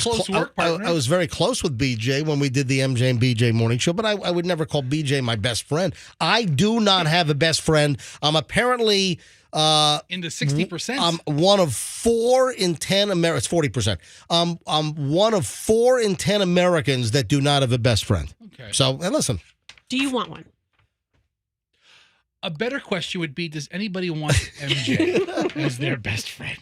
was very close with BJ when we did the MJ and BJ morning show, but I would never call BJ my best friend. I do not have a best friend. I'm apparently in the 60%. I'm one of 4 in 10 Americans. It's 40%. I'm one of 4 in 10 Americans that do not have a best friend. Okay. So, and listen. Do you want one? A better question would be, does anybody want MJ as their best friend?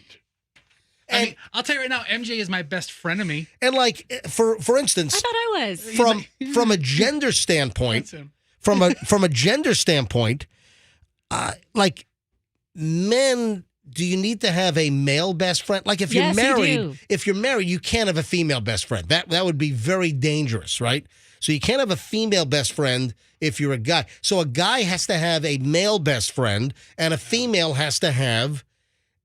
I mean, I'll tell you right now, MJ is my best frenemy. And like, for instance, I thought I was. From a gender standpoint, from a gender standpoint, like men, do you need to have a male best friend? Like if you're married, you can't have a female best friend. That would be very dangerous, right? So you can't have a female best friend if you're a guy. So a guy has to have a male best friend, and a female has to have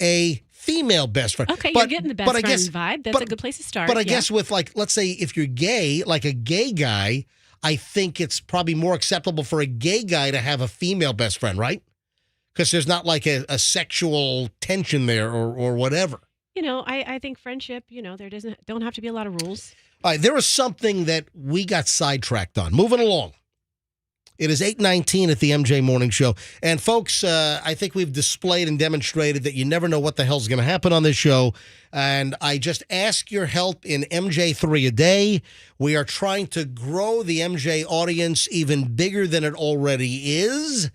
a female best friend. Okay, you're getting the best friend vibe. That's a good place to start. But I guess with, like, let's say if you're gay, like a gay guy, I think it's probably more acceptable for a gay guy to have a female best friend, right? Because there's not like a sexual tension there or whatever. You know, I think friendship, there don't have to be a lot of rules. All right, there was something that we got sidetracked on. Moving along. It is 8:19 at the MJ Morning Show. And folks, I think we've displayed and demonstrated that you never know what the hell's going to happen on this show. And I just ask your help in MJ3 a day. We are trying to grow the MJ audience even bigger than it already is.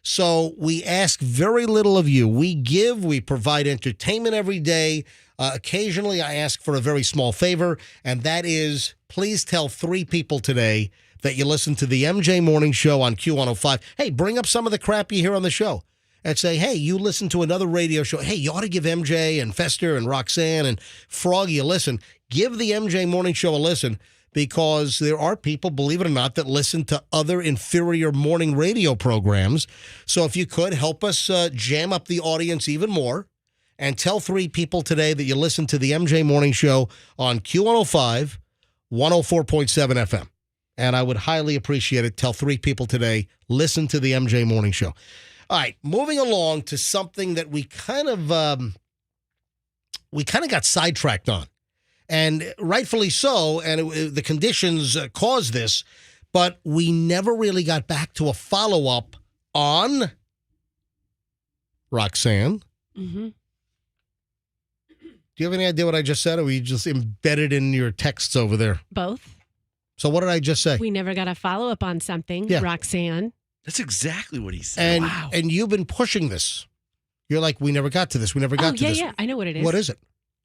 So we ask very little of you. We give, we provide entertainment every day. Occasionally, I ask for a very small favor, and that is please tell 3 people today that you listen to the MJ Morning Show on Q105. Hey, bring up some of the crap you hear on the show and say, hey, you listen to another radio show. Hey, you ought to give MJ and Fester and Roxanne and Froggy a listen. Give the MJ Morning Show a listen, because there are people, believe it or not, that listen to other inferior morning radio programs. So if you could help us jam up the audience even more and tell 3 people today that you listen to the MJ Morning Show on Q105, 104.7 FM. And I would highly appreciate it. Tell 3 people today, listen to the MJ Morning Show. All right, moving along to something that we kind of got sidetracked on. And rightfully so, and the conditions caused this, but we never really got back to a follow-up on Roxanne. Mm-hmm. Do you have any idea what I just said, or were you just embedded in your texts over there? Both. So what did I just say? We never got a follow-up on something, Yeah. Roxanne. That's exactly what he said. Wow. And you've been pushing this. You're like, we never got to this. We never got to this. Yeah, I know what it is. What is it?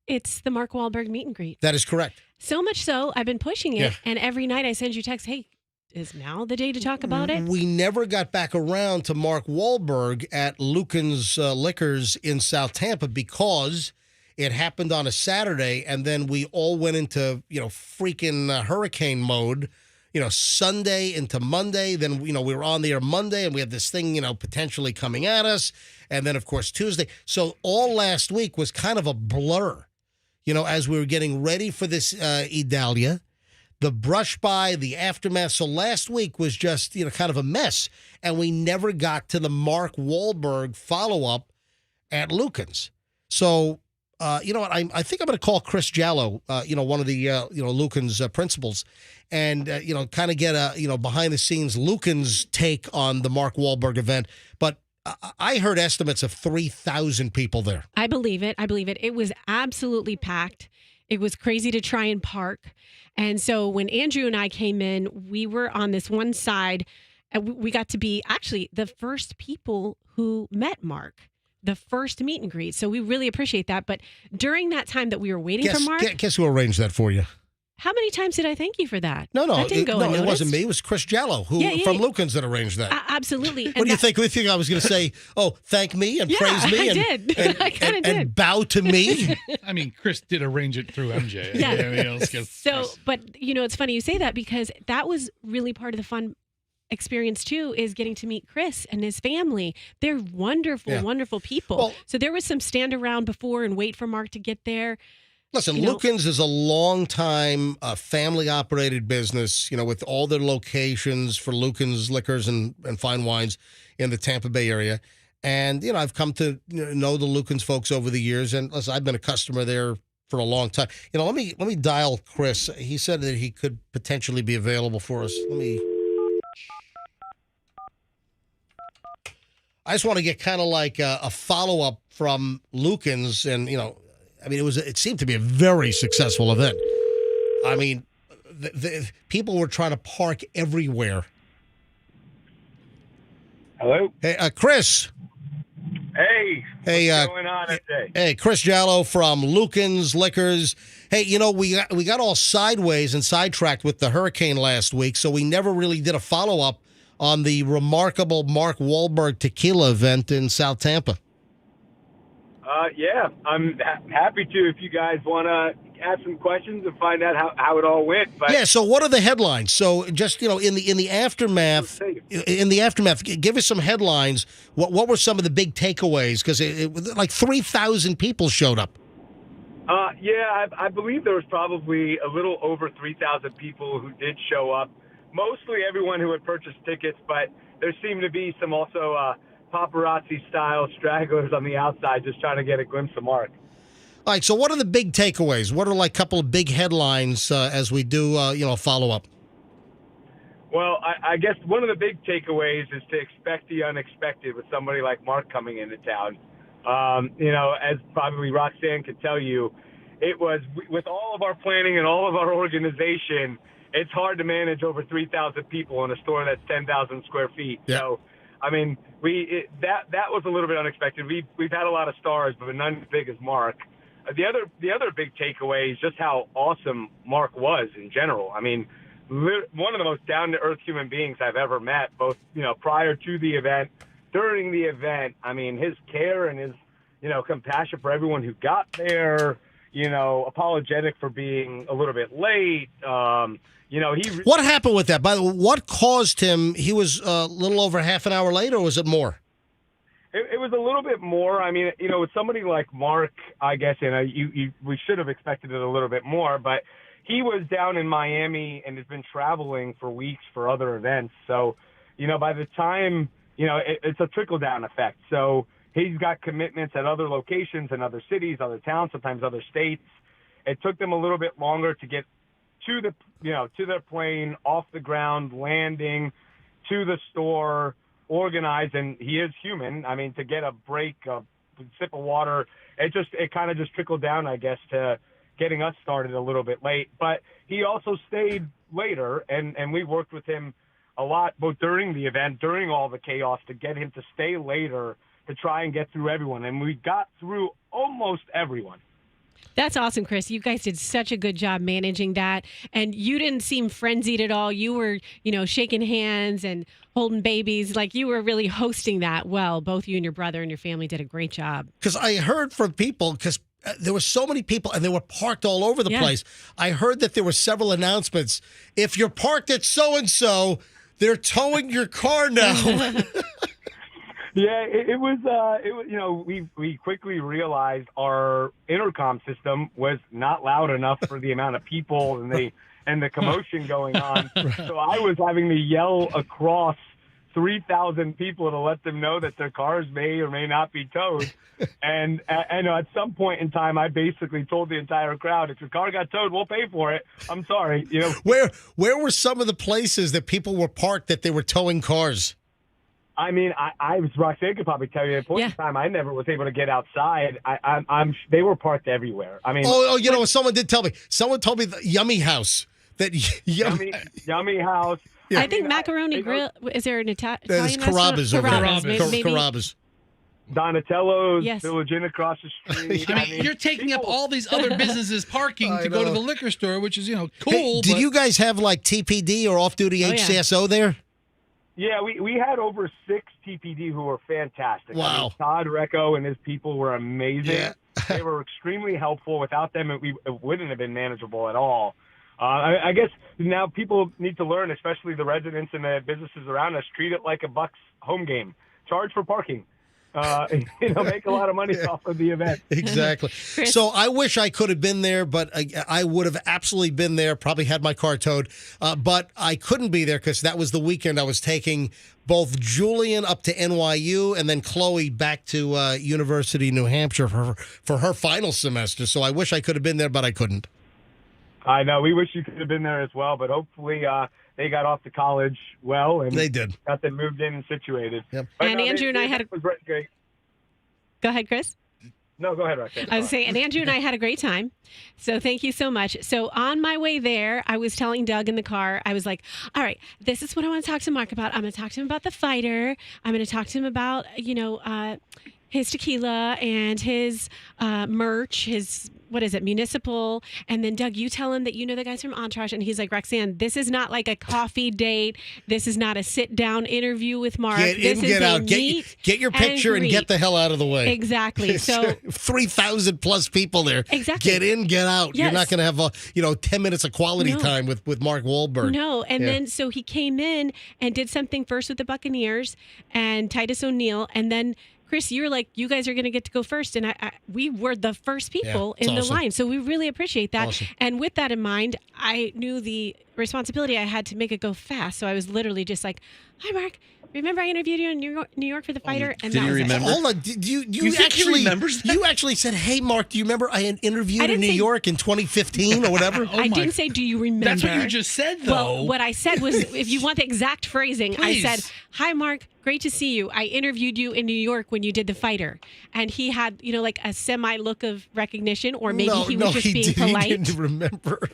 It's the Mark Wahlberg meet and greet. That is correct. So much so, I've been pushing it, Yeah. and every night I send you text, hey, is now the day to talk about it? We never got back around to Mark Wahlberg at Lucan's Liquors in South Tampa because it happened on a Saturday, and then we all went into, freaking hurricane mode, Sunday into Monday. Then, we were on the air Monday, and we had this thing, potentially coming at us. And then, of course, Tuesday. So all last week was kind of a blur, as we were getting ready for this Idalia, the brush by, the aftermath. So last week was just, kind of a mess. And we never got to the Mark Wahlberg follow-up at Lucan's. So, you know what? I think I'm going to call Chris Jallo, one of the, Lucan's principals, and, kind of get a, behind-the-scenes Lucan's take on the Mark Wahlberg event. But I heard estimates of 3,000 people there. I believe it. It was absolutely packed. It was crazy to try and park. And so when Andrew and I came in, we were on this one side, and we got to be actually the first people who met Mark, the first meet and greet. So we really appreciate that. But during that time that we were waiting for Mark, Guess who arranged that for you? how many times did I thank you for that? No, That didn't go unnoticed. it wasn't me. It was Chris Jallo, from Lucan's that arranged that. Absolutely. What do you think? You think I was going to say, thank me and praise me? I did. I kind of did. And bow to me? I mean, Chris did arrange it through MJ. Yeah. Everything else gets But it's funny you say that, because that was really part of the fun experience too, is getting to meet Chris and his family. They're wonderful, wonderful people. Well, so there was some stand around before and wait for Mark to get there. Listen, Lucan's is a long-time family-operated business, with all their locations for Lucan's Liquors and fine wines in the Tampa Bay area. And, I've come to know the Lucan's folks over the years. And listen, I've been a customer there for a long time. Let me dial Chris. He said that he could potentially be available for us. I just want to get kind of like a follow-up from Lucan's, and, it seemed to be a very successful event. I mean, the people were trying to park everywhere. Hello? Hey, Chris. Hey. What's going on today? Hey, Chris Jallo from Lucan's Liquors. Hey, we got all sideways and sidetracked with the hurricane last week, so we never really did a follow-up on the remarkable Mark Wahlberg tequila event in South Tampa. Yeah, I'm happy to if you guys want to ask some questions and find out how it all went. But yeah, so what are the headlines? So just, in the aftermath, give us some headlines. What were some of the big takeaways? Because like 3,000 people showed up. Yeah, I believe there was probably a little over 3,000 people who did show up. Mostly everyone who had purchased tickets, but there seemed to be some also paparazzi-style stragglers on the outside just trying to get a glimpse of Mark. All right, so what are the big takeaways? What are like a couple of big headlines as we do, a follow-up? Well, I guess one of the big takeaways is to expect the unexpected with somebody like Mark coming into town. As probably Roxanne could tell you, it was with all of our planning and all of our organization, it's hard to manage over 3,000 people in a store that's 10,000 square feet. Yeah. So I mean, that was a little bit unexpected. We've had a lot of stars, but none as big as Mark. The other big takeaway is just how awesome Mark was in general. I mean, one of the most down-to-earth human beings I've ever met, both, prior to the event, during the event. I mean, his care and his, compassion for everyone who got there, apologetic for being a little bit late. What happened with that? By the way, what caused him? He was a little over half an hour late, or was it more? It was a little bit more. I mean, with somebody like Mark, I guess, we should have expected it a little bit more, but he was down in Miami and has been traveling for weeks for other events. So, by the time, it's a trickle-down effect. So he's got commitments at other locations in other cities, other towns, sometimes other states. It took them a little bit longer to get to to their plane, off the ground, landing, to the store, organized, and he is human. I mean, to get a break, a sip of water, it kind of just trickled down, I guess, to getting us started a little bit late. But he also stayed later, and we worked with him a lot, both during the event, during all the chaos, to get him to stay later to try and get through everyone. And we got through almost everyone. That's awesome, Chris. You guys did such a good job managing that. And you didn't seem frenzied at all. You were, shaking hands and holding babies. Like, you were really hosting that well. Both you and your brother and your family did a great job. Because I heard from people, because there were so many people and they were parked all over the place. I heard that there were several announcements. If you're parked at so-and-so, they're towing your car now. Yeah, it was. We quickly realized our intercom system was not loud enough for the amount of people and the commotion going on. So I was having to yell across 3,000 people to let them know that their cars may or may not be towed. And at some point in time, I basically told the entire crowd, if your car got towed, we'll pay for it. I'm sorry. Where were some of the places that people were parked that they were towing cars? I mean, Roxanne could probably tell you at a point in time, I never was able to get outside. They were parked everywhere. I mean, someone did tell me. Someone told me the Yummy House. That Yummy House. Yeah. I think Macaroni Grill. Is there an Italian restaurant? Carrabba's over there. Carrabba's. Donatello's, yes. Village Inn across the street. I mean, you're taking up all these other businesses' parking to go to the liquor store, which is, cool. Hey, did you guys have like TPD or off-duty HCSO there? Yeah, we had over 6 TPD who were fantastic. Wow. I mean, Todd Recco and his people were amazing. Yeah. They were extremely helpful. Without them, it wouldn't have been manageable at all. I guess now people need to learn, especially the residents and the businesses around us, treat it like a Bucks home game. Charge for parking. Make a lot of money off of the event. Exactly. So I wish I could have been there, but I would have absolutely been there, probably had my car towed. But I couldn't be there because that was the weekend I was taking both Julian up to NYU and then Chloe back to University of New Hampshire for her final semester. So I wish I could have been there, but I couldn't. I know. We wish you could have been there as well, but hopefully they got off to college well, and they did. Got them moved in and situated. Yep. And Andrew and I had a great. Go ahead, Chris. No, go ahead, Roxanne. I was saying, and Andrew and I had a great time. So thank you so much. So on my way there, I was telling Doug in the car, I was like, all right, this is what I want to talk to Mark about. I'm going to talk to him about the fighter. I'm going to talk to him about, his tequila and his merch, his, municipal. And then, Doug, you tell him that you know the guys from Entourage. And he's like, Roxanne, this is not like a coffee date. This is not a sit-down interview with Mark. Get in, get out. Get your picture and get the hell out of the way. Exactly. So 3,000 plus people there. Exactly. Get in, get out. Yes. You're not going to have 10 minutes of quality time with Mark Wahlberg. No. And then so he came in and did something first with the Buccaneers and Titus O'Neil, and then Chris, you're like, you guys are going to get to go first. And we were the first people in the line. So we really appreciate that. Awesome. And with that in mind, I knew the responsibility I had to make it go fast. So I was literally just like, hi, Mark. Remember I interviewed you in New York for the fighter? And did that you was remember? Hold on. You think actually he remembers that? You actually said, hey, Mark, do you remember I had interviewed in New York in 2015 or whatever? I didn't say, do you remember? That's what you just said, though. Well, what I said was, if you want the exact phrasing, Please. I said, hi, Mark. Great to see you. I interviewed you in New York when you did the fighter. And he had, like a semi look of recognition, or maybe he was just being polite. He didn't remember.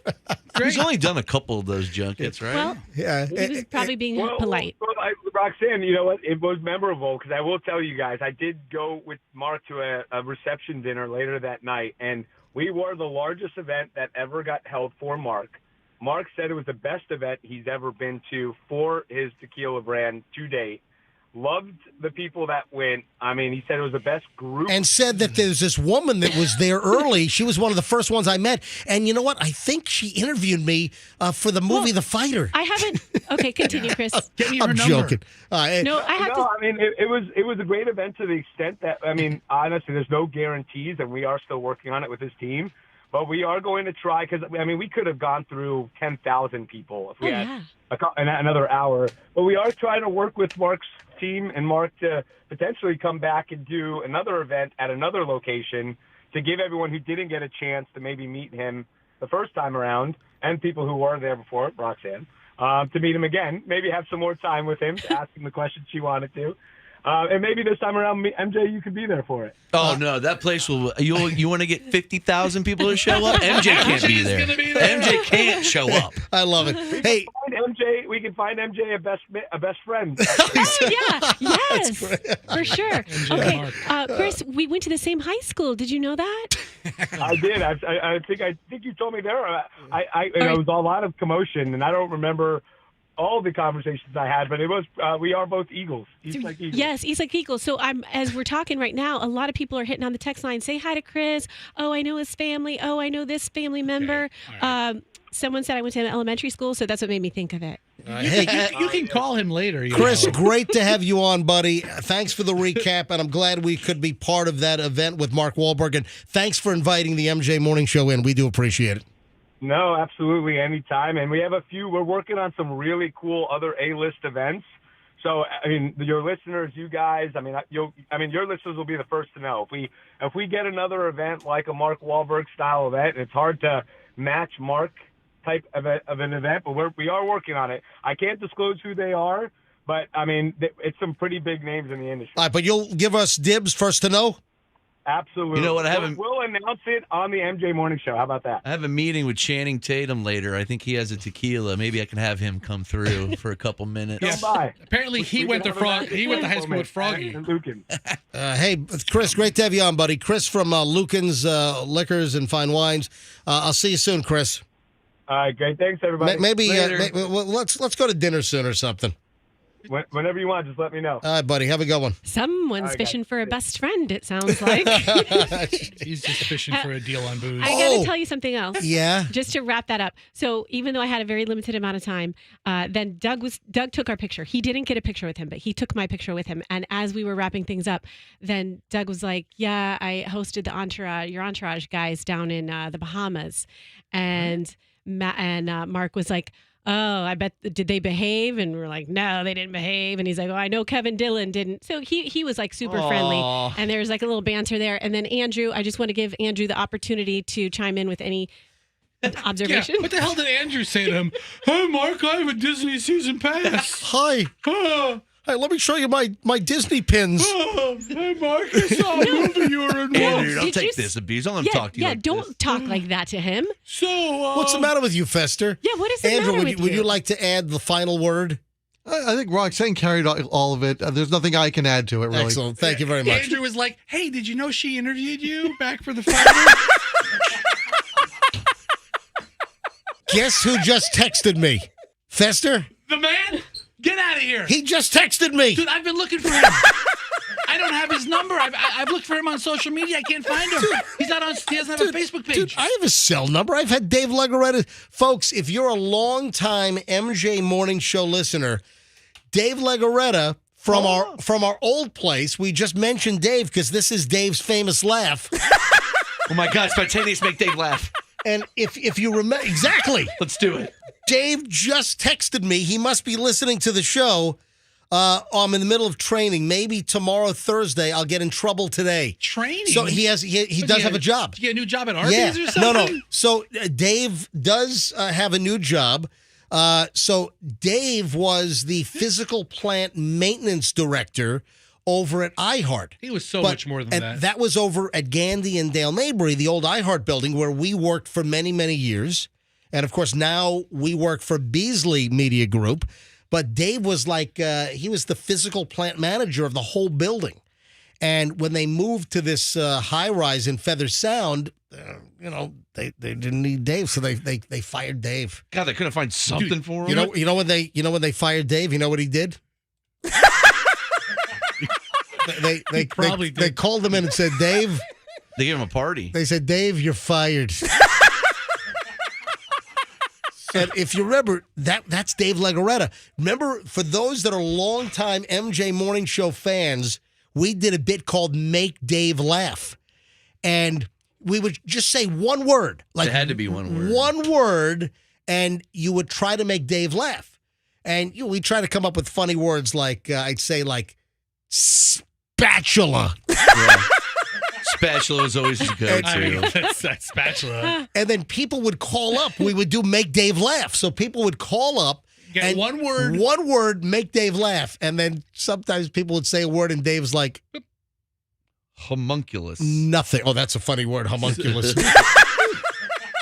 He's only done a couple of those junkets, right? Well, Yeah. he was probably being polite. Well, Roxanne, you know what? It was memorable because I will tell you guys, I did go with Mark to a reception dinner later that night, and we were the largest event that ever got held for Mark. Mark said it was the best event he's ever been to for his tequila brand to date. Loved the people that went. I mean, he said it was the best group. And said that there's this woman that was there early. She was one of the first ones I met. And you know what? I think she interviewed me for the movie The Fighter. I haven't. Okay, continue, Chris. Get me her I'm number. joking. No, I have to. I mean, it was a great event to the extent that, I mean, honestly, there's no guarantees, and we are still working on it with his team. But we are going to try because, I mean, we could have gone through 10,000 people if we had another hour. But we are trying to work with Mark's team and Mark to potentially come back and do another event at another location to give everyone who didn't get a chance to maybe meet him the first time around and people who were there before, Roxanne, to meet him again, maybe have some more time with him to ask him the questions she wanted to. And maybe this time around, MJ, you could be there for it. Oh, no, that place will. You want to get 50,000 people to show up? MJ can't be there. MJ can't show up. I love it. Hey, we can find MJ a best friend. Yes, for sure. Okay, Chris, we went to the same high school. Did you know that? I did. I think you told me there. It was a lot of commotion, and I don't remember all the conversations I had, but it was we are both Eagles. East-like Eagles. Yes, East-like Eagles. So as we're talking right now, a lot of people are hitting on the text line. Say hi to Chris. Oh, I know his family. Oh, I know this family member. Right. Someone said I went to elementary school, so that's what made me think of it. You can call him later. Chris, great to have you on, buddy. Thanks for the recap, and I'm glad we could be part of that event with Mark Wahlberg. And thanks for inviting the MJ Morning Show in. We do appreciate it. No, absolutely, anytime. And we have we're working on some really cool other A-list events. So, I mean, your listeners, you guys, your listeners will be the first to know. If we get another event like a Mark Wahlberg style event, it's hard to match Mark type of an event, but we are working on it. I can't disclose who they are, but, I mean, it's some pretty big names in the industry. All right, but you'll give us dibs first to know? Absolutely. You know what? We'll announce it on the MJ Morning Show. How about that? I have a meeting with Channing Tatum later. I think he has a tequila. Maybe I can have him come through for a couple minutes. Come by. Apparently, he went to high school with Froggy. Hey, Chris, great to have you on, buddy. Chris from Lucan's Liquors and Fine Wines. I'll see you soon, Chris. All right, great. Thanks, everybody. Maybe let's go to dinner soon or something. Whenever you want, just let me know. All right, buddy. Have a good one. Someone's fishing for a best friend, it sounds like. He's just fishing for a deal on booze. I got to tell you something else. Yeah. Just to wrap that up. So even though I had a very limited amount of time, then Doug took our picture. He didn't get a picture with him, but he took my picture with him. And as we were wrapping things up, then Doug was like, "Yeah, I hosted your Entourage guys down in the Bahamas," and Mark was like, "Oh, I bet, did they behave?" And we're like, "No, they didn't behave." And he's like, "Oh, I know Kevin Dillon didn't." So he was like super friendly. And there's like a little banter there. And then Andrew, I just want to give Andrew the opportunity to chime in with any observation. Yeah, what the hell did Andrew say to him? "Hey, Mark, I have a Disney season pass." Hi. Hey, let me show you my Disney pins. Hey, Mark, I saw a movie you were in. Andrew, don't take this abuse. Don't let him talk to you. Yeah, don't talk like that to him. So, what's the matter with you, Fester? Yeah, what is the Andrew, matter with you? Would you like to add the final word? I think Roxanne carried all of it. There's nothing I can add to it, really. Excellent. Thank you very much. Andrew was like, "Hey, did you know she interviewed you back for the Fighter?" Guess who just texted me? Fester? The man? Get out of here. He just texted me. Dude, I've been looking for him. I don't have his number. I've looked for him on social media. I can't find him. He doesn't have a Facebook page. Dude, I have his cell number. I've had Dave Legoretta. Folks, if you're a longtime MJ Morning Show listener, Dave Legoretta from our old place, we just mentioned Dave because this is Dave's famous laugh. Oh my God, spontaneous make Dave laugh. And if you remember, exactly. Let's do it. Dave just texted me. He must be listening to the show. I'm in the middle of training. Maybe tomorrow, Thursday, I'll get in trouble today. Training? So he does have a job. Did you get a new job at Arby's or something? No. So Dave does have a new job. So Dave was the physical plant maintenance director over at iHeart. He was so much more than that. That was over at Gandy and Dale Mabry, the old iHeart building where we worked for many, many years. And, of course, now we work for Beasley Media Group. But Dave was like, he was the physical plant manager of the whole building. And when they moved to this high-rise in Feather Sound, they didn't need Dave, so they fired Dave. God, they couldn't find something for him. You know when they fired Dave, you know what he did? They called him in and said, Dave. They gave him a party. They said, Dave, you're fired. And if you remember, that's Dave Legoretta. Remember, for those that are longtime MJ Morning Show fans, we did a bit called Make Dave Laugh. And we would just say one word. Like, it had to be one word. One word, and you would try to make Dave laugh. And we try to come up with funny words like, I'd say like, spatula. Yeah. Spatula is always good, too. That's spatula. And then people would call up. We would do Make Dave Laugh. So people would call up. Get one word. One word, make Dave laugh. And then sometimes people would say a word and Dave's like, homunculus. Nothing. Oh, that's a funny word, homunculus. All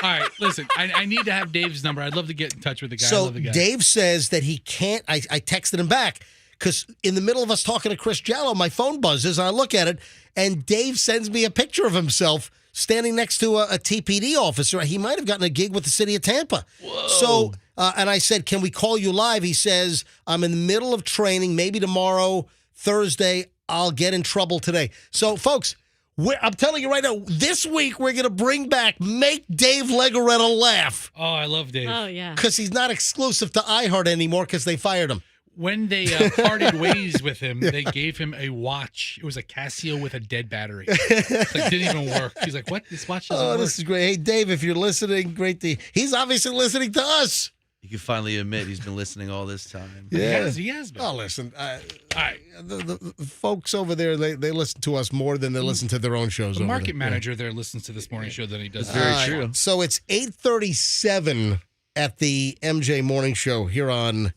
right, listen, I need to have Dave's number. I'd love to get in touch with the guy. I So love the guy. Dave says that he can't. I texted him back because in the middle of us talking to Chris Jallo, my phone buzzes and I look at it and Dave sends me a picture of himself standing next to a TPD officer. He might have gotten a gig with the city of Tampa. Whoa. So, and I said, can we call you live? He says, I'm in the middle of training. Maybe tomorrow, Thursday, I'll get in trouble today. So, folks, I'm telling you right now, this week we're going to bring back Make Dave Legoretta Laugh. Oh, I love Dave. Oh, yeah. Because he's not exclusive to iHeart anymore because they fired him. When they parted ways with him, they gave him a watch. It was a Casio with a dead battery. It didn't even work. He's like, what? This watch doesn't work. This is great. Hey, Dave, if you're listening, great. He's obviously listening to us. You can finally admit he's been listening all this time. Yeah. He has been. Oh, listen. All right. The folks over there, they listen to us more than they listen to their own shows. The over market there. manager there listens to this morning show than he does. Very true. So it's 8:37 at the MJ Morning Show here on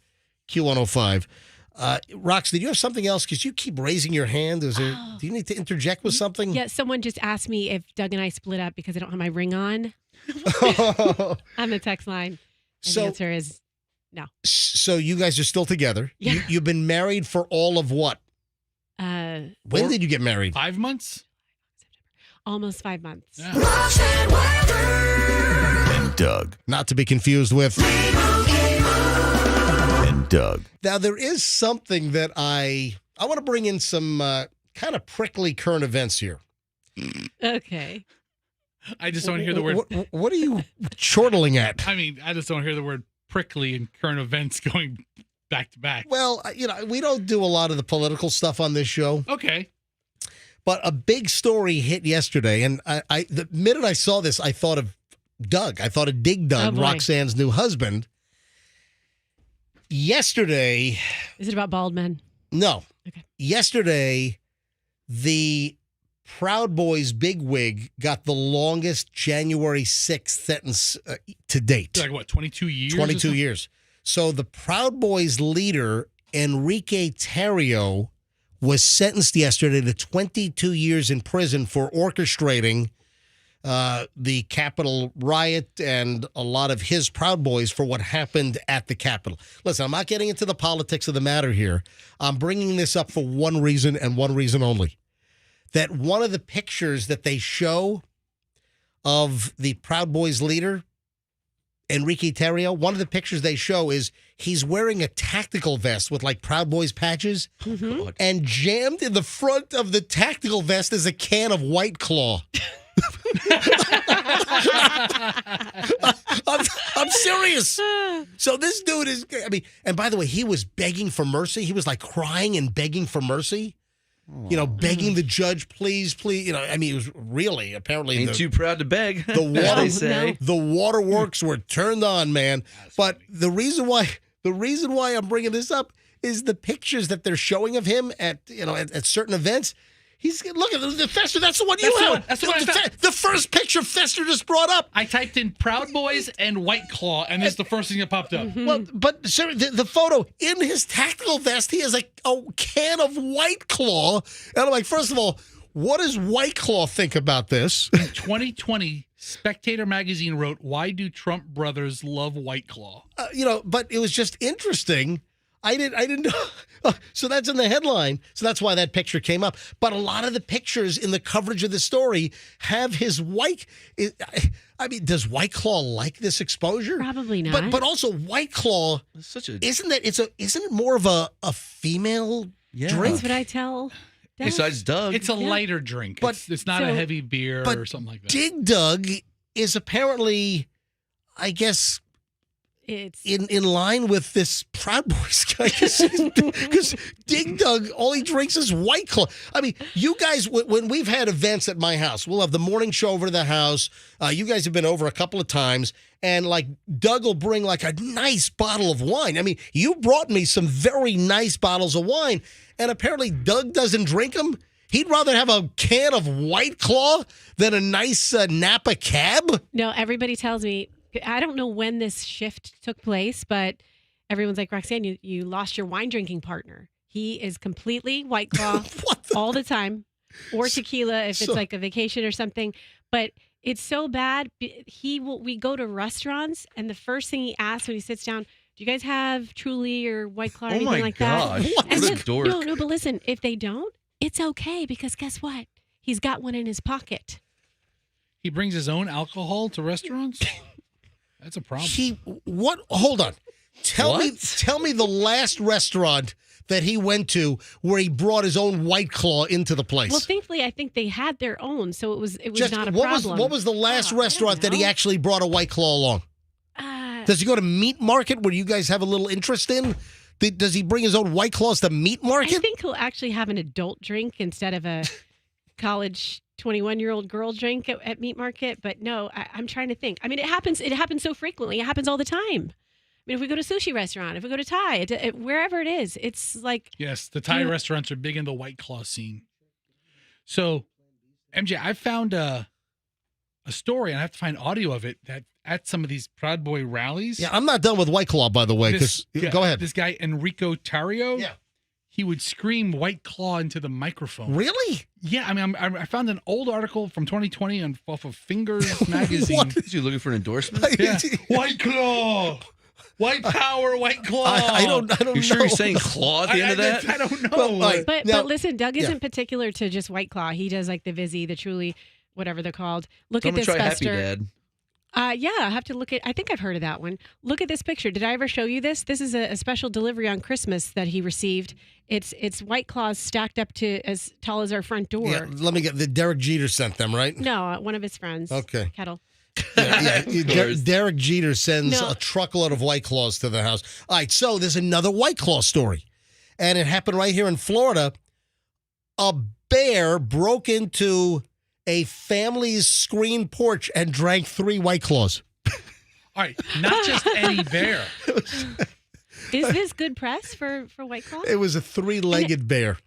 Q105. Rox, did you have something else? Because you keep raising your hand. Do you need to interject with something? Yeah, someone just asked me if Doug and I split up because I don't have my ring on on the text line. And the answer is no. So you guys are still together. Yeah. You've been married for all of what? When did you get married? 5 months? Almost 5 months. Yeah. And Doug. Not to be confused with. And Doug. Now, there is something that I want to bring in some kind of prickly current events here. Okay. I just don't hear the word. What are you chortling at? I mean, I just don't hear the word prickly in current events going back to back. Well, we don't do a lot of the political stuff on this show. Okay. But a big story hit yesterday, and I the minute I saw this, I thought of Doug. I thought of Dig Doug, Oh, boy. Roxanne's new husband. Yesterday. Is it about bald men? No. Okay. Yesterday, the Proud Boys bigwig got the longest January 6th sentence to date. Like what, 22 years? 22 years. So the Proud Boys leader, Enrique Tarrio, was sentenced yesterday to 22 years in prison for orchestrating the Capitol riot and a lot of his Proud Boys for what happened at the Capitol. Listen, I'm not getting into the politics of the matter here. I'm bringing this up for one reason and one reason only. That one of the pictures that they show of the Proud Boys leader, Enrique Tarrio, one of the pictures they show is he's wearing a tactical vest with like Proud Boys patches, and jammed in the front of the tactical vest is a can of White Claw. I'm serious. So this dude is, and by the way, he was begging for mercy. He was like crying and begging for mercy. Begging the judge, please. It was really, apparently. Ain't too proud to beg. The waterworks were turned on, man. But the reason why I'm bringing this up is the pictures that they're showing of him at certain events. Look at the Fester. That's the one you have. That's the one I found. The first picture Fester just brought up. I typed in Proud Boys and White Claw, and it's the first thing that popped up. Well, but sir, the photo in his tactical vest, he has a can of White Claw, and I'm like, first of all, What does White Claw think about this? In 2020, Spectator magazine wrote, "Why do Trump brothers love White Claw?" But it was just interesting. I didn't know. So that's in the headline. So that's why that picture came up. But a lot of the pictures in the coverage of the story have his white. I mean, does White Claw like this exposure? Probably not. But also White Claw. Isn't it more of a female drink? That's what I tell. Doug. Besides Doug, it's a lighter drink. But it's not a heavy beer or something like that. Dig Dug is apparently, I guess, it's in line with this Proud Boys guy because Dig Dug, all he drinks is White Claw. I mean, you guys, when we've had events at my house, we'll have the morning show over to the house. You guys have been over a couple of times, and like Doug will bring like a nice bottle of wine. I mean, you brought me some very nice bottles of wine, and apparently Doug doesn't drink them. He'd rather have a can of White Claw than a nice Napa Cab. No, everybody tells me. I don't know when this shift took place, but everyone's like, Roxanne, you lost your wine drinking partner. He is completely White Claw all the time, or tequila if it's like a vacation or something. But it's so bad. We go to restaurants, and the first thing he asks when he sits down, do you guys have Truly or White Claw or anything like that? What a dork. No, but listen, if they don't, it's okay because guess what? He's got one in his pocket. He brings his own alcohol to restaurants? That's a problem. Hold on. Tell me the last restaurant that he went to where he brought his own White Claw into the place. Well, thankfully, I think they had their own, so it was not a what problem. What was the last restaurant that he actually brought a White Claw along? Does he go to Meat Market, where you guys have a little interest in? Does he bring his own White Claws to Meat Market? I think he'll actually have an adult drink instead of a college 21-year-old girl drink at Meat Market. But no, I'm trying to think. I mean, it happens so frequently. It happens all the time. I mean, if we go to a sushi restaurant, if we go to Thai, wherever it is, it's like... Yes, the Thai restaurants are big in the White Claw scene. So, MJ, I found a story, and I have to find audio of it, that at some of these Proud Boy rallies... Yeah, I'm not done with White Claw, by the way. Go ahead. This guy, Enrico Tario, he would scream White Claw into the microphone. Really? Yeah, I mean, I found an old article from 2020 off of Fingers magazine. Is he looking for an endorsement? Yeah. White Claw! White Power, White Claw. I don't know. You sure you're saying claw at the end of that? I don't know. But listen, Doug isn't particular to just White Claw. He does like the Vizzy, the Truly, whatever they're called. Look at this, try Buster. Happy Dad. Yeah, I have to look at. I think I've heard of that one. Look at this picture. Did I ever show you this? This is a special delivery on Christmas that he received. It's White Claws stacked up to as tall as our front door. Yeah, let me get the Derek Jeter sent them, right? No, one of his friends. Okay. Kettle. Derek Jeter sends a truckload of White Claws to the house. All right, so there's another White Claw story, and it happened right here in Florida. A bear broke into a family's screen porch and drank 3 White Claws. All right, not just any bear. Is this good press for White Claw? It was a 3-legged bear.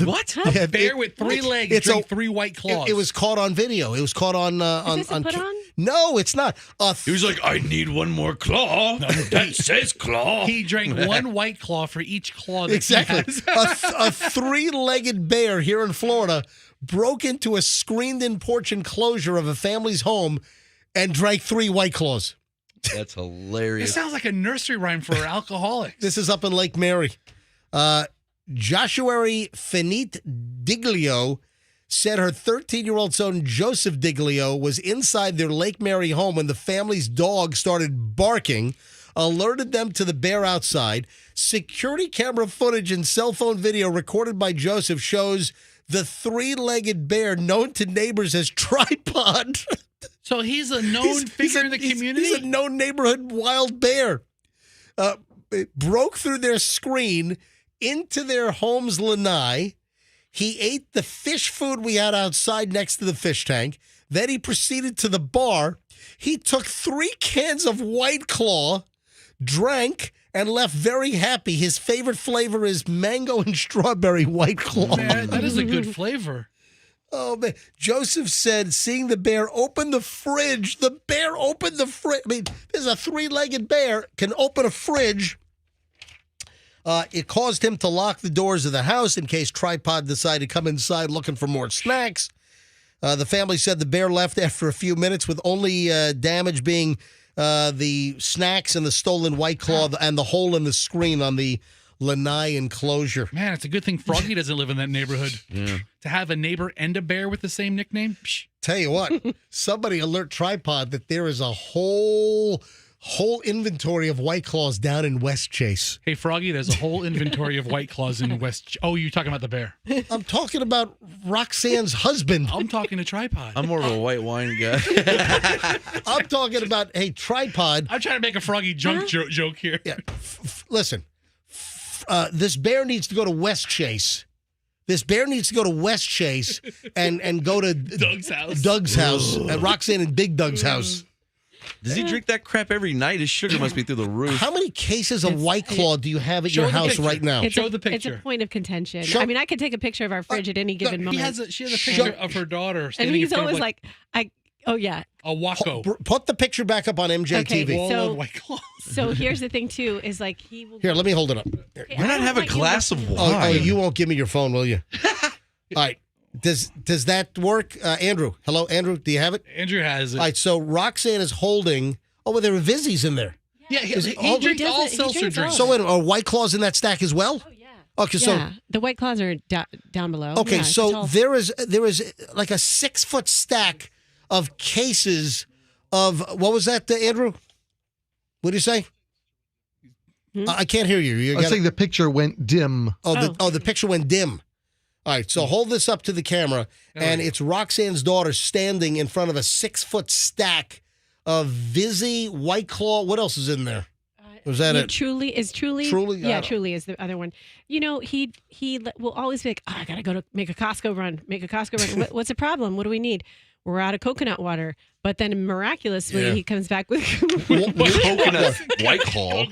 What? A bear with 3 legs drank 3 White Claws. It was caught on video. It was caught on. Is this a put on? No, it's not. He was like, I need one more claw. That says claw. He drank 1 White Claw for each claw that exactly. he has. A 3-legged bear here in Florida broke into a screened-in porch enclosure of a family's home and drank 3 White Claws. That's hilarious. It sounds like a nursery rhyme for alcoholics. This is up in Lake Mary. Joshua Finite Diglio said her 13-year-old son, Joseph Diglio, was inside their Lake Mary home when the family's dog started barking, alerted them to the bear outside. Security camera footage and cell phone video recorded by Joseph shows the 3-legged bear known to neighbors as Tripod. So he's a known figure in the community? He's a known neighborhood wild bear. It broke through their screen into their home's lanai. He ate the fish food we had outside next to the fish tank. Then he proceeded to the bar. He took 3 cans of White Claw, drank, and left very happy. His favorite flavor is mango and strawberry White Claw. Man, that is a good flavor. Oh, man. Joseph said, seeing the bear open the fridge, I mean, there's a 3-legged bear, can open a fridge. It caused him to lock the doors of the house in case Tripod decided to come inside looking for more snacks. The family said the bear left after a few minutes with only damage being the snacks and the stolen White Claw and the hole in the screen on the lanai enclosure. Man, it's a good thing Froggy doesn't live in that neighborhood. Yeah. To have a neighbor and a bear with the same nickname? Psh. Tell you what, somebody alert Tripod that there is a whole inventory of White Claws down in West Chase. Hey, Froggy, there's a whole inventory of White Claws in West. Oh, you're talking about the bear. I'm talking about Roxanne's husband. I'm talking to Tripod. I'm more of a white wine guy. I'm talking about, hey, Tripod. I'm trying to make a Froggy junk joke here. Yeah, listen. This bear needs to go to West Chase. This bear needs to go to West Chase and go to Doug's house. Doug's house. Roxanne and Big Doug's house. Does he drink that crap every night? His sugar must be through the roof. How many cases of White Claw do you have at your house right now? Show the It's picture. a point of contention. I mean, I could take a picture of our fridge at any given moment. She has a picture of her daughter and standing he's in front always of like, oh yeah. a Waco. Put the picture back up on MJ Okay, TV. Wall so- of White Claws. So here's the thing too, is like he will. Here, let me hold it up. Why not have a glass of wine? Oh, you won't give me your phone, will you? All right. Does that work? Andrew. Hello, Andrew. Do you have it? Andrew has it. All right. So Roxanne is holding. Oh, well, there are Vizzies in there. Yeah, Is he it- drinks does all it. He seltzer drinks drinks. So wait, are White Claws in that stack as well? Oh yeah. Okay. So Yeah, the White Claws are down below. okay. Yeah, it's So all- there is like a 6-foot stack of cases of what was that, Andrew? What do you say? I can't hear you. I was saying the picture went dim. The picture went dim. All right, so hold this up to the camera, and it's Roxanne's daughter standing in front of a 6-foot stack of Vizzy, White Claw. What else is in there? Was that it? Truly? Truly? Yeah, Truly is the other one. You know, he will always be like, I gotta go to make a Costco run. What's the problem? What do we need? We're out of coconut water. But then miraculously, he comes back with Coconut White Claw.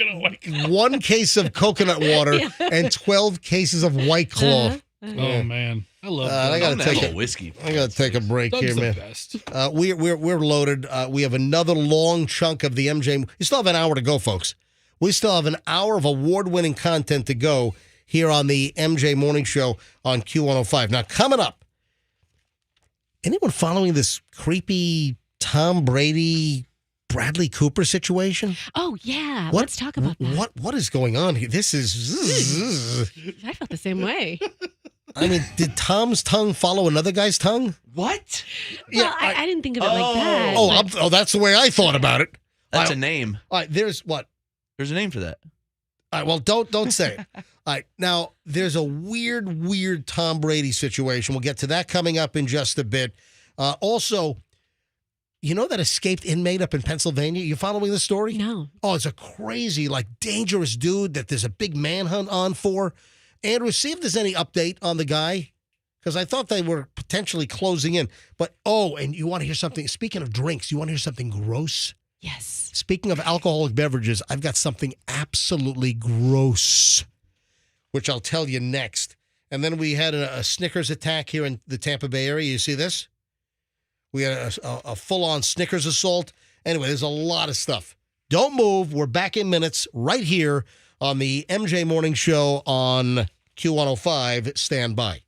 One case of coconut water and 12 cases of White Claw. Oh man, I love. I gotta take a whiskey. I gotta take a break Doug's here, the man. best. We're loaded. We have another long chunk of the MJ. We still have an hour to go, folks. We still have an hour of award-winning content to go here on the MJ Morning Show on Q105. Now, coming up, anyone following this creepy Tom Brady, Bradley Cooper situation? Oh yeah, let's talk about that. What is going on here? This is. I felt the same way. I mean, did Tom's tongue follow another guy's tongue? What? Well, I didn't think of it like that. Oh, that's the way I thought about it. That's a name. All right, there's what? There's a name for that. All right, well, don't say it. All right, now there's a weird Tom Brady situation. We'll get to that coming up in just a bit. Also, you know that escaped inmate up in Pennsylvania? You following the story? No. Oh, it's a crazy, dangerous dude that there's a big manhunt on for. Andrew, see if there's any update on the guy, because I thought they were potentially closing in. But, and you want to hear something? Speaking of drinks, you want to hear something gross? Yes. Speaking of alcoholic beverages, I've got something absolutely gross, which I'll tell you next. And then we had a Snickers attack here in the Tampa Bay area. You see this? We had a full-on Snickers assault. Anyway, there's a lot of stuff. Don't move. We're back in minutes right here on the MJ Morning Show on Q105. Stand by.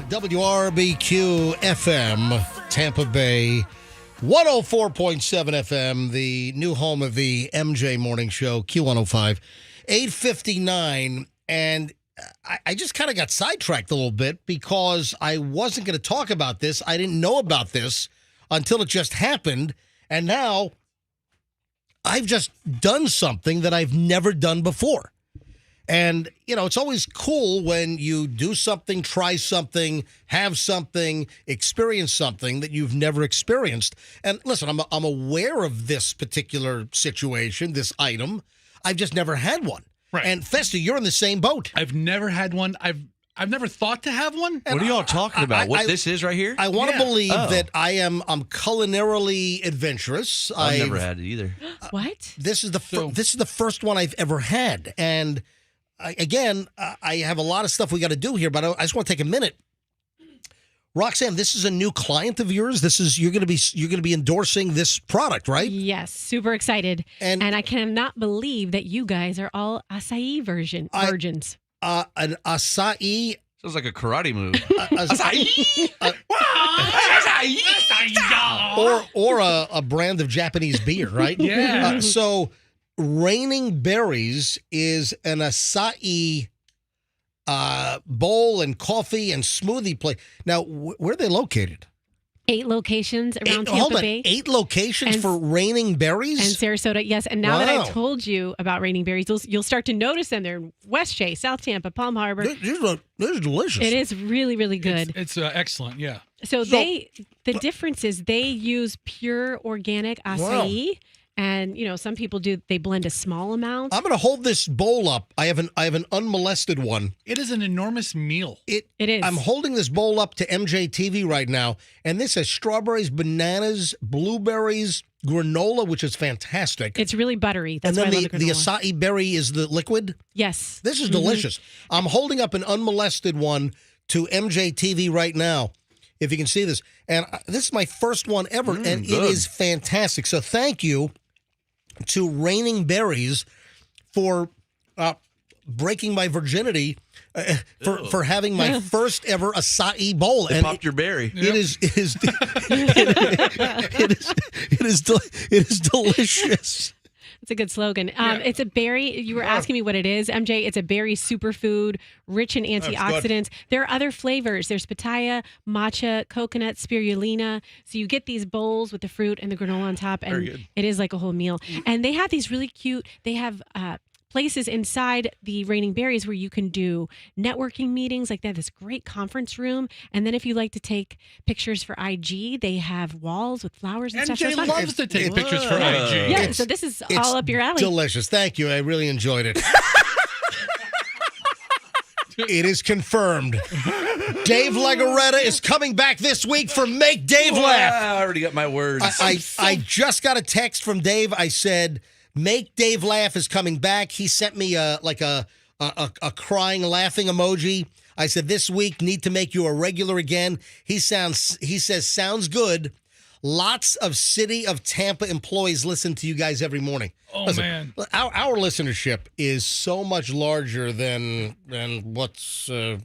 WRBQ FM, Tampa Bay, 104.7 FM, the new home of the MJ Morning Show, Q105, 8:59. And I just kind of got sidetracked a little bit because I wasn't going to talk about this. I didn't know about this until it just happened. And now I've just done something that I've never done before. And, you know, it's always cool when you do something, try something, have something, experience something that you've never experienced. And listen, I'm aware of this particular situation, this item. I've just never had one. Right. And Festa, you're in the same boat. I've never had one. I've never thought to have one. What are y'all talking about? What this is right here? I want to believe that I'm culinarily adventurous. I've never had it either. What? This is the first one I've ever had, and I have a lot of stuff we got to do here, but I just want to take a minute. Roxanne, this is a new client of yours. You're going to be endorsing this product, right? Yes, super excited, and I cannot believe that you guys are all acai virgins. An acai. Sounds like a karate move. or a brand of Japanese beer, right? Yeah. So Raining Berries is an acai bowl and coffee and smoothie place. Now, where are they located? 8 locations around Tampa Bay. 8 locations for Raining Berries? And Sarasota, yes. And now that I've told you about Raining Berries, you'll start to notice them. They're in West Chase, South Tampa, Palm Harbor. These are delicious. It is really, really good. It's excellent, yeah. So the difference is they use pure organic acai. Wow. And, you know, some people they blend a small amount. I'm going to hold this bowl up. I have an unmolested one. It is an enormous meal. It is. I'm holding this bowl up to MJ TV right now, and this has strawberries, bananas, blueberries, granola, which is fantastic. It's really buttery. That's and then why I love the acai berry is the liquid? Yes. This is delicious. I'm holding up an unmolested one to MJ TV right now, if you can see this. And this is my first one ever, and it is fantastic. So thank you to Raining Berries for breaking my virginity, for having my first ever acai bowl. They popped your berry. It is delicious. It's a good slogan. It's a berry. You were asking me what it is, MJ. It's a berry superfood, rich in antioxidants. There are other flavors. There's pitaya, matcha, coconut, spirulina. So you get these bowls with the fruit and the granola on top, and it is like a whole meal. And they have these really cute. They have places inside the Raining Berries where you can do networking meetings. Like they have this great conference room. And then if you like to take pictures for IG, they have walls with flowers and stuff. MJ loves to take pictures for IG. Yeah, so this is all up your alley. Delicious. Thank you. I really enjoyed it. It is confirmed. Dave Legoretta is coming back this week for Make Dave Laugh. I already got my words. I just got a text from Dave. I said, Make Dave Laugh is coming back. He sent me a crying, laughing emoji. I said, this week, need to make you a regular again. He says, sounds good. Lots of City of Tampa employees listen to you guys every morning. Listen, man. Our listenership is so much larger than what's, man,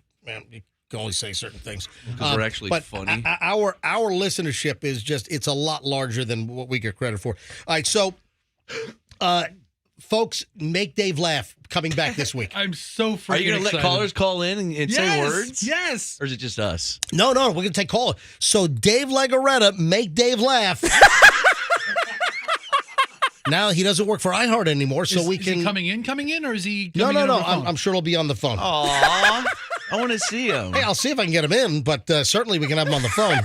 you can only say certain things. Because we're actually funny. Our listenership is it's a lot larger than what we get credit for. All right, so... folks, Make Dave Laugh coming back this week. I'm so freaking Are you going to let callers call in and say words? Yes. Or is it just us? No, we're going to take callers. So Dave Legoretta, Make Dave Laugh. Now he doesn't work for iHeart anymore, so we can... Is he coming in, or is he No. coming in over the phone? I'm sure he'll be on the phone. Aw, I want to see him. Hey, I'll see if I can get him in, but certainly we can have him on the phone.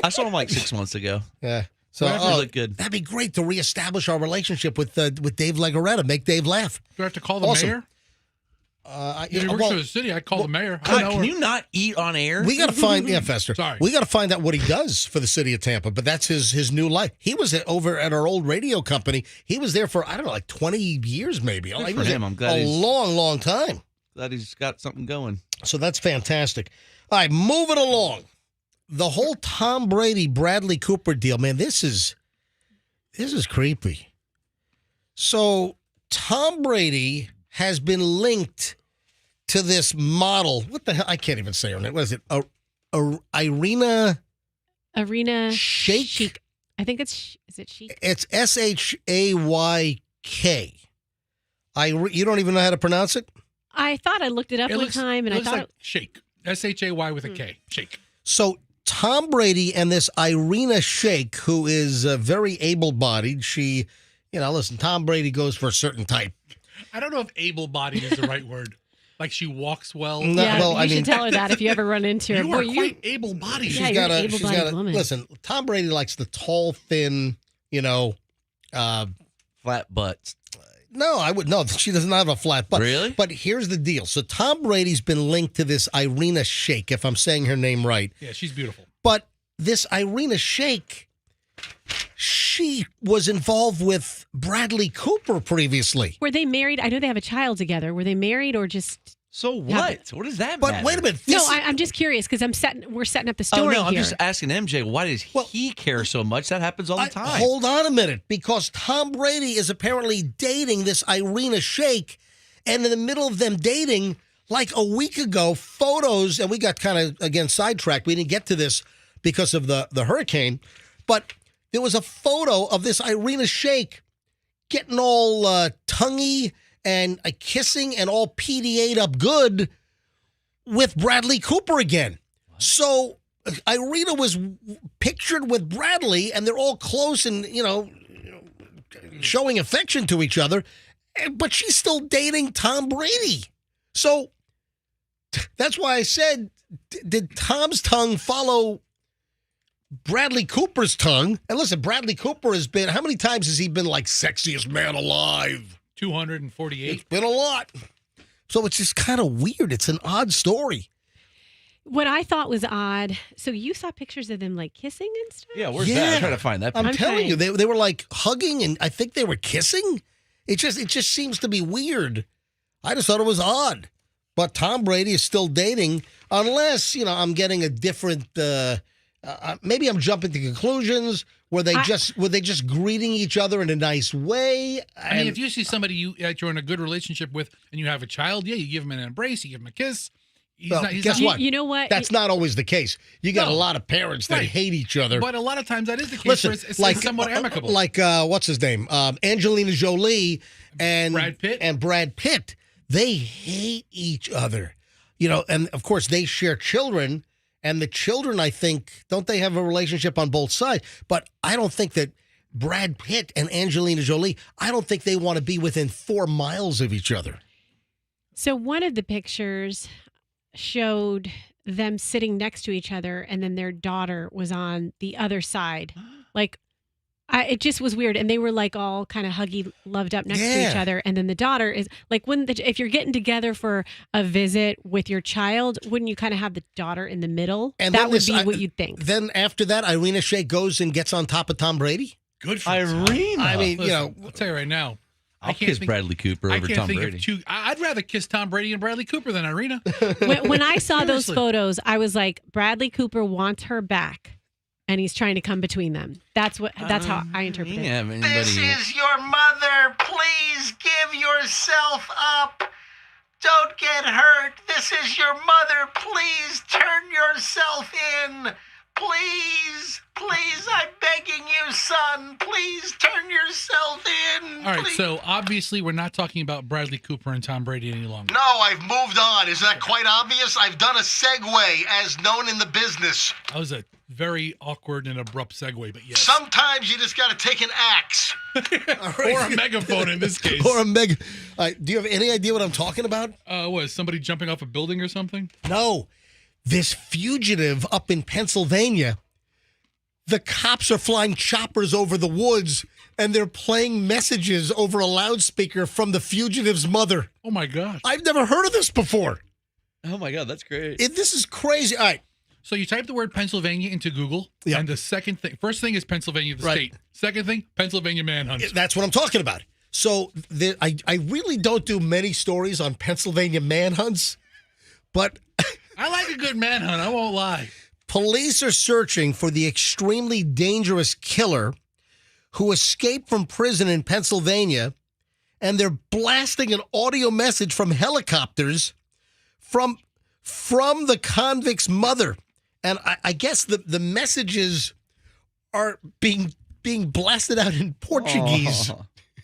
I saw him like 6 months ago. Yeah. So look good. That'd be great to reestablish our relationship with Dave Legoretta. Make Dave laugh. Do I have to call the mayor? He works for the city. I call the mayor. Can you not eat on air? We got to find, Fester. Sorry. We got to find out what he does for the city of Tampa. But that's his new life. He was over at our old radio company. He was there for, I don't know, like 20 years maybe. Good He for was him. there I'm glad a long time. Glad he's got something going. So that's fantastic. All right, moving along. The whole Tom Brady, Bradley Cooper deal, man, this is creepy. So Tom Brady has been linked to this model. What the hell? I can't even say her name. What is it? Irina Shayk. I think is it Shayk? It's Shayk. You don't even know how to pronounce it? I thought I looked it up one time, and I thought like Shake. Shay with a K. Shake. So Tom Brady and this Irina Shayk, who is very able-bodied, she, listen, Tom Brady goes for a certain type. I don't know if able-bodied is the right word. Like she walks well. You should tell her that if you ever run into her. You are quite able-bodied. She's got an able-bodied woman. Listen, Tom Brady likes the tall, thin, flat butts. No, she doesn't have a flat butt. Really? But here's the deal. So Tom Brady's been linked to this Irina Shayk, if I'm saying her name right. Yeah, she's beautiful. But this Irina Shayk, she was involved with Bradley Cooper previously. Were they married? I know they have a child together. Were they married or just... So what? What does that matter? But wait a minute. I'm just curious because we're setting up the story I'm here. just asking MJ, why does he care so much? That happens all the time. Hold on a minute, because Tom Brady is apparently dating this Irina Shayk, and in the middle of them dating, like a week ago, photos, and we got kind of, again, sidetracked. We didn't get to this because of the hurricane, but there was a photo of this Irina Shayk getting all tonguey and kissing and all PDA'd up good with Bradley Cooper again. So Irina was pictured with Bradley, and they're all close and, showing affection to each other, but she's still dating Tom Brady. So that's why I said, did Tom's tongue follow Bradley Cooper's tongue? And listen, Bradley Cooper has been, how many times has he been like sexiest man alive? 248. It's been a lot. So it's just kind of weird. It's an odd story. What I thought was odd, so you saw pictures of them like kissing and stuff? Yeah, where's that? I'm trying to find that. I'm telling you, they were like hugging, and I think they were kissing. It just seems to be weird. I just thought it was odd. But Tom Brady is still dating, unless, I'm getting a different, maybe I'm jumping to conclusions. Were they just greeting each other in a nice way? I mean, if you see somebody that you're in a good relationship with and you have a child, you give him an embrace, you give him a kiss. Guess what? You know what? That's not always the case. You got a lot of parents that hate each other. But a lot of times that is the case. Listen, it's somewhat amicable. Like, what's his name? Angelina Jolie and Brad Pitt. They hate each other. And of course they share children. And the children, I think, don't they have a relationship on both sides? But I don't think that Brad Pitt and Angelina Jolie, I don't think they want to be within 4 miles of each other. So one of the pictures showed them sitting next to each other, and then their daughter was on the other side. Like, it just was weird. And they were like all kind of huggy, loved up next to each other. And then the daughter is like, if you're getting together for a visit with your child, wouldn't you kind of have the daughter in the middle? And that would be what you'd think. Then after that, Irina Shayk goes and gets on top of Tom Brady. Good for Irina. I mean, Listen, I'll tell you right now. I'll kiss Bradley Cooper over Tom Brady. I'd rather kiss Tom Brady and Bradley Cooper than Irina. When I saw those photos, I was like, Bradley Cooper wants her back. And he's trying to come between them. That's how I interpret it. This is your mother. Please give yourself up. Don't get hurt. This is your mother. Please turn yourself in. Please, I'm begging you, son. Please turn yourself in. All right, so obviously we're not talking about Bradley Cooper and Tom Brady any longer. No, I've moved on. Is that quite obvious? I've done a segue as known in the business. That was a very awkward and abrupt segue, but yes. Sometimes you just got to take an axe. Or a megaphone in this case. Or a mega. Do you have any idea what I'm talking about? What, is somebody jumping off a building or something? No. This fugitive up in Pennsylvania, the cops are flying choppers over the woods, and they're playing messages over a loudspeaker from the fugitive's mother. Oh, my gosh. I've never heard of this before. Oh, my God, that's great. This is crazy. All right. So you type the word Pennsylvania into Google, and the first thing is Pennsylvania, the state. Second thing, Pennsylvania manhunt. That's what I'm talking about. So I really don't do many stories on Pennsylvania manhunts, but I like a good manhunt, I won't lie. Police are searching for the extremely dangerous killer who escaped from prison in Pennsylvania, and they're blasting an audio message from helicopters from the convict's mother. And I guess the messages are being blasted out in Portuguese.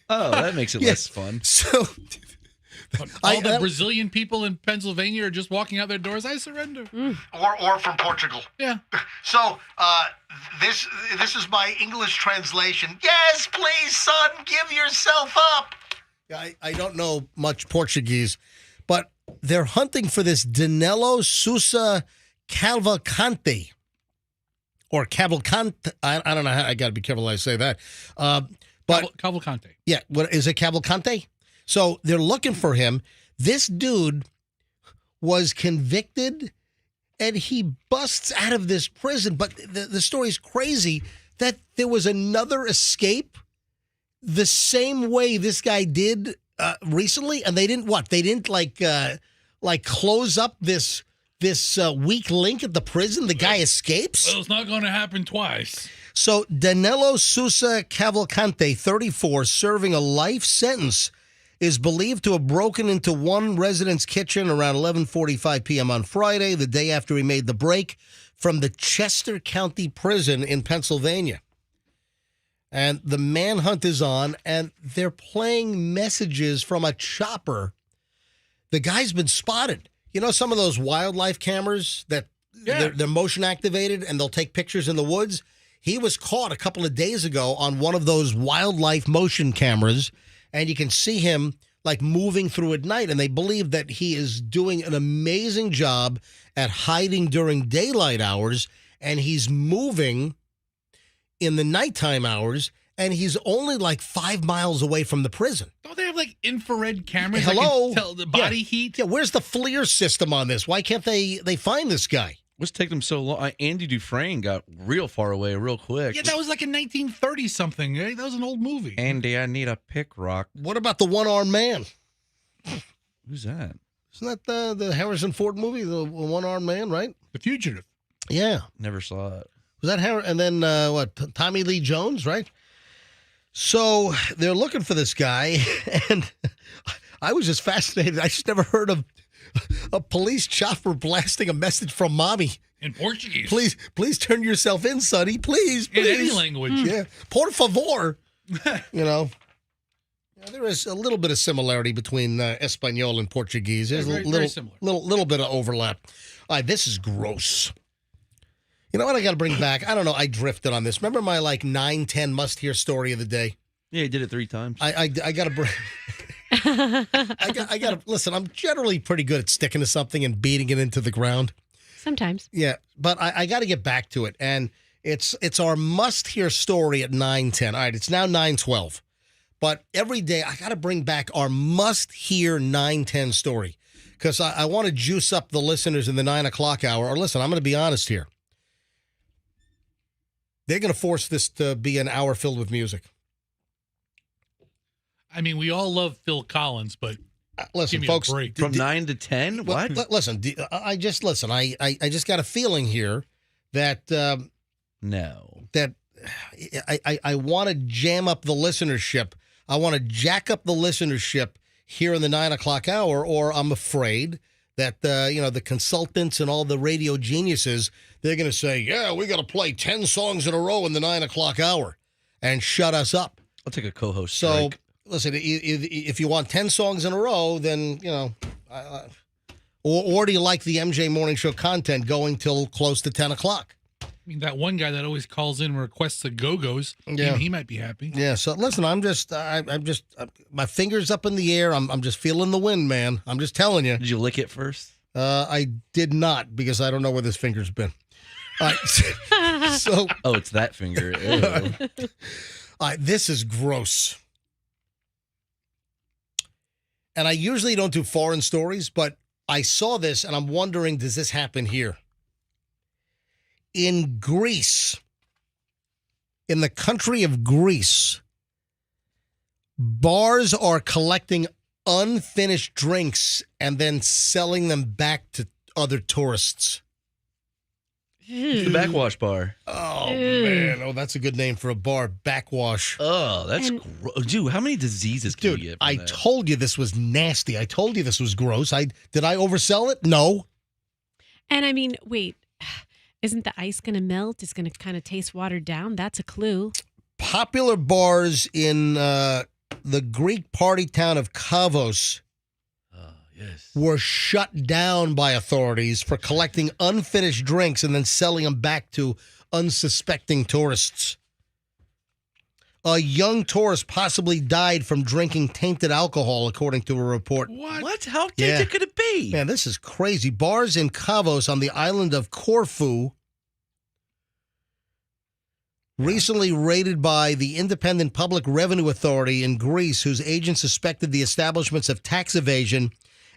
Oh, that makes it less fun. So all the Brazilian people in Pennsylvania are just walking out their doors. I surrender. Or from Portugal. Yeah. So this is my English translation. Yes, please, son, give yourself up. I don't know much Portuguese, but they're hunting for this Danilo Sousa Cavalcante. Or Cavalcante. I don't know how. I got to be careful how I say that. But Cavalcante. Yeah. What is it? Cavalcante? So they're looking for him. This dude was convicted and he busts out of this prison. But the story's crazy that there was another escape the same way this guy did recently. And they didn't what? They didn't like close up this weak link at the prison. The guy escapes. Well, it's not going to happen twice. So Danilo Sousa Cavalcante, 34, serving a life sentence, is believed to have broken into one resident's kitchen around 11:45 p.m. on Friday, the day after he made the break from the Chester County Prison in Pennsylvania. And the manhunt is on, and they're playing messages from a chopper. The guy's been spotted. You know some of those wildlife cameras that they're motion activated and they'll take pictures in the woods? He was caught a couple of days ago on one of those wildlife motion cameras, and you can see him like moving through at night, and they believe that he is doing an amazing job at hiding during daylight hours, and he's moving in the nighttime hours, and he's only like 5 miles away from the prison. Don't they have like infrared cameras Hello? that can tell the body heat? Yeah, where's the FLIR system on this? Why can't they find this guy? What's taking them so long? Andy Dufresne got real far away real quick. Yeah, that was like in 1930 something. Right? That was an old movie. Andy, I need a pick rock. What about the one-armed man? Who's that? Isn't that the Harrison Ford movie, the one-armed man, right? The Fugitive. Yeah. Never saw it. Was that And then, Tommy Lee Jones, right? So they're looking for this guy, and I was just fascinated. I just never heard of a police chopper blasting a message from mommy. In Portuguese. Please turn yourself in, sonny. Please. In any language. Yeah. Por favor. You know. Yeah, there is a little bit of similarity between Espanol and Portuguese. There's very similar. Little bit of overlap. All right, this is gross. You know what I got to bring back? I don't know. I drifted on this. Remember my 9-10 must-hear story of the day? Yeah, he did it 3 times. I got to bring... I got to... Listen, I'm generally pretty good at sticking to something and beating it into the ground. Sometimes. Yeah, but I got to get back to it. And it's our must-hear story at 9:10. All right, it's now 9:12. But every day, I got to bring back our must-hear 9:10 story. Because I want to juice up the listeners in the 9 o'clock hour. Or listen, I'm going to be honest here. They're going to force this to be an hour filled with music. I mean, we all love Phil Collins, but listen, give me folks, a break. From 9 to 10? What? Listen, I just got a feeling here that no, that I want to jam up the listenership. I want to jack up the listenership here in the 9 o'clock hour, or I'm afraid that the consultants and all the radio geniuses, they're going to say, yeah, we got to play 10 songs in a row in the 9 o'clock hour and shut us up. I'll take a co-host So, strike. listen, if you want 10 songs in a row, then, or do you like the MJ Morning Show content going till close to 10 o'clock? I mean, that one guy that always calls in and requests the Go-Go's, Yeah. he might be happy. Yeah, so listen, I'm just my fingers up in the air. I'm just feeling the wind, man. I'm just telling you. Did you lick it first? I did not, because I don't know where this finger's been. All right. So, oh, it's that finger. Ew. all right, this is gross. And I usually don't do foreign stories, but I saw this and I'm wondering, does this happen here? In Greece, in the country of Greece, bars are collecting unfinished drinks and then selling them back to other tourists. It's the backwash bar. Oh, man. Oh, that's a good name for a bar. Backwash. Oh, that's gross. Dude, how many diseases can you get from I that? told you this was nasty. I told you this was gross. Did I oversell it? No. And I mean, wait, Isn't the ice going to melt? It's going to kind of taste watered down. That's a clue. Popular bars in the Greek party town of Kavos were shut down by authorities for collecting unfinished drinks and then selling them back to unsuspecting tourists. A young tourist possibly died from drinking tainted alcohol, according to a report. What? How tainted could it be? Man, this is crazy. Bars in Kavos on the island of Corfu, recently raided by the Independent Public Revenue Authority in Greece, whose agents suspected the establishments of tax evasion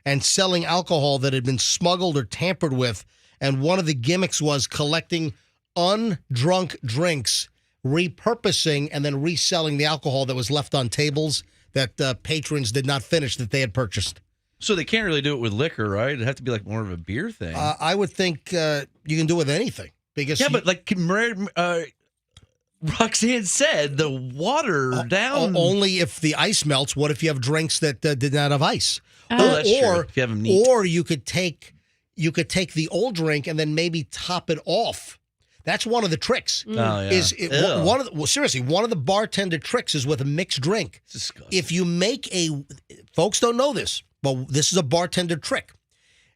and selling alcohol that had been smuggled or tampered with. And one of the gimmicks was collecting undrunk drinks, repurposing and then reselling the alcohol that was left on tables that patrons did not finish that they had purchased. So they can't really do it with liquor, right? It'd have to be like more of a beer thing. I would think you can do it with anything. Because but like Roxanne said, the water down. Only if the ice melts. What if you have drinks that did not have ice? That's true. If you have them neat. Or you could take the old drink and then maybe top it off. That's one of the tricks. Oh, yeah. Seriously, one of the bartender tricks is with a mixed drink. If you make folks don't know this, but this is a bartender trick,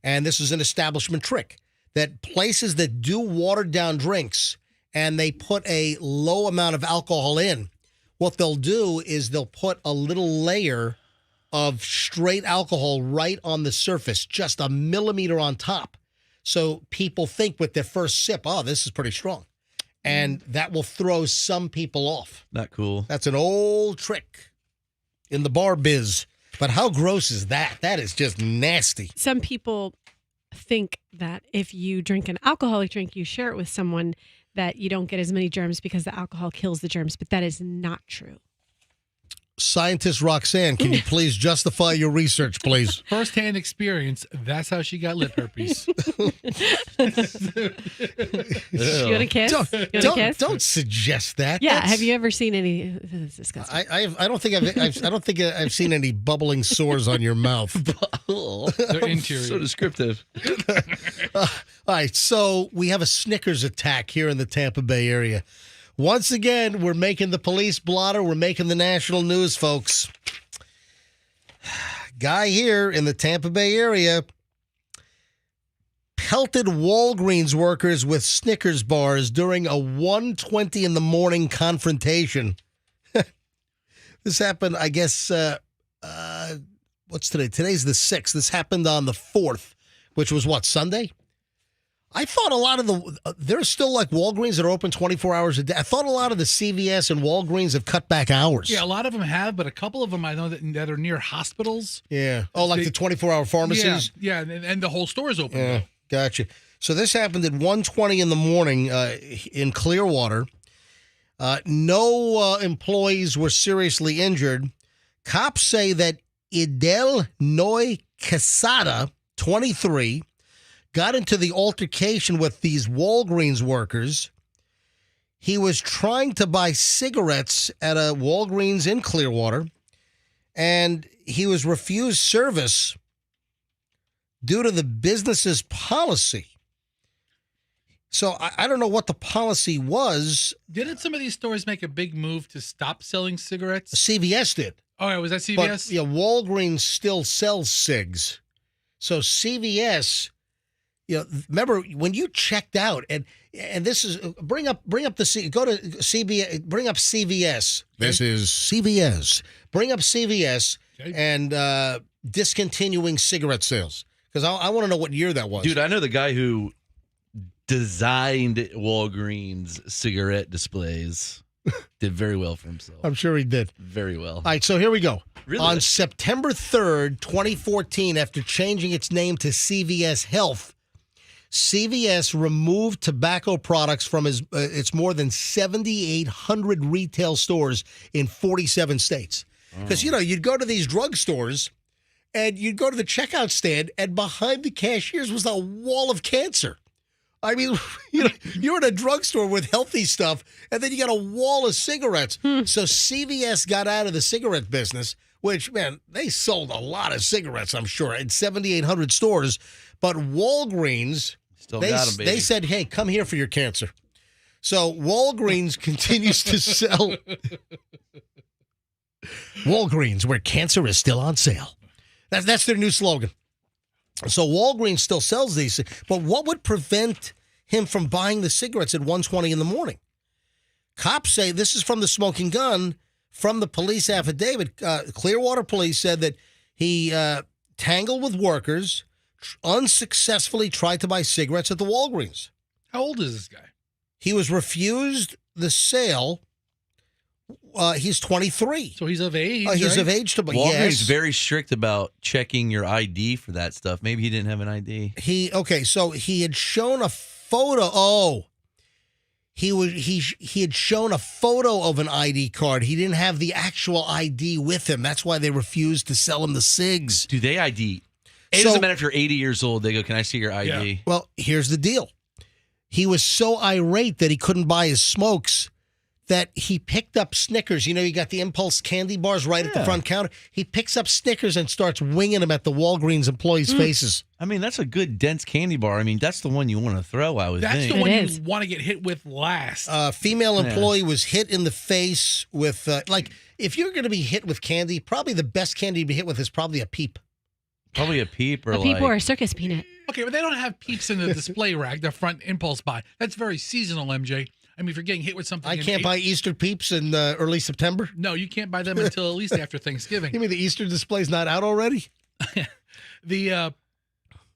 and this is an establishment trick, that places that do watered down drinks and they put a low amount of alcohol in, what they'll do is they'll put a little layer of straight alcohol right on the surface, just a millimeter on top. So people think with their first sip, oh, this is pretty strong. And that will throw some people off. Not cool. That's an old trick in the bar biz. But how gross is that? That is just nasty. Some people think that if you drink an alcoholic drink, you share it with someone, that you don't get as many germs because the alcohol kills the germs. But that is not true. Scientist Roxanne, can you please justify your research, please? First-hand experience, that's how she got lip herpes. You want a kiss? Don't suggest that. Yeah, have you ever seen any? This is disgusting. I don't think I've seen any bubbling sores on your mouth. They're interior. So descriptive. All right, so we have a Snickers attack here in the Tampa Bay area. Once again, we're making the police blotter. We're making the national news, folks. Guy here in the Tampa Bay area pelted Walgreens workers with Snickers bars during a 1:20 in the morning confrontation. This happened, I guess, what's today? Today's the 6th. This happened on the 4th, which was what, Sunday? I thought a lot of there's still like Walgreens that are open 24 hours a day. I thought a lot of the CVS and Walgreens have cut back hours. Yeah, a lot of them have, but a couple of them I know that are near hospitals. Yeah. Oh, like the 24-hour pharmacies? Yeah, and the whole store is open. Yeah, gotcha. So this happened at 1:20 in the morning in Clearwater. No employees were seriously injured. Cops say that Idel Noy Quesada, 23, got into the altercation with these Walgreens workers. He was trying to buy cigarettes at a Walgreens in Clearwater, and he was refused service due to the business's policy. So I don't know what the policy was. Didn't some of these stores make a big move to stop selling cigarettes? CVS did. Oh, yeah, was that CVS? But, yeah, Walgreens still sells cigs. So CVS... remember when you checked out, and this is bring up the go to CVS, bring up CVS. Okay. This is CVS. Bring up CVS and discontinuing cigarette sales, because I want to know what year that was. Dude, I know the guy who designed Walgreens cigarette displays. Did very well for himself. I'm sure he did. Very well. All right, so here we go. Really? On September 3rd, 2014, after changing its name to CVS Health, CVS removed tobacco products from its more than 7,800 retail stores in 47 states. Because, you'd go to these drugstores and you'd go to the checkout stand, and behind the cashiers was a wall of cancer. I mean, you're in a drugstore with healthy stuff, and then you got a wall of cigarettes. So CVS got out of the cigarette business, which, man, they sold a lot of cigarettes, I'm sure, in 7,800 stores. But Walgreens Still got 'em, baby. They said, hey, come here for your cancer. So Walgreens continues to sell. Walgreens, where cancer is still on sale. That's their new slogan. So Walgreens still sells these, but what would prevent him from buying the cigarettes at 1:20 in the morning? Cops say, this is from the smoking gun, from the police affidavit. Clearwater police said that he tangled with workers, unsuccessfully tried to buy cigarettes at the Walgreens. How old is this guy? He was refused the sale. He's 23. So he's of age. He's right? of age to buy. Walgreens Yes. very strict about checking your ID for that stuff. Maybe he didn't have an ID. So he had shown a photo. Oh, he had shown a photo of an ID card. He didn't have the actual ID with him. That's why they refused to sell him the cigs. Do they ID? It doesn't matter if you're 80 years old. They go, can I see your ID? Yeah. Well, here's the deal. He was so irate that he couldn't buy his smokes that he picked up Snickers. You know, you got the Impulse candy bars right at the front counter. He picks up Snickers and starts winging them at the Walgreens employees' faces. I mean, that's a good dense candy bar. I mean, that's the one you want to throw, I would That's think. the one you want to get hit with last. Female employee was hit in the face with, if you're going to be hit with candy, probably the best candy to be hit with is probably a Peep. Probably a Peep or A peep or a circus peanut. Okay, but they don't have Peeps in the display rack, the front impulse buy. That's very seasonal, MJ. I mean, if you're getting hit with something... I can't buy Easter Peeps in early September? No, you can't buy them until at least after Thanksgiving. You mean the Easter display's not out already?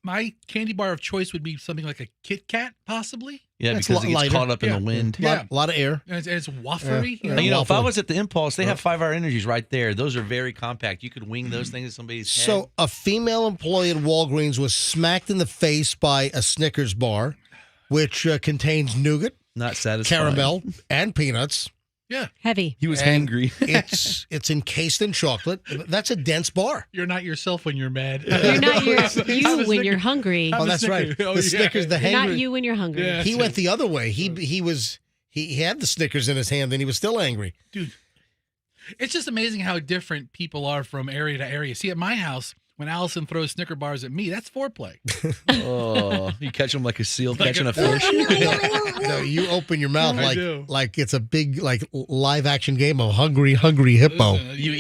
My candy bar of choice would be something like a Kit Kat, possibly. Yeah, That's because a it lot gets lighter. caught up in the wind. A lot of air. And it's wafery. Yeah. You know, if I Waffle. was at the Impulse, they have 5-hour energies right there. Those are very compact. You could wing those things at somebody's head. So a female employee at Walgreens was smacked in the face by a Snickers bar, which contains nougat, not satisfying. caramel, and peanuts. Yeah. Heavy. He was And hangry. it's encased in chocolate. That's a dense bar. You're not yourself when you're mad. You're not you when you're hungry. Oh, that's right. Oh, The yeah. Snickers, the You're not hangry. you when you're hungry. Yeah. He went the other way. He had the Snickers in his hand and he was still angry. Dude, it's just amazing how different people are from area to area. See, at my house, when Allison throws Snicker bars at me, that's foreplay. Oh, you catch them like a seal Like catching a- a fish. No, you open your mouth I do. like it's a big live action game of Hungry Hippo. You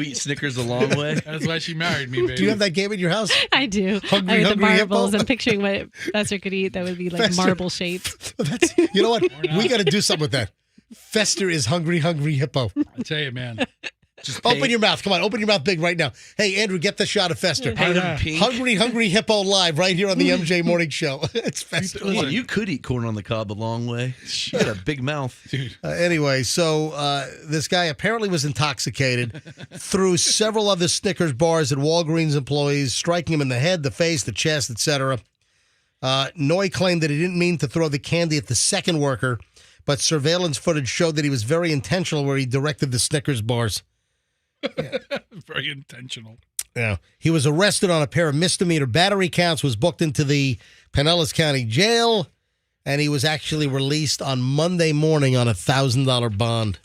eat Snickers the long way. That's why she married me, baby. Do you have that game in your house? I do. Hungry the marbles. Hippo? I'm picturing what Fester could eat. That would be like Fester. marble shaped. You know what? We got to do something with that. Fester is Hungry Hippo. I tell you, man. Open your mouth. Come on, open your mouth big right now. Hey, Andrew, get the shot of Fester. Paint him pink. Hungry Hippo live right here on the MJ Morning Show. It's Fester. Well, you could eat corn on the cob the long way. You got a big mouth. Dude. Anyway, so this guy apparently was intoxicated, threw several other Snickers bars at Walgreens employees, striking him in the head, the face, the chest, etc. Noy claimed that he didn't mean to throw the candy at the second worker, but surveillance footage showed that he was very intentional where he directed the Snickers bars. Very intentional. Yeah. He was arrested on a pair of misdemeanor battery counts, was booked into the Pinellas County Jail, and he was actually released on Monday morning on a $1,000 bond.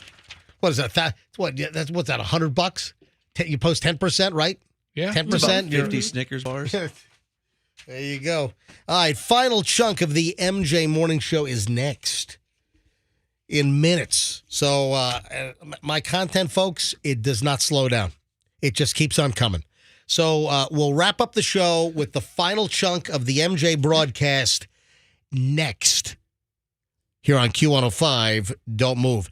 What is that? What's that? $100? You post 10%, right? Yeah. 10%. 50 Snickers bars. There you go. All right. Final chunk of the MJ Morning Show is next in minutes. So my content, folks, it does not slow down. It just keeps on coming. So we'll wrap up the show with the final chunk of the MJ broadcast next here on Q105. Don't move.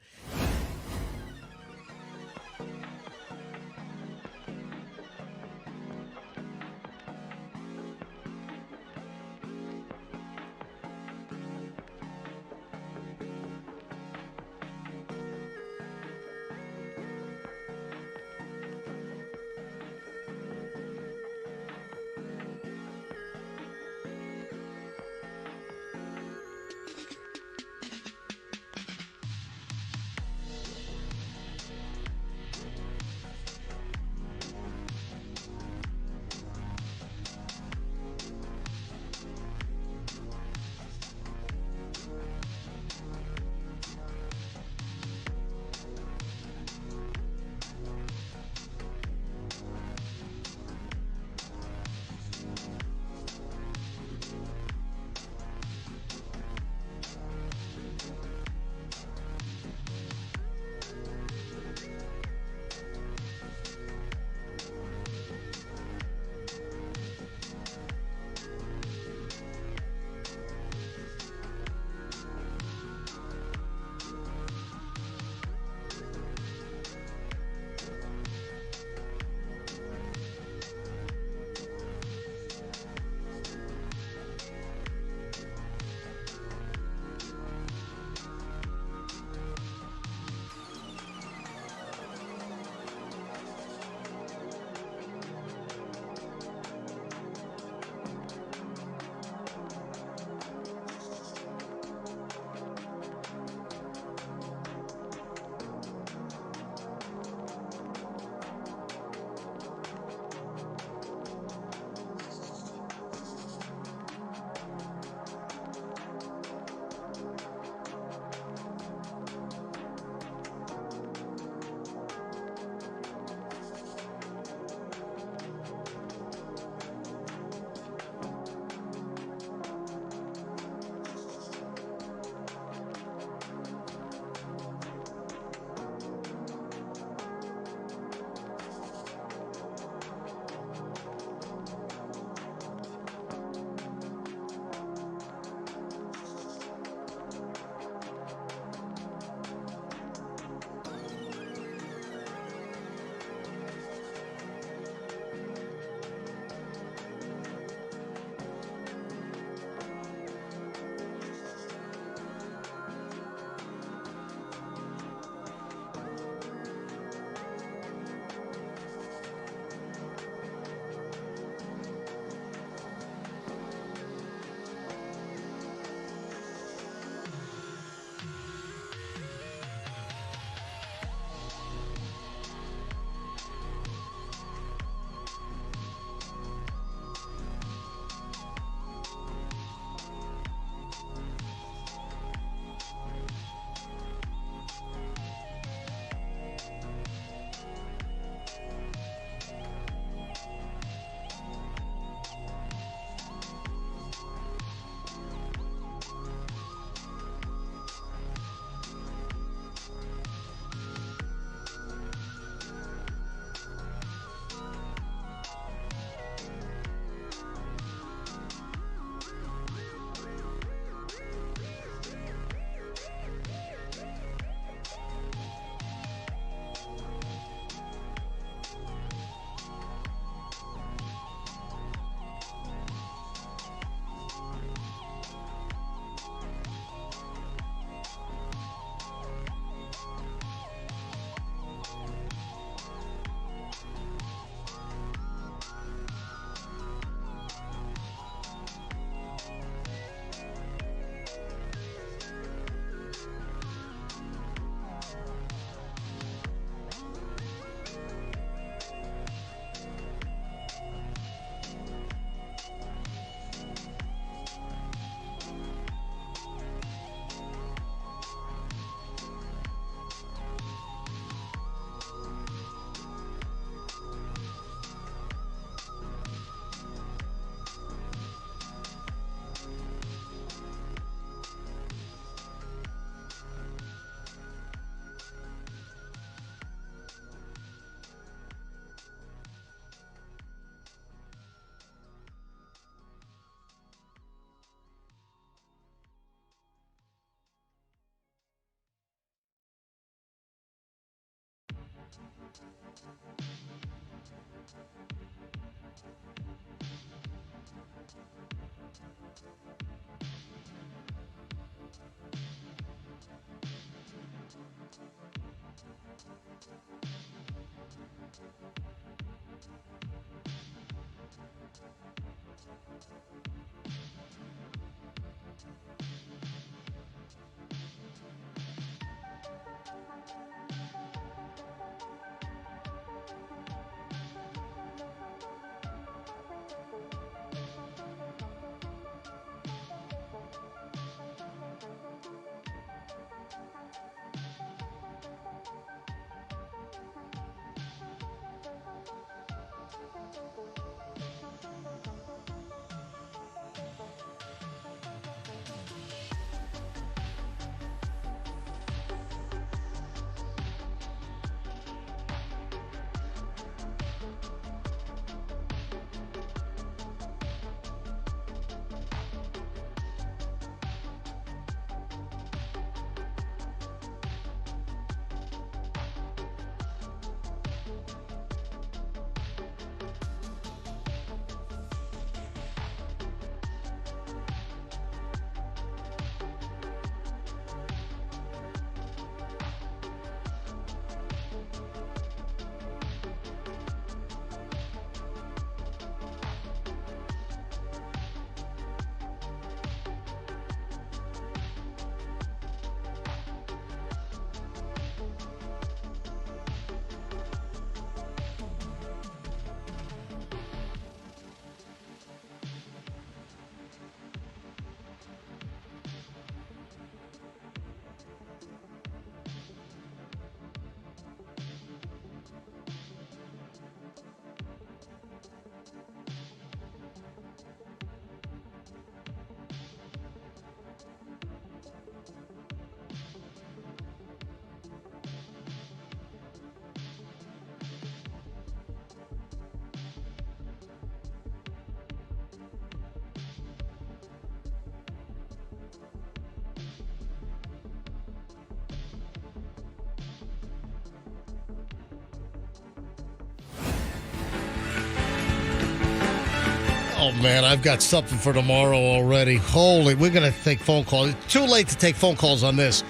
Oh, man, I've got something for tomorrow already. Holy, we're going to take phone calls. It's too late to take phone calls on this.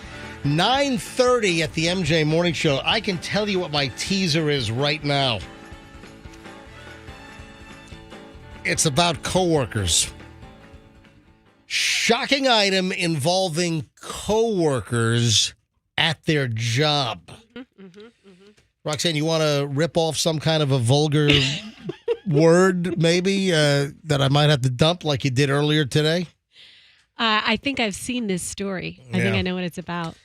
9:30 at the MJ Morning Show. I can tell you what my teaser is right now. It's about coworkers. Shocking item involving coworkers at their job. Roxanne, you want to rip off some kind of a vulgar word, maybe, that I might have to dump like you did earlier today? I think I've seen this story. I think I know what it's about.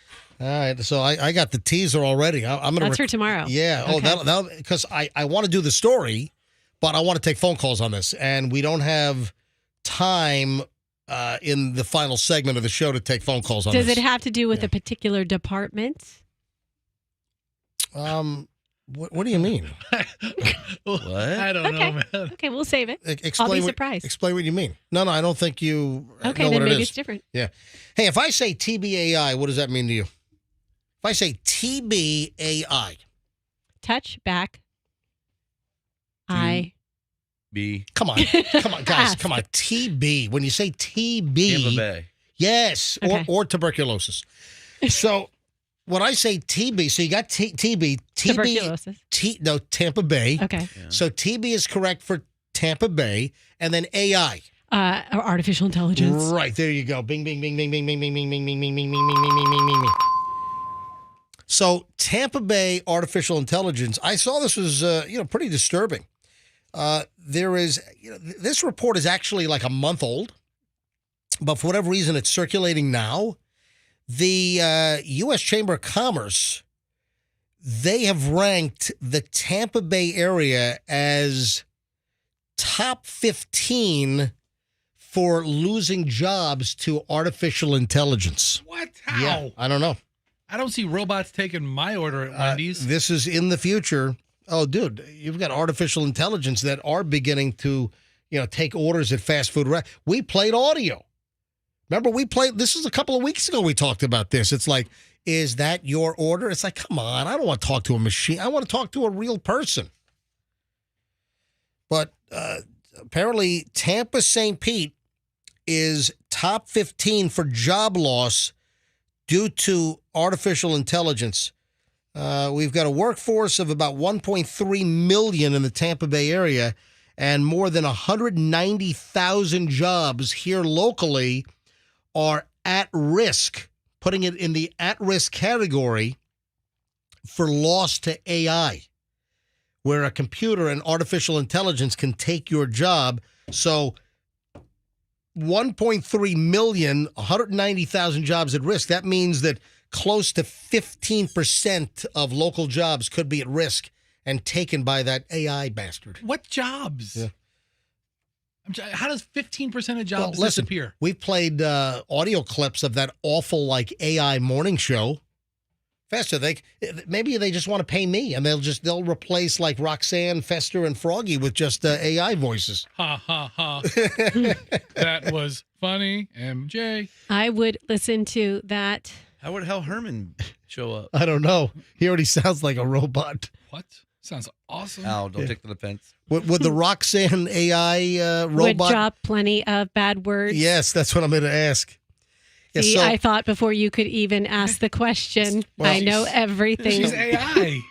All right, so I got the teaser already. I'm gonna. That's for tomorrow. Yeah. Okay. Oh, that'll because I want to do the story, but I want to take phone calls on this, and we don't have time in the final segment of the show to take phone calls on Does this. it have to do with a particular department? What do you mean? What? I don't know, man. Okay, we'll save it. Explain I'll be what- surprised. Explain what you mean. No, I don't think you Okay, know then what it maybe is. it's different. Yeah. Hey, if I say TBAI, what does that mean to you? If I say TBAI. Touch back. I. B. Come on, guys, come on. TB. When you say TB. Tampa Bay. Yes, Okay. or tuberculosis. So when I say TB, so you got TB. Tuberculosis. Tampa Bay. Okay. So TB is correct for Tampa Bay, and then AI. Artificial intelligence. Right, there you go. Bing, bing, bing, bing, bing, bing, bing, bing, bing, bing, bing, bing, bing, bing, bing, bing, bing, bing. So Tampa Bay artificial intelligence, I saw this was, pretty disturbing. There is, this report is actually like a month old, but for whatever reason, it's circulating now. The U.S. Chamber of Commerce, they have ranked the Tampa Bay area as top 15 for losing jobs to artificial intelligence. What? How? Yeah, I don't know. I don't see robots taking my order at Wendy's. This is in the future. Oh, dude, you've got artificial intelligence that are beginning to, take orders at fast food. We played audio. Remember, this is a couple of weeks ago we talked about this. It's like, is that your order? It's like, come on, I don't want to talk to a machine. I want to talk to a real person. But apparently Tampa St. Pete is top 15 for job loss due to artificial intelligence. We've got a workforce of about 1.3 million in the Tampa Bay area, and more than 190,000 jobs here locally are at risk, putting it in the at-risk category for loss to AI, where a computer and artificial intelligence can take your job. So 1.3 million, 190,000 jobs at risk. That means that close to 15% of local jobs could be at risk and taken by that AI bastard. What jobs? Yeah. How does 15% of jobs listen, disappear? We've played audio clips of that awful AI morning show. Fester, maybe they just want to pay me, and they'll replace Roxanne, Fester, and Froggy with just AI voices. Ha ha ha! That was funny, MJ. I would listen to that. How would Hal Herman show up? I don't know. He already sounds like a robot. What? Sounds awesome. Al, don't take the offense. Would the Roxanne AI robot would drop plenty of bad words? Yes, that's what I'm going to ask. See, I thought before you could even ask the question, I know everything. She's AI.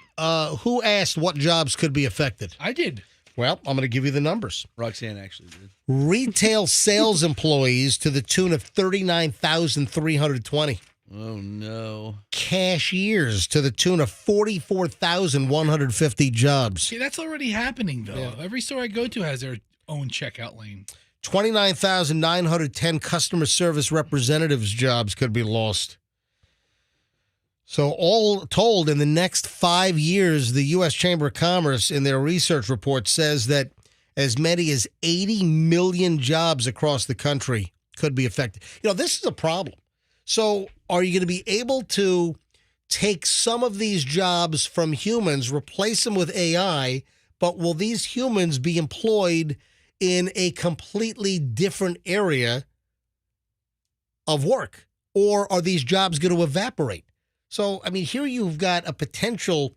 Who asked what jobs could be affected? I did. Well, I'm going to give you the numbers. Roxanne actually did. Retail sales employees to the tune of 39,320. Oh, no. Cashiers to the tune of 44,150 jobs. See, that's already happening, though. Yeah. Every store I go to has their own checkout lane. 29,910 customer service representatives jobs could be lost. So all told, in the next 5 years, the U.S. Chamber of Commerce, in their research report, says that as many as 80 million jobs across the country could be affected. This is a problem. So are you going to be able to take some of these jobs from humans, replace them with AI, but will these humans be employed in a completely different area of work? Or are these jobs going to evaporate? So, here you've got a potential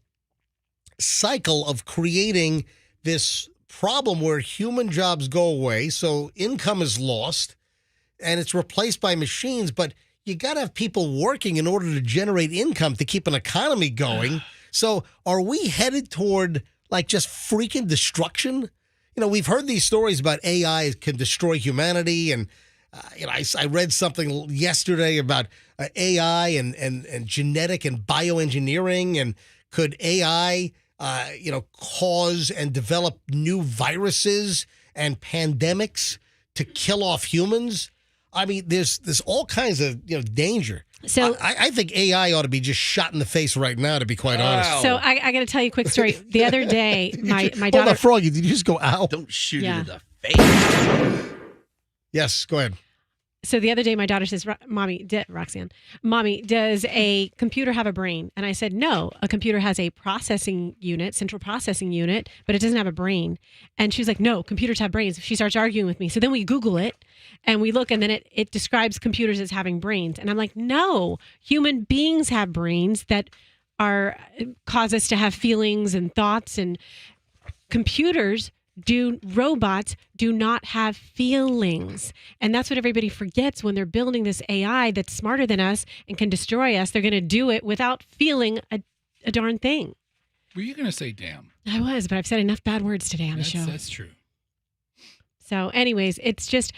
cycle of creating this problem where human jobs go away, so income is lost, and it's replaced by machines, but you got to have people working in order to generate income to keep an economy going. So are we headed toward just freaking destruction? We've heard these stories about AI can destroy humanity. And, I read something yesterday about AI and genetic and bioengineering. And could AI, cause and develop new viruses and pandemics to kill off humans? There's all kinds of danger. So I think AI ought to be just shot in the face right now, to be quite honest. So I got to tell you a quick story. The other day, my daughter. Hold on, Froggy, did you just go ow? Don't shoot it in the face. Yes, go ahead. So the other day, my daughter says, Roxanne, Mommy, does a computer have a brain? And I said, no, a computer has a central processing unit, but it doesn't have a brain. And she was like, no, computers have brains. She starts arguing with me. So then we Google it and we look, and then it describes computers as having brains. And I'm like, no, human beings have brains that cause us to have feelings and thoughts, and robots do not have feelings. And that's what everybody forgets when they're building this AI that's smarter than us and can destroy us. They're going to do it without feeling a darn thing. Were you going to say damn? I was, but I've said enough bad words today on the show. That's true. So anyways, it's just,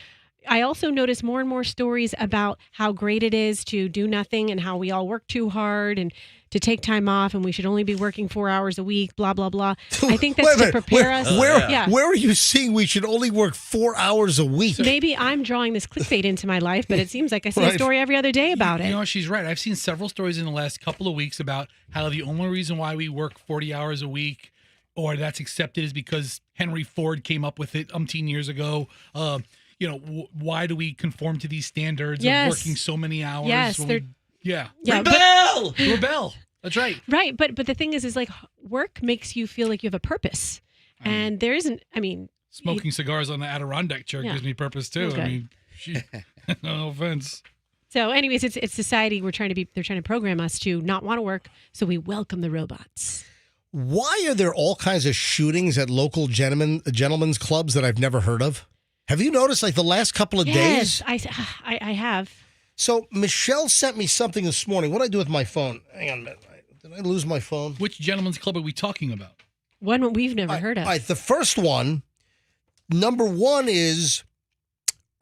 I also notice more and more stories about how great it is to do nothing and how we all work too hard and to take time off, and we should only be working 4 hours a week, blah, blah, blah. I think that's to prepare us. Where are you seeing we should only work 4 hours a week? Maybe I'm drawing this clickbait into my life, but it seems like I see a story every other day about it. You know, she's right. I've seen several stories in the last couple of weeks about how the only reason why we work 40 hours a week, or that's accepted, is because Henry Ford came up with it umpteen years ago. Why do we conform to these standards of working so many hours? Yes, Rebel. That's right. Right, but the thing is like work makes you feel like you have a purpose, and there isn't. Smoking cigars on the Adirondack chair gives me purpose too. Okay. No offense. So, anyways, it's society. They're trying to program us to not want to work, so we welcome the robots. Why are there all kinds of shootings at local gentlemen's clubs that I've never heard of? Have you noticed like the last couple of days? Yes, I have. So Michelle sent me something this morning. What did I do with my phone? Hang on a minute. Did I lose my phone? Which gentleman's club are we talking about? One we've never heard of. All right, the first one, number one is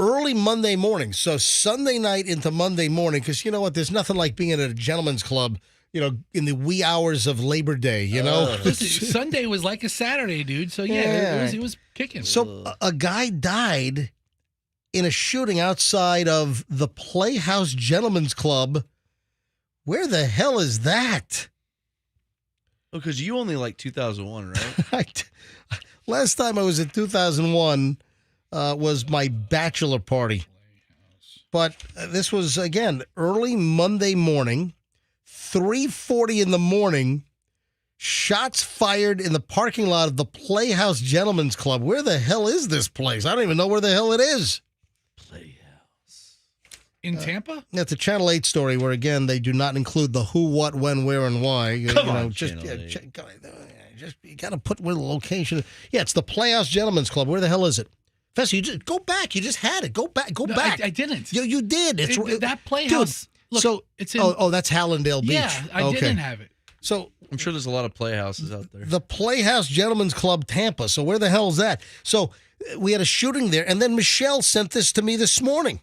early Monday morning. So Sunday night into Monday morning, because you know what? There's nothing like being at a gentleman's club, in the wee hours of Labor Day, you know? Listen, Sunday was like a Saturday, dude. So, it was kicking. So a guy died in a shooting outside of the Playhouse Gentlemen's Club. Where the hell is that? Because you only like 2001, right? Last time I was at 2001 was my bachelor party. But this was, again, early Monday morning, 3:40 in the morning, shots fired in the parking lot of the Playhouse Gentlemen's Club. Where the hell is this place? I don't even know where the hell it is. Playhouse. In Tampa? That's a Channel 8 story where, again, they do not include the who, what, when, where, and why. Come on, just Channel 8. you got to put where the location is. Yeah, it's the Playhouse Gentlemen's Club. Where the hell is it? Fessy, you just go back. You just had it. Go back. Go back. I didn't. You did. That Playhouse. Dude, look, so it's in. That's Hallandale Beach. Yeah, I didn't have it. So I'm sure there's a lot of playhouses out there. The Playhouse Gentlemen's Club, Tampa. So where the hell is that? So we had a shooting there, and then Michelle sent this to me this morning.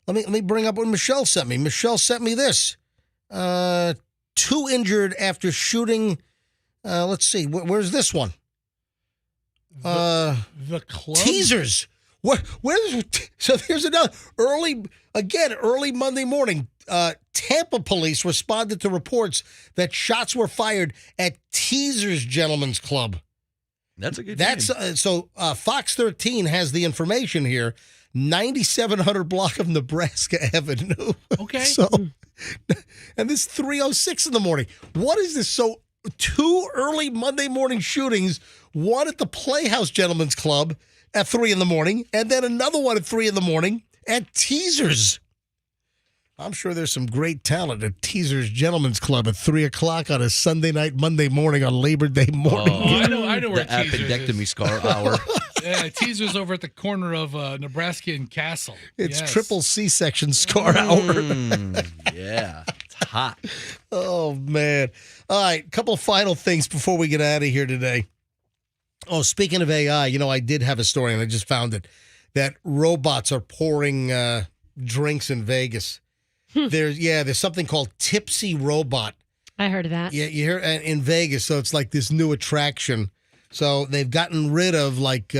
Let me bring up what Michelle sent me. Michelle sent me this. 2 injured after shooting. Let's see. Where's this one? The club? Teasers. So there's another early Monday morning. Tampa police responded to reports that shots were fired at Teasers Gentlemen's Club. That's a good name. So Fox 13 has the information here. 9700 block of Nebraska Avenue. Okay. So, and this 3:06 in the morning. What is this? So 2 early Monday morning shootings. One at the Playhouse Gentlemen's Club at 3 in the morning, and then another one at 3 in the morning at Teasers. I'm sure there's some great talent at Teasers Gentlemen's Club at 3 o'clock on a Sunday night, Monday morning on Labor Day morning. I know where the Teasers appendectomy is. scar hour. Yeah, Teasers over at the corner of Nebraska and Castle. It's Yes. triple C-section scar hour. Yeah, it's hot. Oh, man. All right, couple of final things before we get out of here today. Oh, speaking of AI, I did have a story, and I just found it, that robots are pouring drinks in Vegas. There's something called Tipsy Robot. I heard of that. Yeah, you hear in Vegas, so it's like this new attraction. So they've gotten rid of like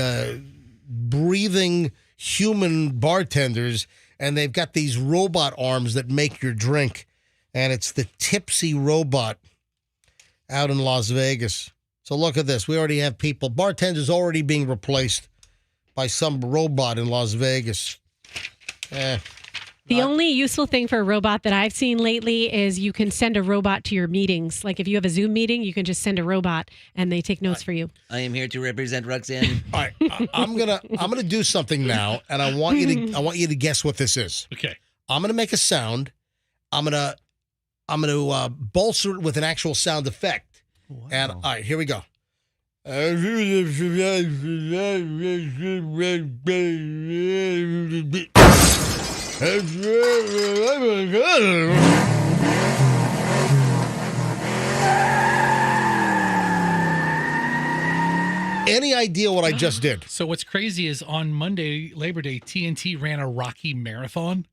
breathing human bartenders, and they've got these robot arms that make your drink, and it's the Tipsy Robot out in Las Vegas. So look at this. We already have bartenders already being replaced by some robot in Las Vegas. The only useful thing for a robot that I've seen lately is you can send a robot to your meetings. Like if you have a Zoom meeting, you can just send a robot and they take notes for you. I am here to represent Roxanne. All right, I'm gonna do something now, and I want you to guess what this is. Okay. I'm gonna make a sound. I'm gonna bolster it with an actual sound effect. Wow. And all right, here we go. Any idea what I just did? So what's crazy is on Monday, Labor Day, TNT ran a Rocky marathon,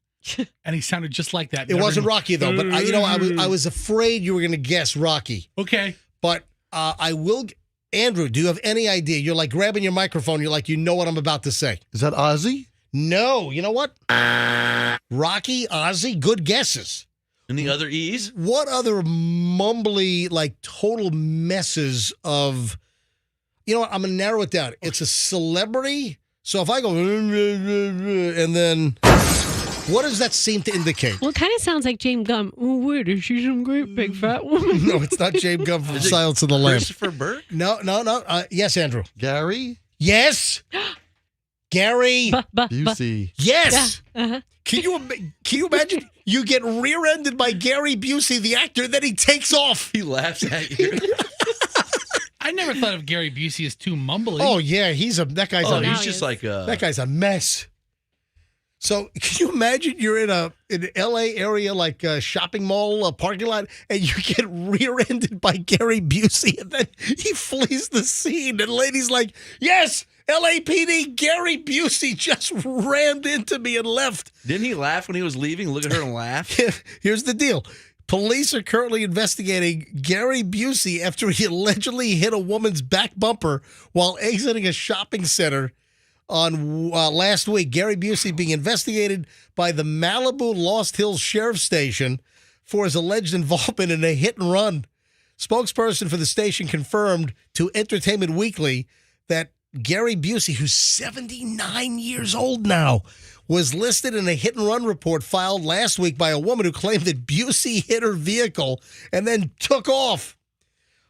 and he sounded just like that. It wasn't Rocky though, but I was afraid you were going to guess Rocky. Okay, but I will. Andrew, do you have any idea? You're like grabbing your microphone. You're like, you know what I'm about to say. Is that Ozzy? No. You know what? Rocky, Ozzy, good guesses. And the other E's? What other mumbly, like total messes of, you know what? I'm going to narrow it down. Okay. It's a celebrity. So if I go, and then, what does that seem to indicate? Well, it kind of sounds like James Gum. Oh, wait, is she some great big fat woman? No, it's not James Gum from Silence of the Lambs. Christopher Burke? No. Yes, Andrew. Gary? Yes. Gary Busey. Yes. Yeah. Uh-huh. Can you imagine? You get rear-ended by Gary Busey, the actor, then he takes off. He laughs at you. I never thought of Gary Busey as too mumbly. Oh yeah, he's he's just like that guy's a mess. So can you imagine you're in an LA area like a shopping mall parking lot and you get rear-ended by Gary Busey and then he flees the scene and the lady's like, yes, LAPD, Gary Busey just rammed into me and left. Didn't he laugh when he was leaving? Look at her and laugh. Here's the deal. Police are currently investigating Gary Busey after he allegedly hit a woman's back bumper while exiting a shopping center on last week. Gary Busey being investigated by the Malibu Lost Hills Sheriff's Station for his alleged involvement in a hit and run. Spokesperson for the station confirmed to Entertainment Weekly that Gary Busey, who's 79 years old now, was listed in a hit and run report filed last week by a woman who claimed that Busey hit her vehicle and then took off.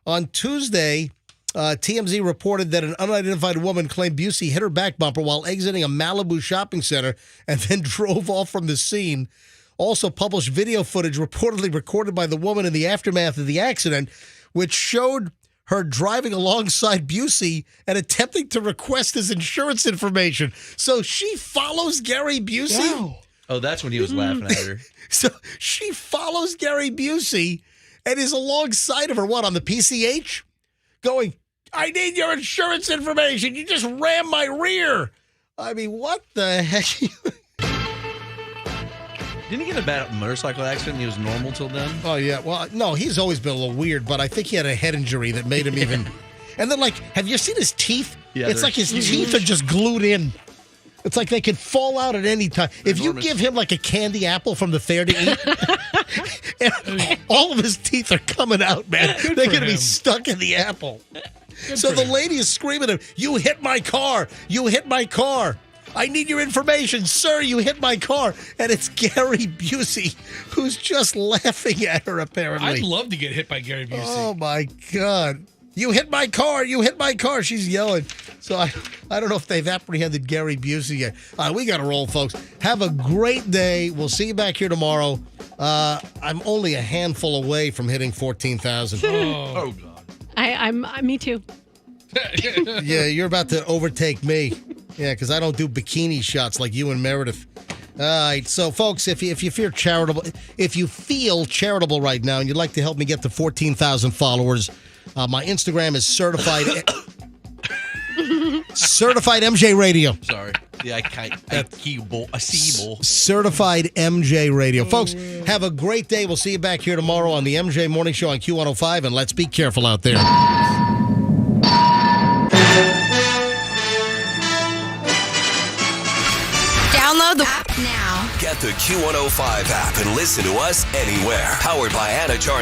On Tuesday, TMZ reported that an unidentified woman claimed Busey hit her back bumper while exiting a Malibu shopping center and then drove off from the scene. Also published video footage reportedly recorded by the woman in the aftermath of the accident, which showed her driving alongside Busey and attempting to request his insurance information. So she follows Gary Busey. Wow. Oh, that's when he was laughing at her. So she follows Gary Busey and is alongside of her, what, on the PCH? Going, I need your insurance information. You just rammed my rear. I mean, what the heck? Didn't he get a bad motorcycle accident and he was normal till then? Oh, yeah. Well, no, he's always been a little weird, but I think he had a head injury that made him even... And then, like, have you seen his teeth? Yeah, it's like his teeth are just glued in. It's like they could fall out at any time. If you give him, like, a candy apple from the fair to eat, all of his teeth are coming out, man. They're going to be stuck in the apple. So the lady is screaming at him, you hit my car. You hit my car. I need your information. Sir, you hit my car. And it's Gary Busey who's just laughing at her, apparently. I'd love to get hit by Gary Busey. Oh, my God. You hit my car. You hit my car. She's yelling. So I don't know if they've apprehended Gary Busey yet. We got to roll, folks. Have a great day. We'll see you back here tomorrow. I'm only a handful away from hitting 14,000. Oh, God. I'm me too. Yeah, you're about to overtake me. Yeah, because I don't do bikini shots like you and Meredith. All right, so folks, if you feel charitable right now and you'd like to help me get to 14,000 followers, my Instagram is certified MJ Radio. Sorry. Yeah, I see you. Certified MJ Radio. Folks, have a great day. We'll see you back here tomorrow on the MJ Morning Show on Q105, and let's be careful out there. Download the app now. Get the Q105 app and listen to us anywhere. Powered by Anna Jar.